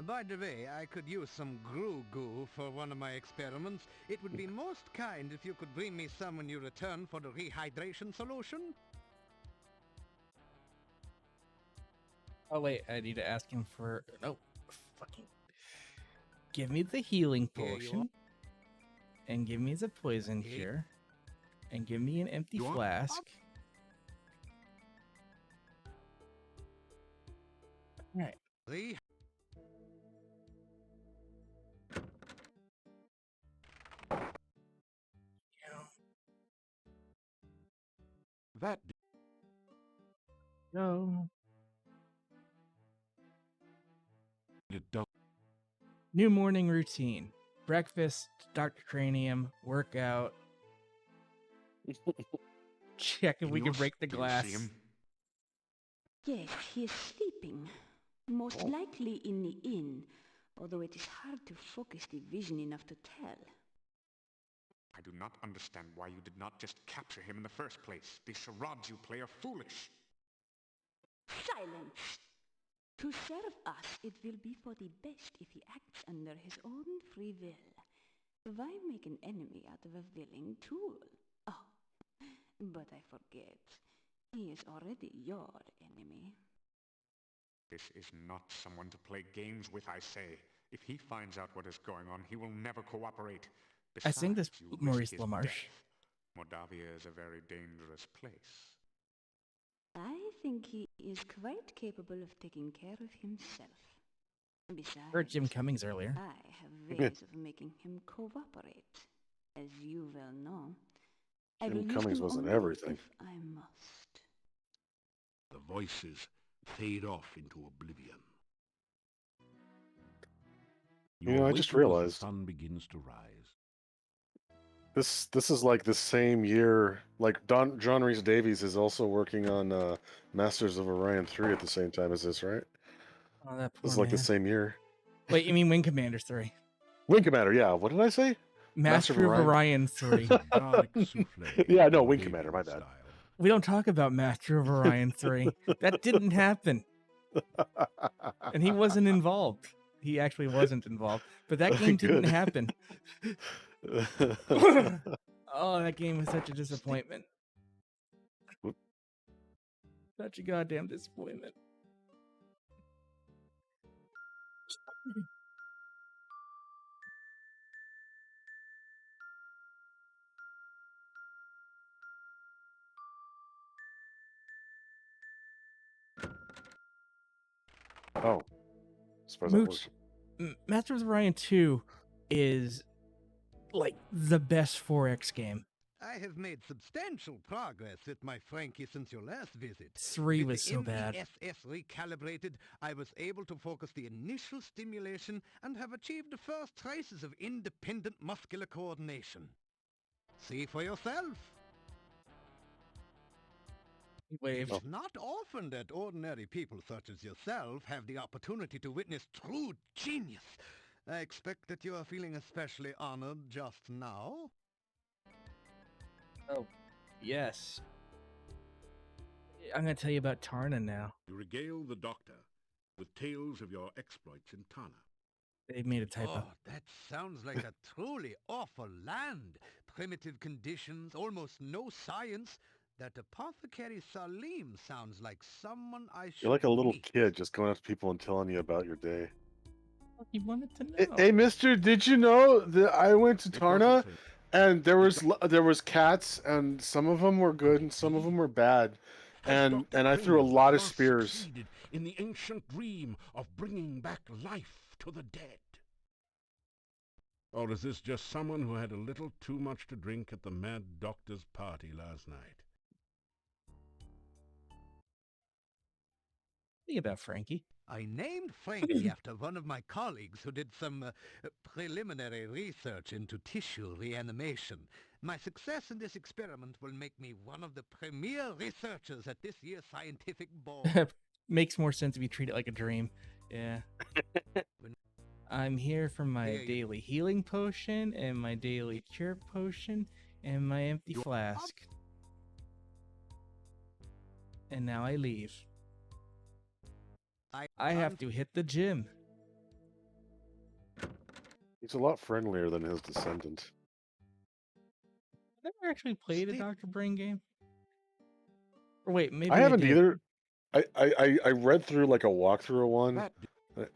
By the way, I could use some goo for one of my experiments. It would be most kind if you could bring me some when you return for the rehydration solution. Oh wait, I need to ask him for. No, fucking. Give me the healing Here you potion, and give me the poison Here. cure, and give me an empty You want- flask. All right. Re- That Go. it does. New morning routine: breakfast, Dr. Cranium, workout. Check if we can break the glass. Yes, he is sleeping. Most likely in the inn, although it is hard to focus the vision enough to tell. I do not understand why you did not just capture him in the first place. The charades you play are foolish. Silence! To serve us, it will be for the best if he acts under his own free will. Why make an enemy out of a willing tool? Oh, but I forget. He is already your enemy. This is not someone to play games with, I say. If he finds out what is going on, he will never cooperate. I sing this Besides, you risk Maurice his LaMarche. death. Moldavia is a very dangerous place. I think he is quite capable of taking care of himself. Besides, Heard Jim Cummings earlier. I have ways of making him cooperate. As you well know, I will Jim use Cummings them wasn't only everything. if I must. The voices fade off into oblivion. You know, I just awaken as realized the sun begins to rise. this is like the same year. Like John Rhys Davies is also working on Masters of Orion 3 at the same time as this, right? Oh, that This poor is like man. the same year. Wait, you mean Wing Commander 3? Wing Commander, yeah. What did I say? Master of Orion 3. Garlic souffle. Yeah, no, in Wing Davian Commander, my bad. style. We don't talk about Master of Orion 3. That didn't happen. And he wasn't involved. He actually wasn't involved. But that game didn't Good. happen. Oh, that game was such a disappointment. Such a goddamn disappointment. Oh. Suppose that Mooch, works. Masters of Orion 2 is like the best 4X game. I have made substantial progress with my Frankie since your last visit. 3 With was the so bad. MESS recalibrated, I was able to focus the initial stimulation and have achieved the first traces of independent muscular coordination. See for yourself. He waved. It's not often that ordinary people such as yourself have the opportunity to witness true genius. I expect that you are feeling especially honored just now. Oh, yes. I'm going to tell you about Tarna now. You regale the doctor with tales of your exploits in Tana. They made a typo. Oh, that sounds like a truly awful land. Primitive conditions, almost no science. That apothecary Salim sounds like someone I should You're like a little meet. kid just going up to people and telling you about your day. He wanted to know. Hey, mister, did you know that I went to It Tarna doesn't say- and there was cats and some of them were good and some of them were bad. Has And Dr. I threw a Brindle lot of first spears. succeeded in the ancient dream of bringing back life to the dead? Or is this just someone who had a little too much to drink at the Mad Doctor's party last night? Think about Frankie. I named Frankie after one of my colleagues who did some preliminary research into tissue reanimation. My success in this experiment will make me one of the premier researchers at this year's scientific ball. Makes more sense if you treat it like a dream. Yeah. I'm here for my There you- daily healing potion and my daily cure potion and my empty flask. And now I leave. I have to hit the gym. He's a lot friendlier than his descendant. I never actually played a Steve- Dr. Brain game. Or wait, maybe I haven't did. either. I read through like a walkthrough of one, That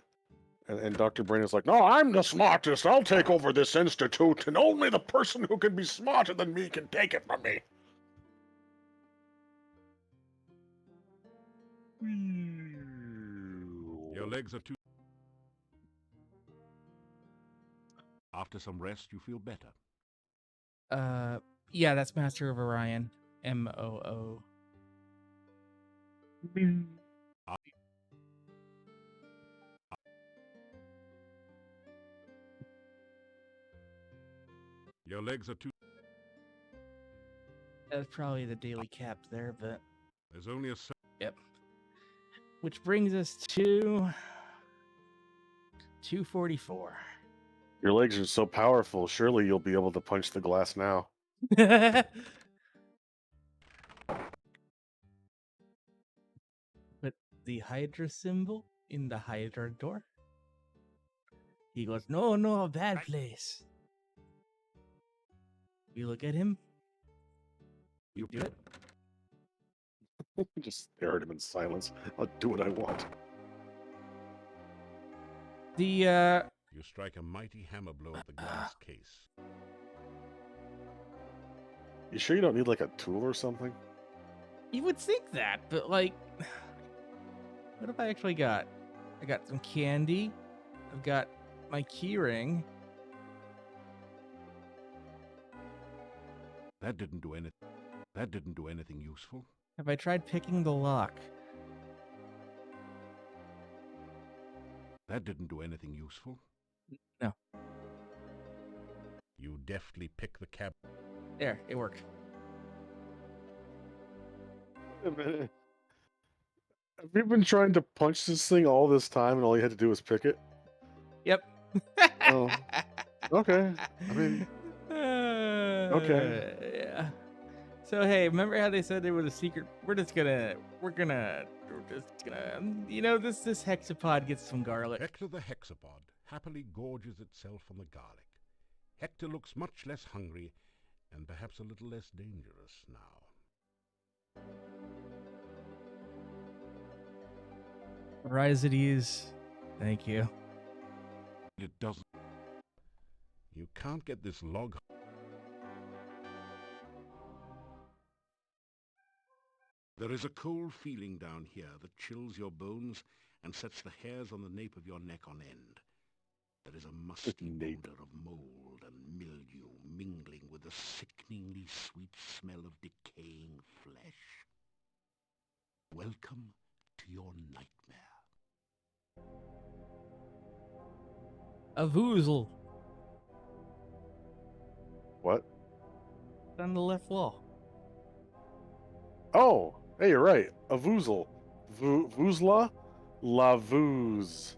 and Dr. Brain is like, "No, I'm the smartest. I'll take over this institute, and only the person who can be smarter than me can take it from me." your legs are too... After some rest, you feel better. Yeah, that's Master of Orion. MOO. Your legs are too... That's probably the daily cap there, but There's only a... yep. Which brings us to 244. Your legs are so powerful. Surely you'll be able to punch the glass now. Put the Hydra symbol in the Hydra door. He goes, no, a bad place. You look at him. You do it. Just stare at him in silence. I'll do what I want. The You strike a mighty hammer blow at the glass case. You sure you don't need like a tool or something? you would think that, but like, what have I actually got? I got some candy. I've got my key ring. That didn't do anything. That didn't do anything useful. Have I tried picking the lock? That didn't do anything useful. No. You deftly pick the cab. There, it worked. Wait a minute. Have you been trying to punch this thing all this time and all you had to do was pick it? Yep. Oh, okay. I mean, okay. Yeah. So hey, remember how they said there was a secret? We're just gonna, this hexapod gets some garlic. Hector the hexapod happily gorges itself on the garlic. Hector looks much less hungry and perhaps a little less dangerous now. Rise at ease. Thank you. It doesn't. You can't get this log. There is a cold feeling down here that chills your bones and sets the hairs on the nape of your neck on end. There is a musty odor of mold and mildew mingling with the sickeningly sweet smell of decaying flesh. Welcome to your nightmare. A voozle What? on the left wall. Oh, hey, you're right. A voozle. Voozla? La vouz.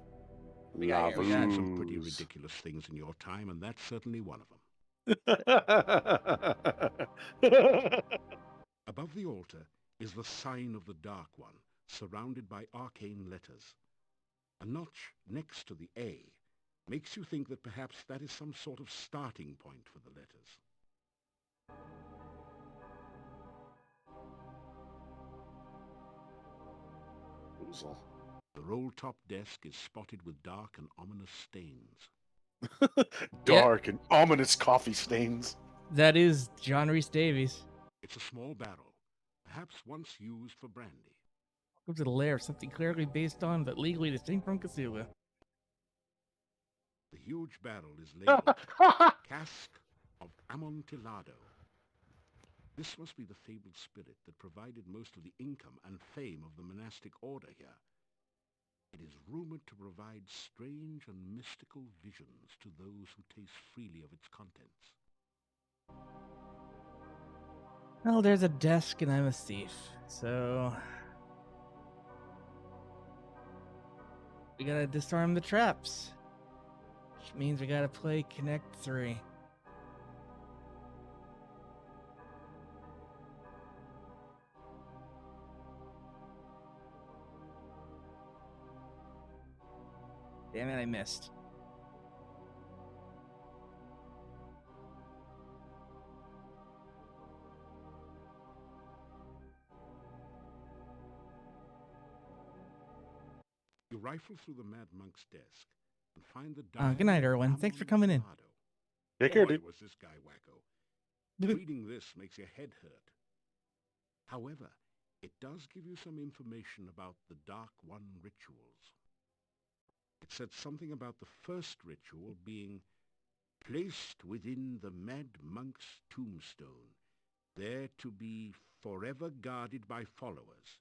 La You've seen some pretty vouz. ridiculous things in your time, and that's certainly one of them. Above the altar is the sign of the Dark One, surrounded by arcane letters. A notch next to the A makes you think that perhaps that is some sort of starting point for the letters. Voozle. The roll-top desk is spotted with dark and ominous stains. Dark and ominous coffee stains. That is John Rhys Davies. It's a small barrel, perhaps once used for brandy. Welcome to the lair of something clearly based on but legally distinct from Cthulhu. The huge barrel is labeled Cask of Amontillado. This must be the fabled spirit that provided most of the income and fame of the monastic order here. It is rumored to provide strange and mystical visions to those who taste freely of its contents. Well, there's a desk and I'm a thief, so we gotta disarm the traps, which means we gotta play Connect 3. Damn it, I missed. You rifle through the Mad Monk's desk and find the Good night, Erwin. Thanks for coming in. Take care, Boy, dude. was this guy wacko. Reading this makes your head hurt. However, it does give you some information about the Dark One rituals. It said something about the first ritual being placed within the Mad Monk's tombstone, there to be forever guarded by followers.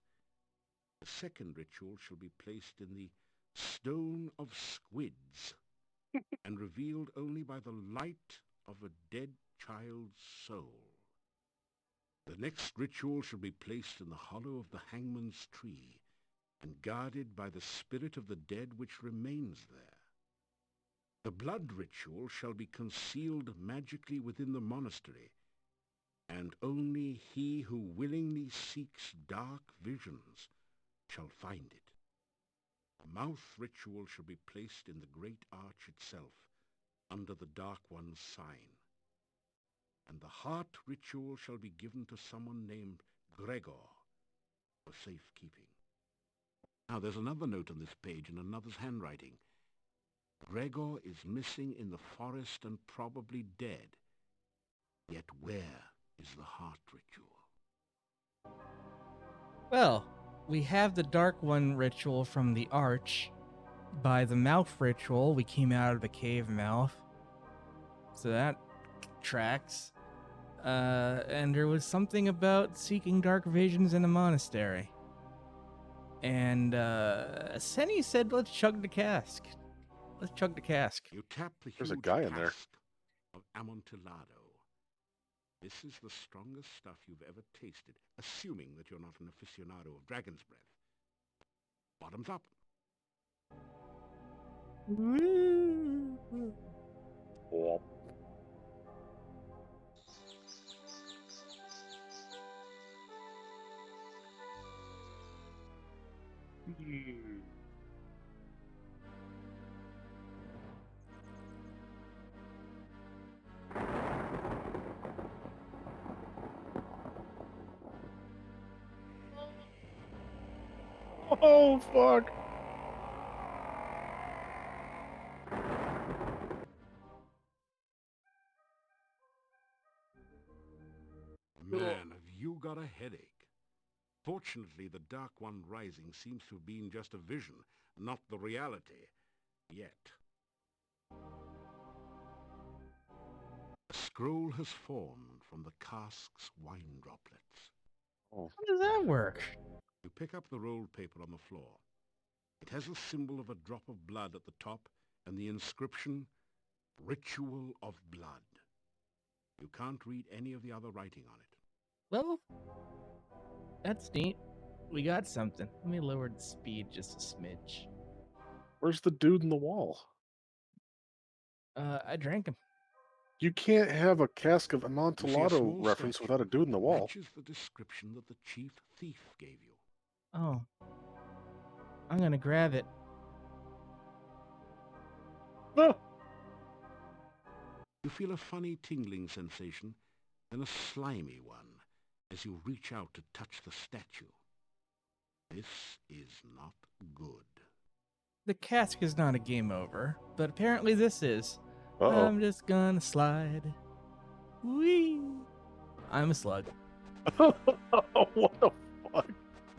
The second ritual shall be placed in the Stone of Squids and revealed only by the light of a dead child's soul. The next ritual shall be placed in the hollow of the hangman's tree and guarded by the spirit of the dead which remains there. The blood ritual shall be concealed magically within the monastery, and only he who willingly seeks dark visions shall find it. The mouth ritual shall be placed in the great arch itself, under the Dark One's sign. And the heart ritual shall be given to someone named Gregor for safekeeping. Now there's another note on this page in another's handwriting. Gregor is missing in the forest and probably dead. Yet where is the heart ritual? Well, we have the Dark One ritual from the Arch. By the mouth ritual, we came out of the cave mouth. So that tracks. and there was something about seeking dark visions in a monastery. And Senny said, "Let's chug the cask. Let's chug the cask." You tap the There's a huge guy in there. cask of Amontillado. This is the strongest stuff you've ever tasted, assuming that you're not an aficionado of dragon's breath. Bottoms up. Oh, fuck. Man, have you got a headache? Fortunately, the Dark One rising seems to have been just a vision, not the reality. Yet. A scroll has formed from the cask's wine droplets. Oh. How does that work? You pick up the rolled paper on the floor. It has a symbol of a drop of blood at the top and the inscription, Ritual of Blood. You can't read any of the other writing on it. Well, that's neat. We got something. Let me lower the speed just a smidge. Where's the dude in the wall? I drank him. You can't have a cask of You see a Amontillado small reference statue. without a dude in the wall. Matches the description that the chief thief gave you. Oh. I'm gonna grab it. Ah! You feel a funny tingling sensation, then a slimy one, as you reach out to touch the statue. This is not good. The cask is not a game over, but apparently this is. Uh-oh. I'm just gonna slide. Whee! I'm a slug. What the fuck?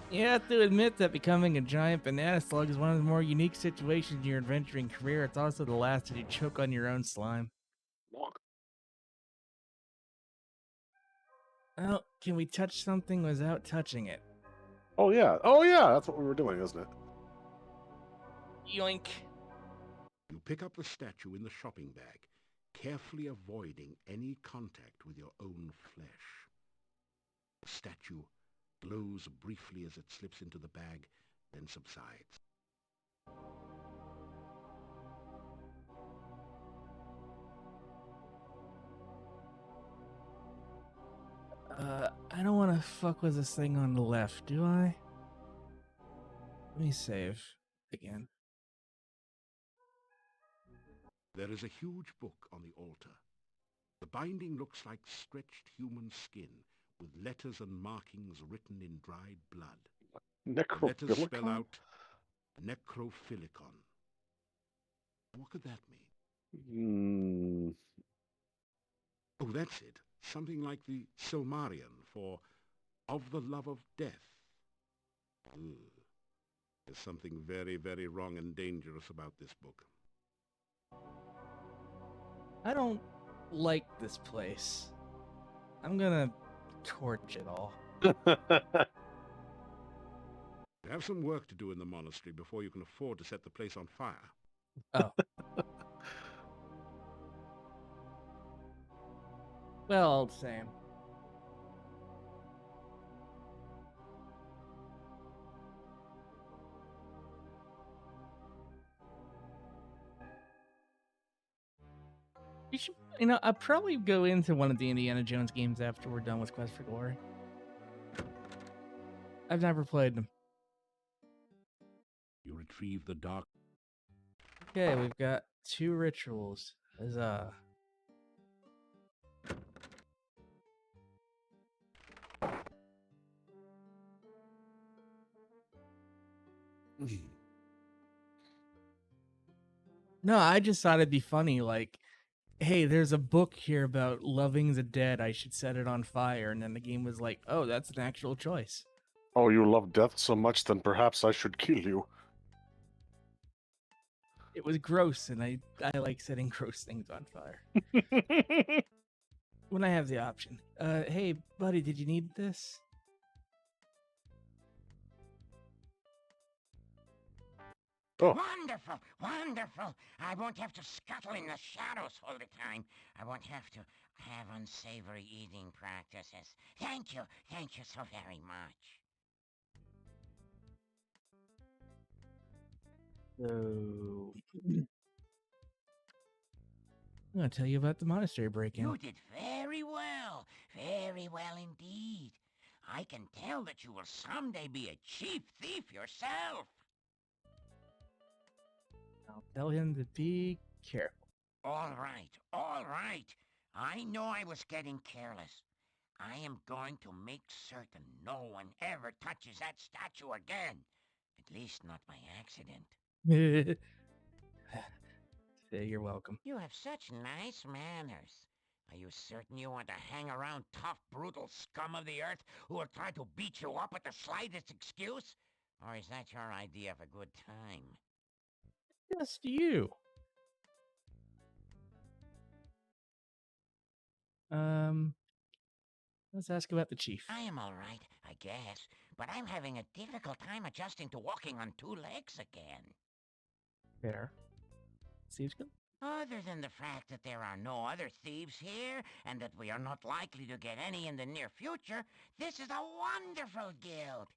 You have to admit that becoming a giant banana slug is one of the more unique situations in your adventuring career. It's also the last that you choke on your own slime. Oh, can we touch something without touching it? Oh yeah. Oh yeah, that's what we were doing, isn't it? Yoink. You pick up the statue in the shopping bag, carefully avoiding any contact with your own flesh. The statue glows briefly as it slips into the bag, then subsides. I don't want to fuck with this thing on the left, do I? Let me save again. There is a huge book on the altar. The binding looks like stretched human skin, with letters and markings written in dried blood. The letters spell Necrophilicon? out Necrophilicon. What could that mean? Hmm. Oh, that's it. Something like the Silmarillion for of the love of death. Ugh. There's something very, very wrong and dangerous about this book. I don't like this place. I'm gonna torch it all. You have some work to do in the monastery before you can afford to set the place on fire. Oh. Well, same. You should, I'll probably go into one of the Indiana Jones games after we're done with Quest for Glory. I've never played them. You retrieve the dark. Okay, we've got 2 rituals. Huzzah. No, I just thought it'd be funny, like, hey, there's a book here about loving the dead. I should set it on fire. And then the game was like, oh, that's an actual choice. Oh, you love death so much, then perhaps I should kill you. It was gross, and I like setting gross things on fire. when I have the option. Hey, buddy, did you need this? Oh, Wonderful, wonderful. I won't have to scuttle in the shadows all the time. I won't have to have unsavory eating practices. Thank you so very much. So, I'm gonna tell you about the monastery break-in. You did very well indeed. I can tell that you will someday be a chief thief yourself. I'll tell him to be careful. All right, all right. I know I was getting careless. I am going to make certain no one ever touches that statue again. At least not by accident. Say you're welcome. You have such nice manners. Are you certain you want to hang around tough, brutal scum of the earth who will try to beat you up at the slightest excuse? Or is that your idea of a good time? Just you. Let's ask about the chief. I am all right, I guess, but I'm having a difficult time adjusting to walking on two legs again. Fair. Thieves Guild? Other than the fact that there are no other thieves here, and that we are not likely to get any in the near future, this is a wonderful guild.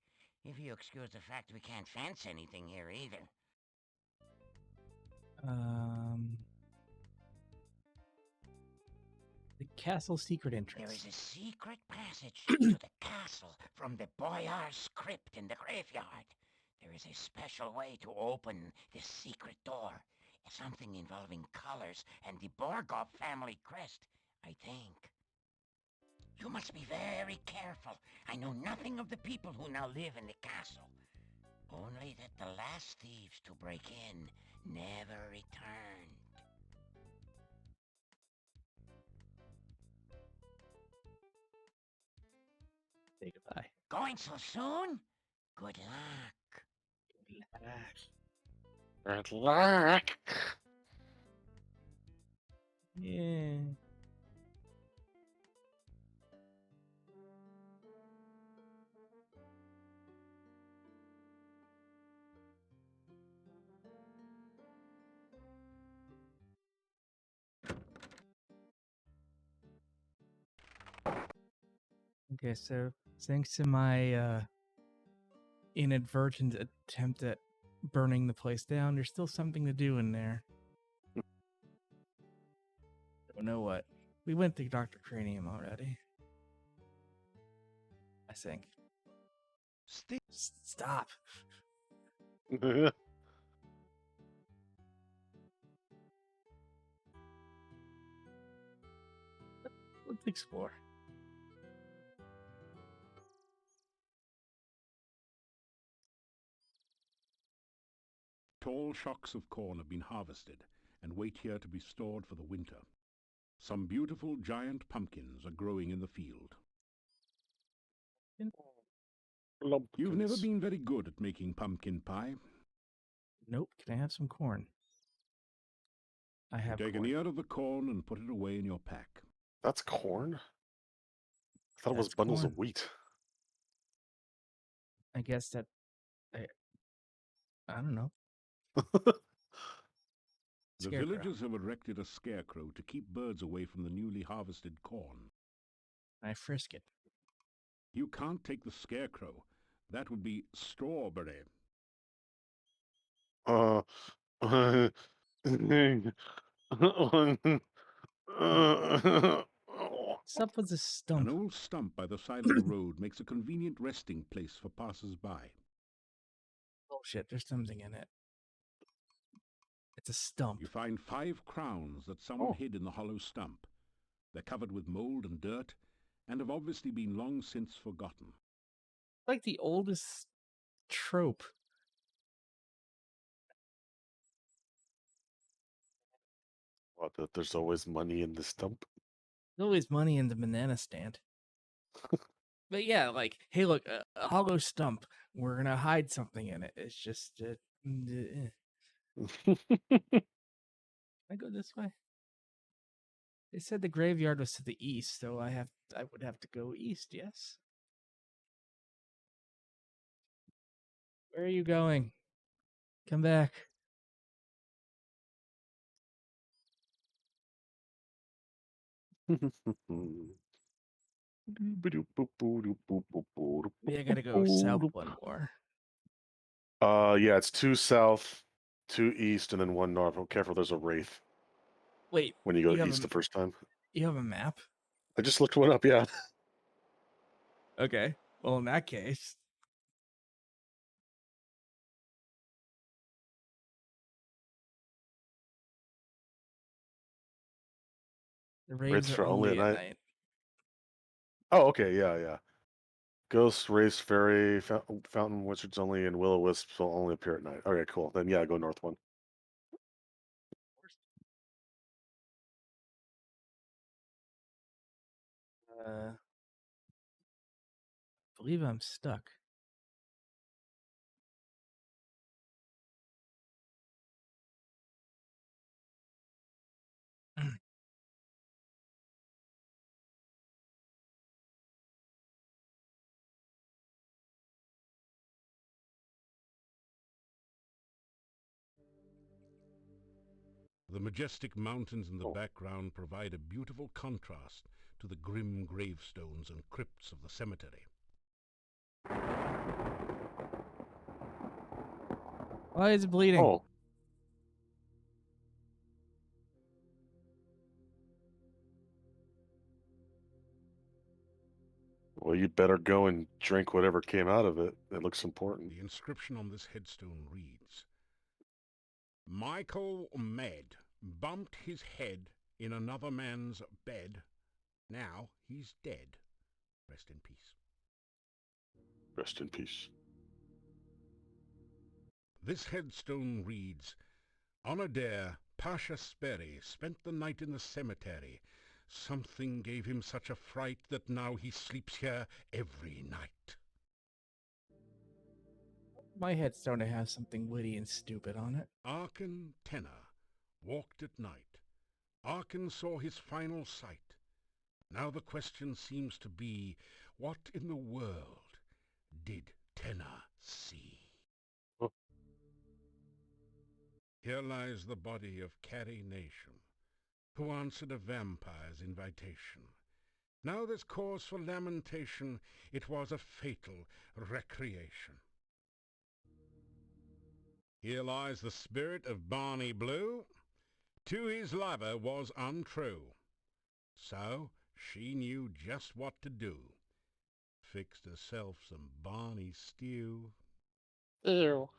If you excuse the fact we can't fence anything here either. The castle secret entrance. There is a secret passage to the castle from the Boyar's crypt in the graveyard. There is a special way to open this secret door. Something involving colors and the Borgov family crest, I think. You must be very careful. I know nothing of the people who now live in the castle. Only that the last thieves to break in never returned. Say goodbye. Going so soon? Good luck. good luck. Yeah. Okay, so thanks to my inadvertent attempt at burning the place down, there's still something to do in there. Don't know what. We went to Dr. Cranium already. I think. Stop. Let's explore. Tall shocks of corn have been harvested and wait here to be stored for the winter. Some beautiful giant pumpkins are growing in the field. You've never been very good at making pumpkin pie. Nope. Can I have some corn? I have Take corn. an ear of the corn and put it away in your pack. That's corn? I thought it was That's bundles corn. of wheat. I guess that... I don't know. The villagers have erected a scarecrow to keep birds away from the newly harvested corn. I frisk it. You can't take the scarecrow. That would be strawberry. Stuff was a stump. An old stump by the side of the road makes a convenient resting place for passers-by. Bullshit, there's something in it. It's a stump. You find 5 crowns that someone hid in the hollow stump. They're covered with mold and dirt, and have obviously been long since forgotten. Like the oldest trope. What, that there's always money in the stump? There's always money in the banana stand. But yeah, like, hey, look, a hollow stump. We're gonna hide something in it. It's just... Can I go this way? They said the graveyard was to the east, so I would have to go east, yes? Where are you going? Come back. Maybe I gotta go south one more. Yeah, it's 2 south, 2 east, and then 1 north. Oh, careful, there's a wraith Wait, when you go east the first time. you have a map? I just looked one up, yeah. Okay. Well, in that case. The raids Wraiths are are only only at at night. night. Oh, okay, yeah. Ghost, Wraiths, Fairy, Fountain Wizards only, and Will-O-Wisps will only appear at night. Okay, cool. Then yeah, go north one. I believe I'm stuck. The majestic mountains in the background provide a beautiful contrast to the grim gravestones and crypts of the cemetery. Why is it bleeding? Oh. Well, you better go and drink whatever came out of it. It looks important. The inscription on this headstone reads, Michael Med bumped his head in another man's bed. Now he's dead. Rest in peace. Rest in peace. This headstone reads, On a dare, Pasha Sperry spent the night in the cemetery. Something gave him such a fright that now he sleeps here every night. My headstone has something witty and stupid on it. Arkin Tenor walked at night. Arkin saw his final sight. Now the question seems to be, what in the world did Tenor see? Oh. Here lies the body of Carrie Nation, who answered a vampire's invitation. Now there's cause for lamentation. It was a fatal recreation. Here lies the spirit of Barney Blue. To his lover was untrue. So she knew just what to do. Fixed herself some Barney stew. Ew.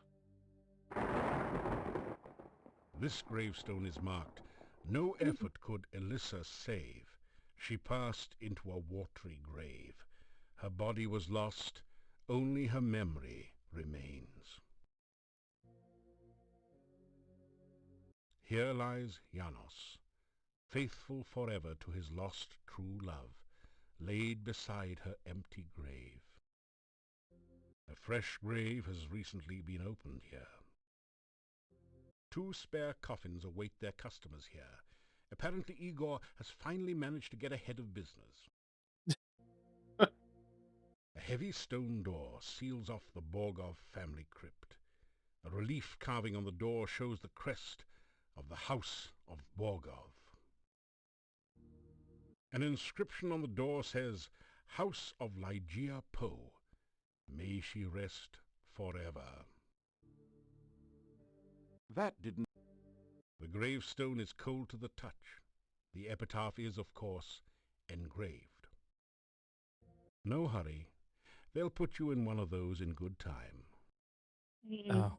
This gravestone is marked, no effort could Elissa save. She passed into a watery grave. Her body was lost, only her memory remains. Here lies Janos, faithful forever to his lost true love, laid beside her empty grave. A fresh grave has recently been opened here. 2 spare coffins await their customers here. Apparently Igor has finally managed to get ahead of business. A heavy stone door seals off the Borgov family crypt. A relief carving on the door shows the crest of the House of Borgov. An inscription on the door says, House of Lygia Poe. May she rest forever. That didn't... The gravestone is cold to the touch. The epitaph is, of course, engraved. No hurry. They'll put you in one of those in good time. Oh.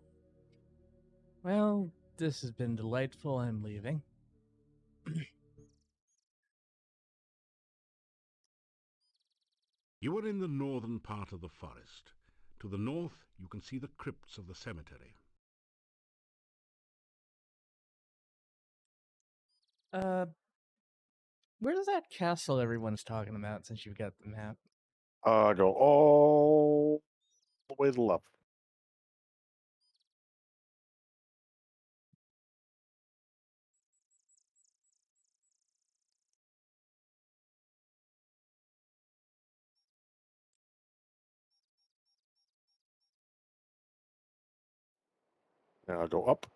Well, this has been delightful. I'm leaving. You are in the northern part of the forest. To the north, you can see the crypts of the cemetery. Where's that castle everyone's talking about since you've got the map? Go all the way to the left. Now I'll go up.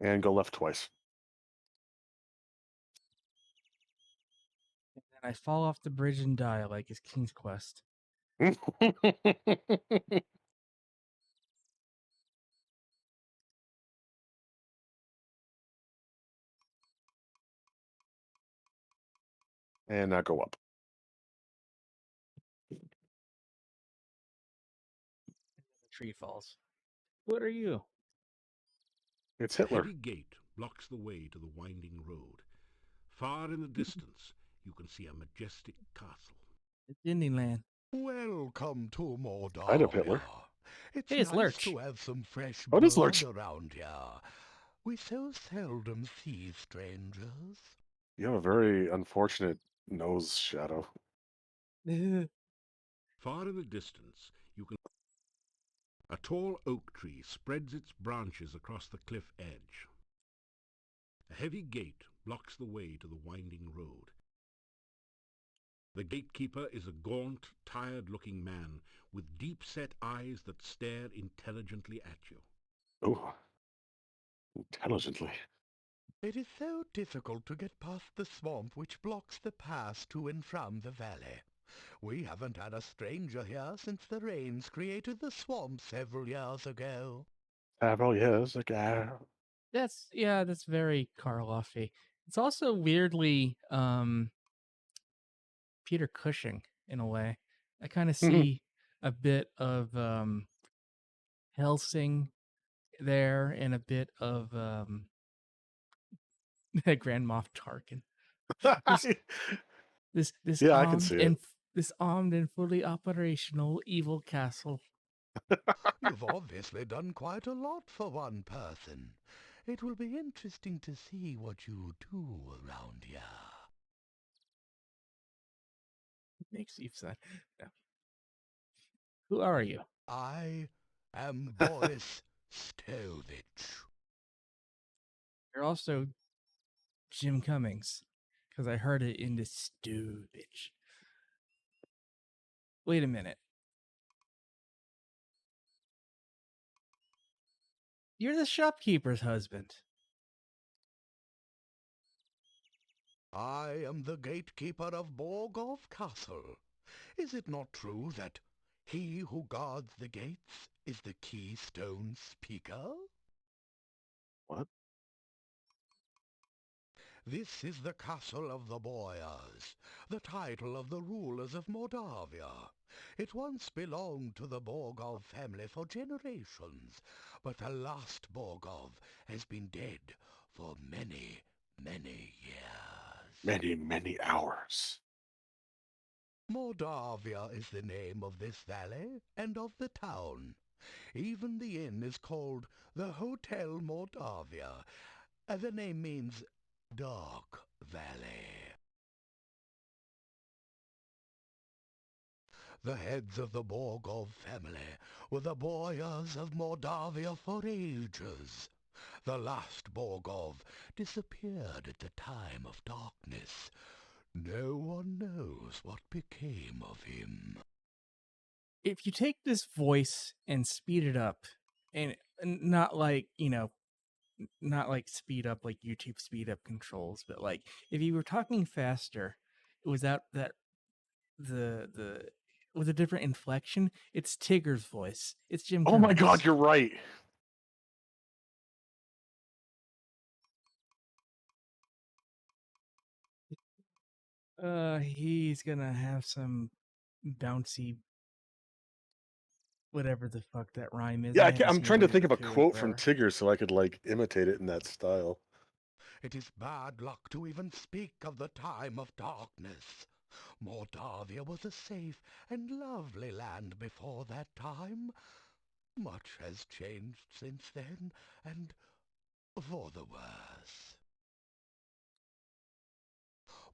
And go left twice. And I fall off the bridge and die like it's King's Quest. And now go up. The tree falls. What are you? It's A Hitler. heavy gate blocks the way to the winding road. Far in the distance, you can see a majestic castle. It's Disneyland. Welcome to Kind of Hitler. Mordavia. It's Hey, it's nice Lurch. to have some fresh Oh, it is blood Lurch. around here. We so seldom see strangers. You have a very unfortunate nose shadow. Far in the distance, you can... A tall oak tree spreads its branches across the cliff edge. A heavy gate blocks the way to the winding road. The gatekeeper is a gaunt, tired-looking man with deep-set eyes that stare intelligently at you. Oh, intelligently. It is so difficult to get past the swamp which blocks the pass to and from the valley. We haven't had a stranger here since the rains created the swamp several years ago. Several years ago. That's very Karloffy. It's also weirdly Peter Cushing in a way. I kind of see a bit of Helsing there and a bit of Grand Moff Tarkin. This Yeah, I can armed see and it. this armed and fully operational evil castle. You've obviously done quite a lot for one person. It will be interesting to see what you do around here. Makes you sad. No. Who are you? I am Boris Stovich. You're also Jim Cummings, because I heard it in the stew, bitch. Wait a minute. You're the shopkeeper's husband. I am the gatekeeper of Borgov Castle. Is it not true that he who guards the gates is the keystone speaker? What? This is the castle of the Boyars, the title of the rulers of Moldavia. It once belonged to the Borgov family for generations, but the last Borgov has been dead for many, many years. Many, many hours. Moldavia is the name of this valley and of the town. Even the inn is called the Hotel Moldavia. The name means Dark Valley. The heads of the Borgov family were the boyars of Moldavia for ages. The last Borgov disappeared at the time of darkness. No one knows what became of him. If you take this voice and speed it up, and not like, not like speed up like YouTube speed up controls, but like if you were talking faster without that the with a different inflection, it's Tigger's voice. It's Jim Oh my God, Cummings. you're right. He's gonna have some bouncy whatever the fuck that rhyme is. Yeah, I haven't I'm seen trying to Winnie think the of a Pooh in quote from forever. Tigger so I could like imitate it in that style. It is bad luck to even speak of the time of darkness. Moldavia was a safe and lovely land before that time. Much has changed since then, and for the worse.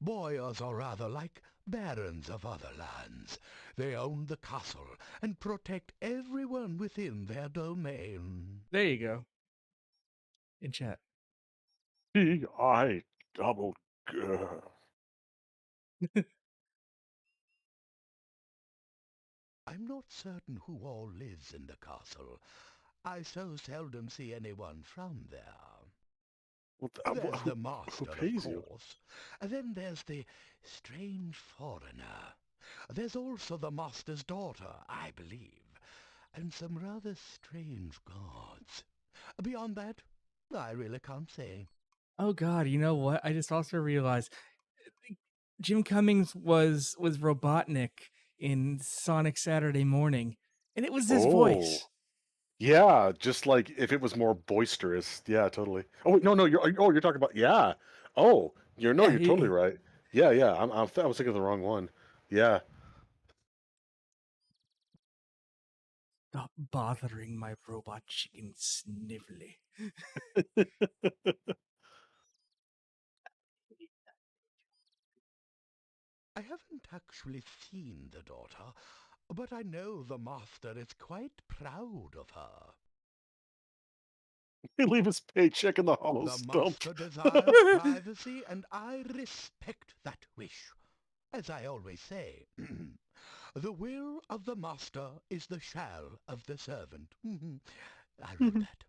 Boyars are rather like barons of other lands. They own the castle and protect everyone within their domain. There you go. In chat. P-I double G. I'm not certain who all lives in the castle. I so seldom see anyone from there. There's the Who master, of pays you? course. Then there's the strange foreigner. There's also the master's daughter, I believe, and some rather strange guards. Beyond that, I really can't say. Oh God, you know what? I just also realized Jim Cummings was Robotnik in Sonic Saturday Morning, and it was his Oh. voice. Yeah, just like if it was more boisterous. Yeah, totally. Oh wait, no, you're talking about yeah. Oh, Yeah, you're totally right. Yeah, yeah. I was thinking of the wrong one. Yeah. stop bothering my robot chicken Snively. I haven't actually seen the daughter, but I know the master is quite proud of her. He leave his paycheck in the hollow The stump. master desires privacy, and I respect that wish. As I always say, the will of the master is the shall of the servant. I wrote that.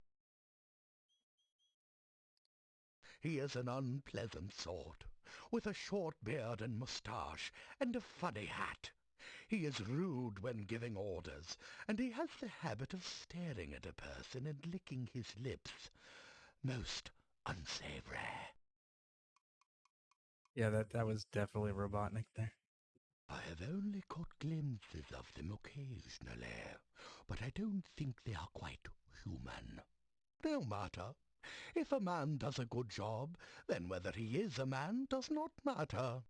He is an unpleasant sort, with a short beard and moustache, and a funny hat. He is rude when giving orders, and he has the habit of staring at a person and licking his lips. Most unsavory. Yeah, that was definitely Robotnik there. I have only caught glimpses of them occasionally, but I don't think they are quite human. No matter. If a man does a good job, then whether he is a man does not matter.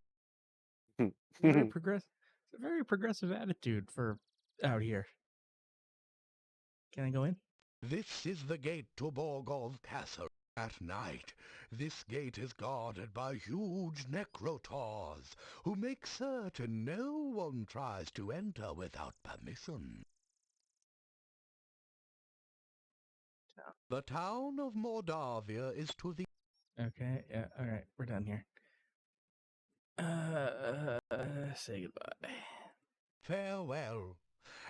Very progressive. It's a very progressive attitude for out here. Can I go in? This is the gate to Borgov Castle. At night, this gate is guarded by huge necrotaurs, who make certain no one tries to enter without permission. The town of Mordavia is to the... Okay, yeah, all right, we're done here. Say goodbye. Farewell,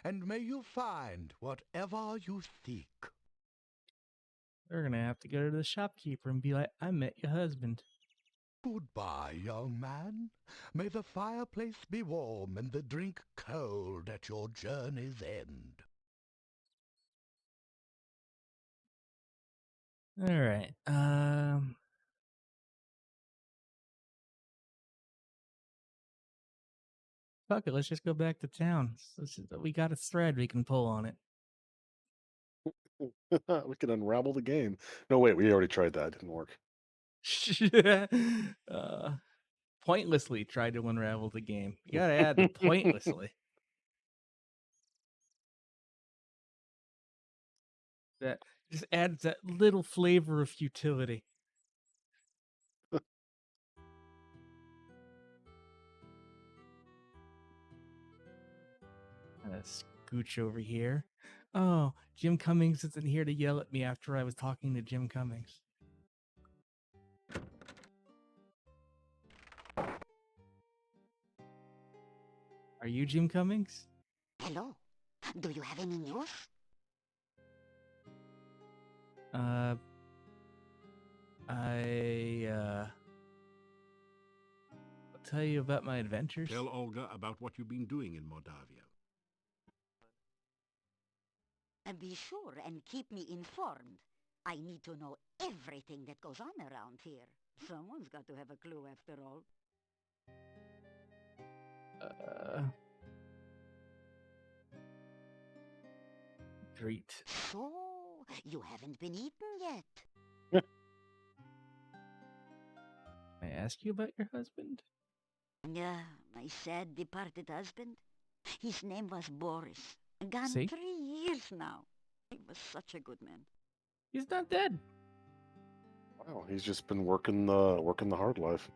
and may you find whatever you seek. We're gonna have to go to the shopkeeper and be like, I met your husband. Goodbye, young man. May the fireplace be warm and the drink cold at your journey's end. All right. Fuck it. Let's just go back to town. We got a thread we can pull on it. We can unravel the game. No, wait, we already tried that. It didn't work. Pointlessly tried to unravel the game. You gotta add the pointlessly. That just adds that little flavor of futility. Scooch over here. Oh, Jim Cummings isn't here to yell at me after I was talking to Jim Cummings. Are you Jim Cummings? Hello. Do you have any news? I'll tell you about my adventures. Tell Olga about what you've been doing in Mordavia. Be sure and keep me informed. I need to know everything that goes on around here. Someone's got to have a clue after all. Great. So, you haven't been eaten yet. Can I ask you about your husband? Yeah, my sad departed husband. His name was Boris. Gone See? 3 years now. He was such a good man. He's not dead. Wow, he's just been working the hard life.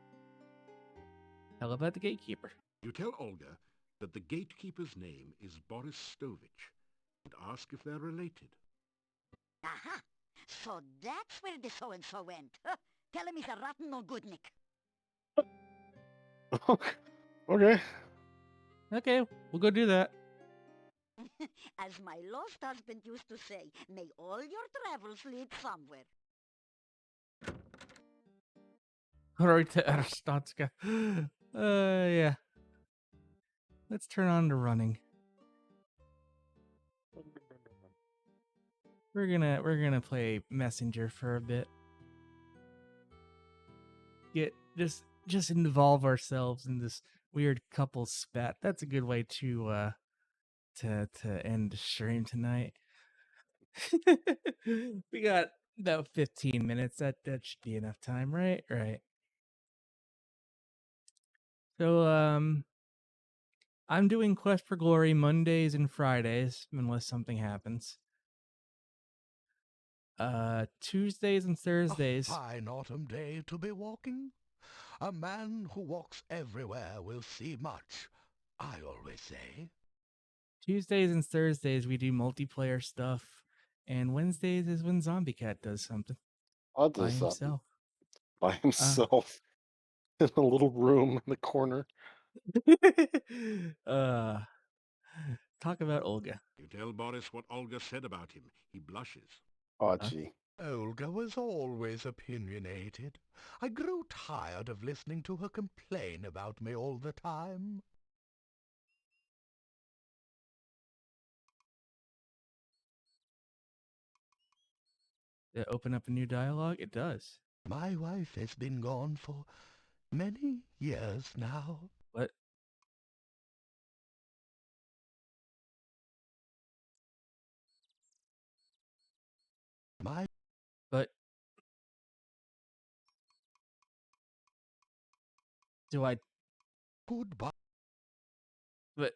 How about the gatekeeper? You tell Olga that the gatekeeper's name is Boris Stovich, and ask if they're related. Aha! So that's where the so-and-so went. Huh? Tell him he's a rotten no goodnik. Okay. Okay, we'll go do that. As my lost husband used to say, may all your travels lead somewhere. Heute Arstotzka. Yeah. Let's turn on to running. We're gonna play messenger for a bit. Just involve ourselves in this weird couple spat. That's a good way to end the stream tonight. We got about 15 minutes. That should be enough time, right? Right. So I'm doing Quest for Glory Mondays and Fridays unless something happens. Tuesdays and Thursdays. A fine autumn day to be walking. A man who walks everywhere will see much, I always say. Tuesdays and Thursdays we do multiplayer stuff, and Wednesdays is when Zombie Cat does something by himself. By himself in a little room in the corner. Talk about Olga. You tell Boris what Olga said about him. He blushes. Oh, gee. Olga was always opinionated. I grew tired of listening to her complain about me all the time. Did it open up a new dialogue? It does. My wife has been gone for many years now. What? But do I? Goodbye. But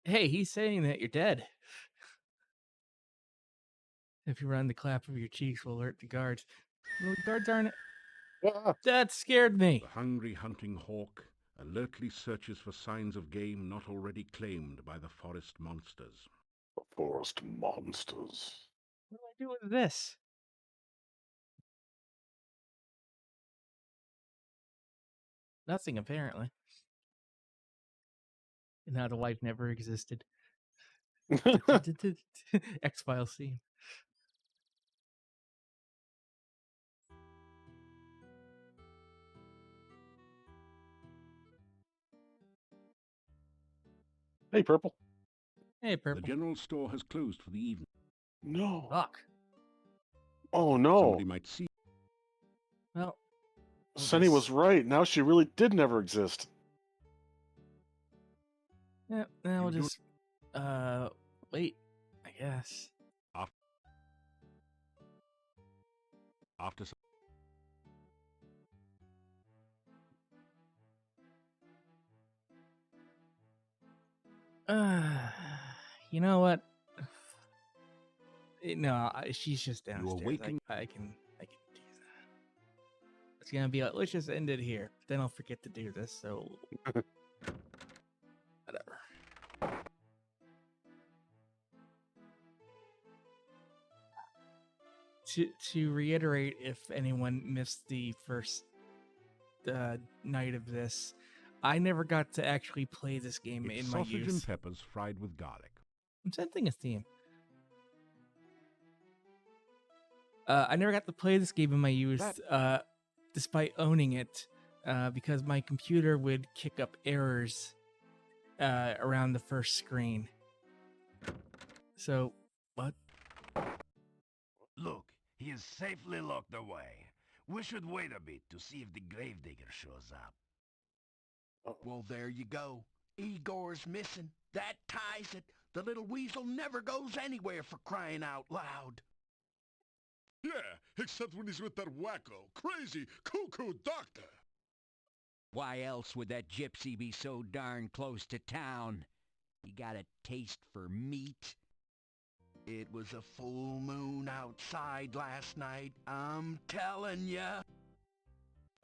hey, he's saying that you're dead. If you run, the clap of your cheeks will alert the guards. Well, the guards aren't. That scared me. The hungry hunting hawk alertly searches for signs of game not already claimed by the forest monsters. The forest monsters. What do I do with this? Nothing, apparently. And now the wife never existed. X-Files scene. Hey, Purple. Hey, Purple. The general store has closed for the evening. No. Fuck. Oh, no. Somebody might see. Well, Sunny was right. Now she really did never exist. Yeah, now we'll just wait, I guess. After You know what? No, she's just You downstairs. awaken. I can do that. It's gonna be like, let's just end it here. Then I'll forget to do this. So whatever. To reiterate, if anyone missed the first night of this, I never got to actually play this game it's in my sausage youth. and peppers fried with garlic. I'm sensing a theme. I never got to play this game in my youth, despite owning it, because my computer would kick up errors around the first screen. So, what? Look, he is safely locked away. We should wait a bit to see if the gravedigger shows up. Well, there you go. Igor's missing. That ties it. The little weasel never goes anywhere, for crying out loud. Yeah, except when he's with that wacko, crazy, cuckoo doctor. Why else would that gypsy be so darn close to town? He got a taste for meat. It was a full moon outside last night, I'm telling ya.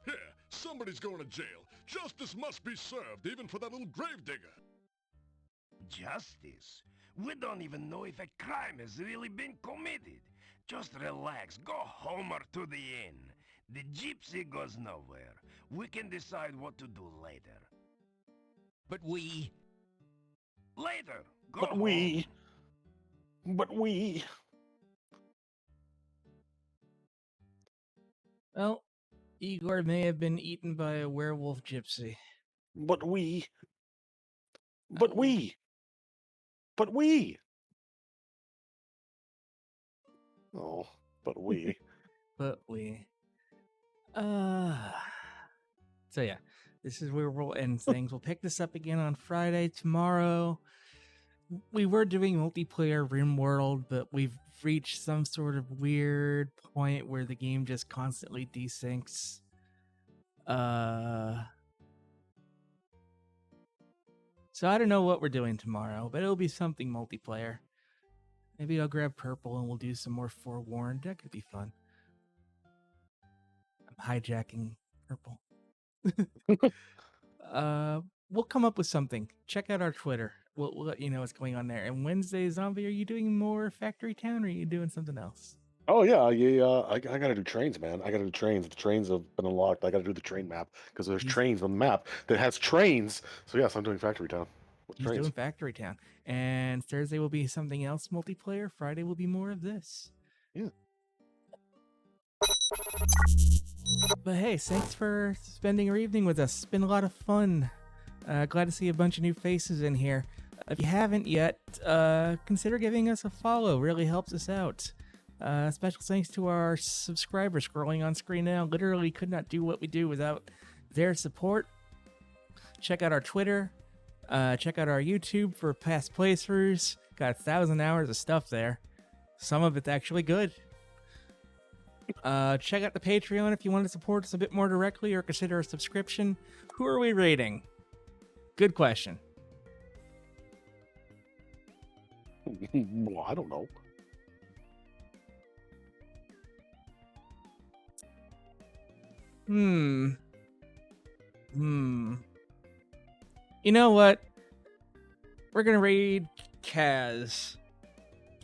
Yeah, somebody's going to jail. Justice must be served, even for that little gravedigger. Justice? We don't even know if a crime has really been committed. Just relax, go home or to the inn. The gypsy goes nowhere. We can decide what to do later. But we Later. Go But home. we. Well, Igor may have been eaten by a werewolf gypsy. But we. Oh. Oh, but we. But we. So yeah, this is where we'll end things. We'll pick this up again on Friday. Tomorrow, we were doing multiplayer RimWorld, but we've reached some sort of weird point where the game just constantly desyncs. So I don't know what we're doing tomorrow, but it'll be something multiplayer. Maybe I'll grab Purple and we'll do some more Forewarned. That could be fun. I'm hijacking Purple. We'll come up with something. Check out our Twitter. We'll let you know what's going on there. And Wednesday, Zombie, are you doing more Factory Town or are you doing something else? Oh yeah. I gotta do trains, man. I gotta do trains. The trains have been unlocked. I gotta do the train map because there's trains on the map that has trains. So yes, I'm doing Factory Town with He's trains. doing Factory Town. And Thursday will be something else multiplayer. Friday will be more of this. Yeah. But hey, thanks for spending your evening with us. It's been a lot of fun. Glad to see a bunch of new faces in here. If you haven't yet, consider giving us a follow. Really helps us out. Special thanks to our subscribers scrolling on screen now. Literally could not do what we do without their support. Check out our Twitter. Check out our YouTube for past playthroughs. Got 1,000 hours of stuff there. Some of it's actually good. Check out the Patreon if you want to support us a bit more directly or consider a subscription. Who are we rating? Good question. Well, I don't know. You know what? We're gonna raid Kaz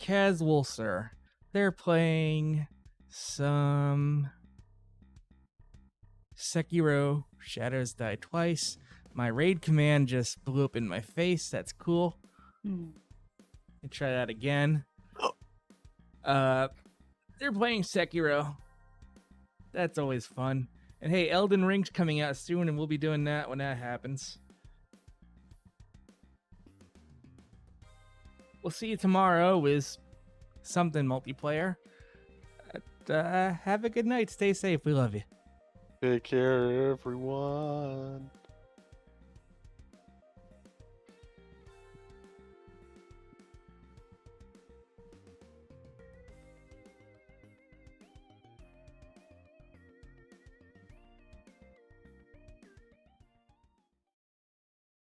Wolser. They're playing some Sekiro Shadows Die Twice. My raid command just blew up in my face. That's cool. Let me try that again. They're playing Sekiro. That's always fun. And hey, Elden Ring's coming out soon, and we'll be doing that when that happens. We'll see you tomorrow with something multiplayer. Have a good night. Stay safe. We love you. Take care, everyone.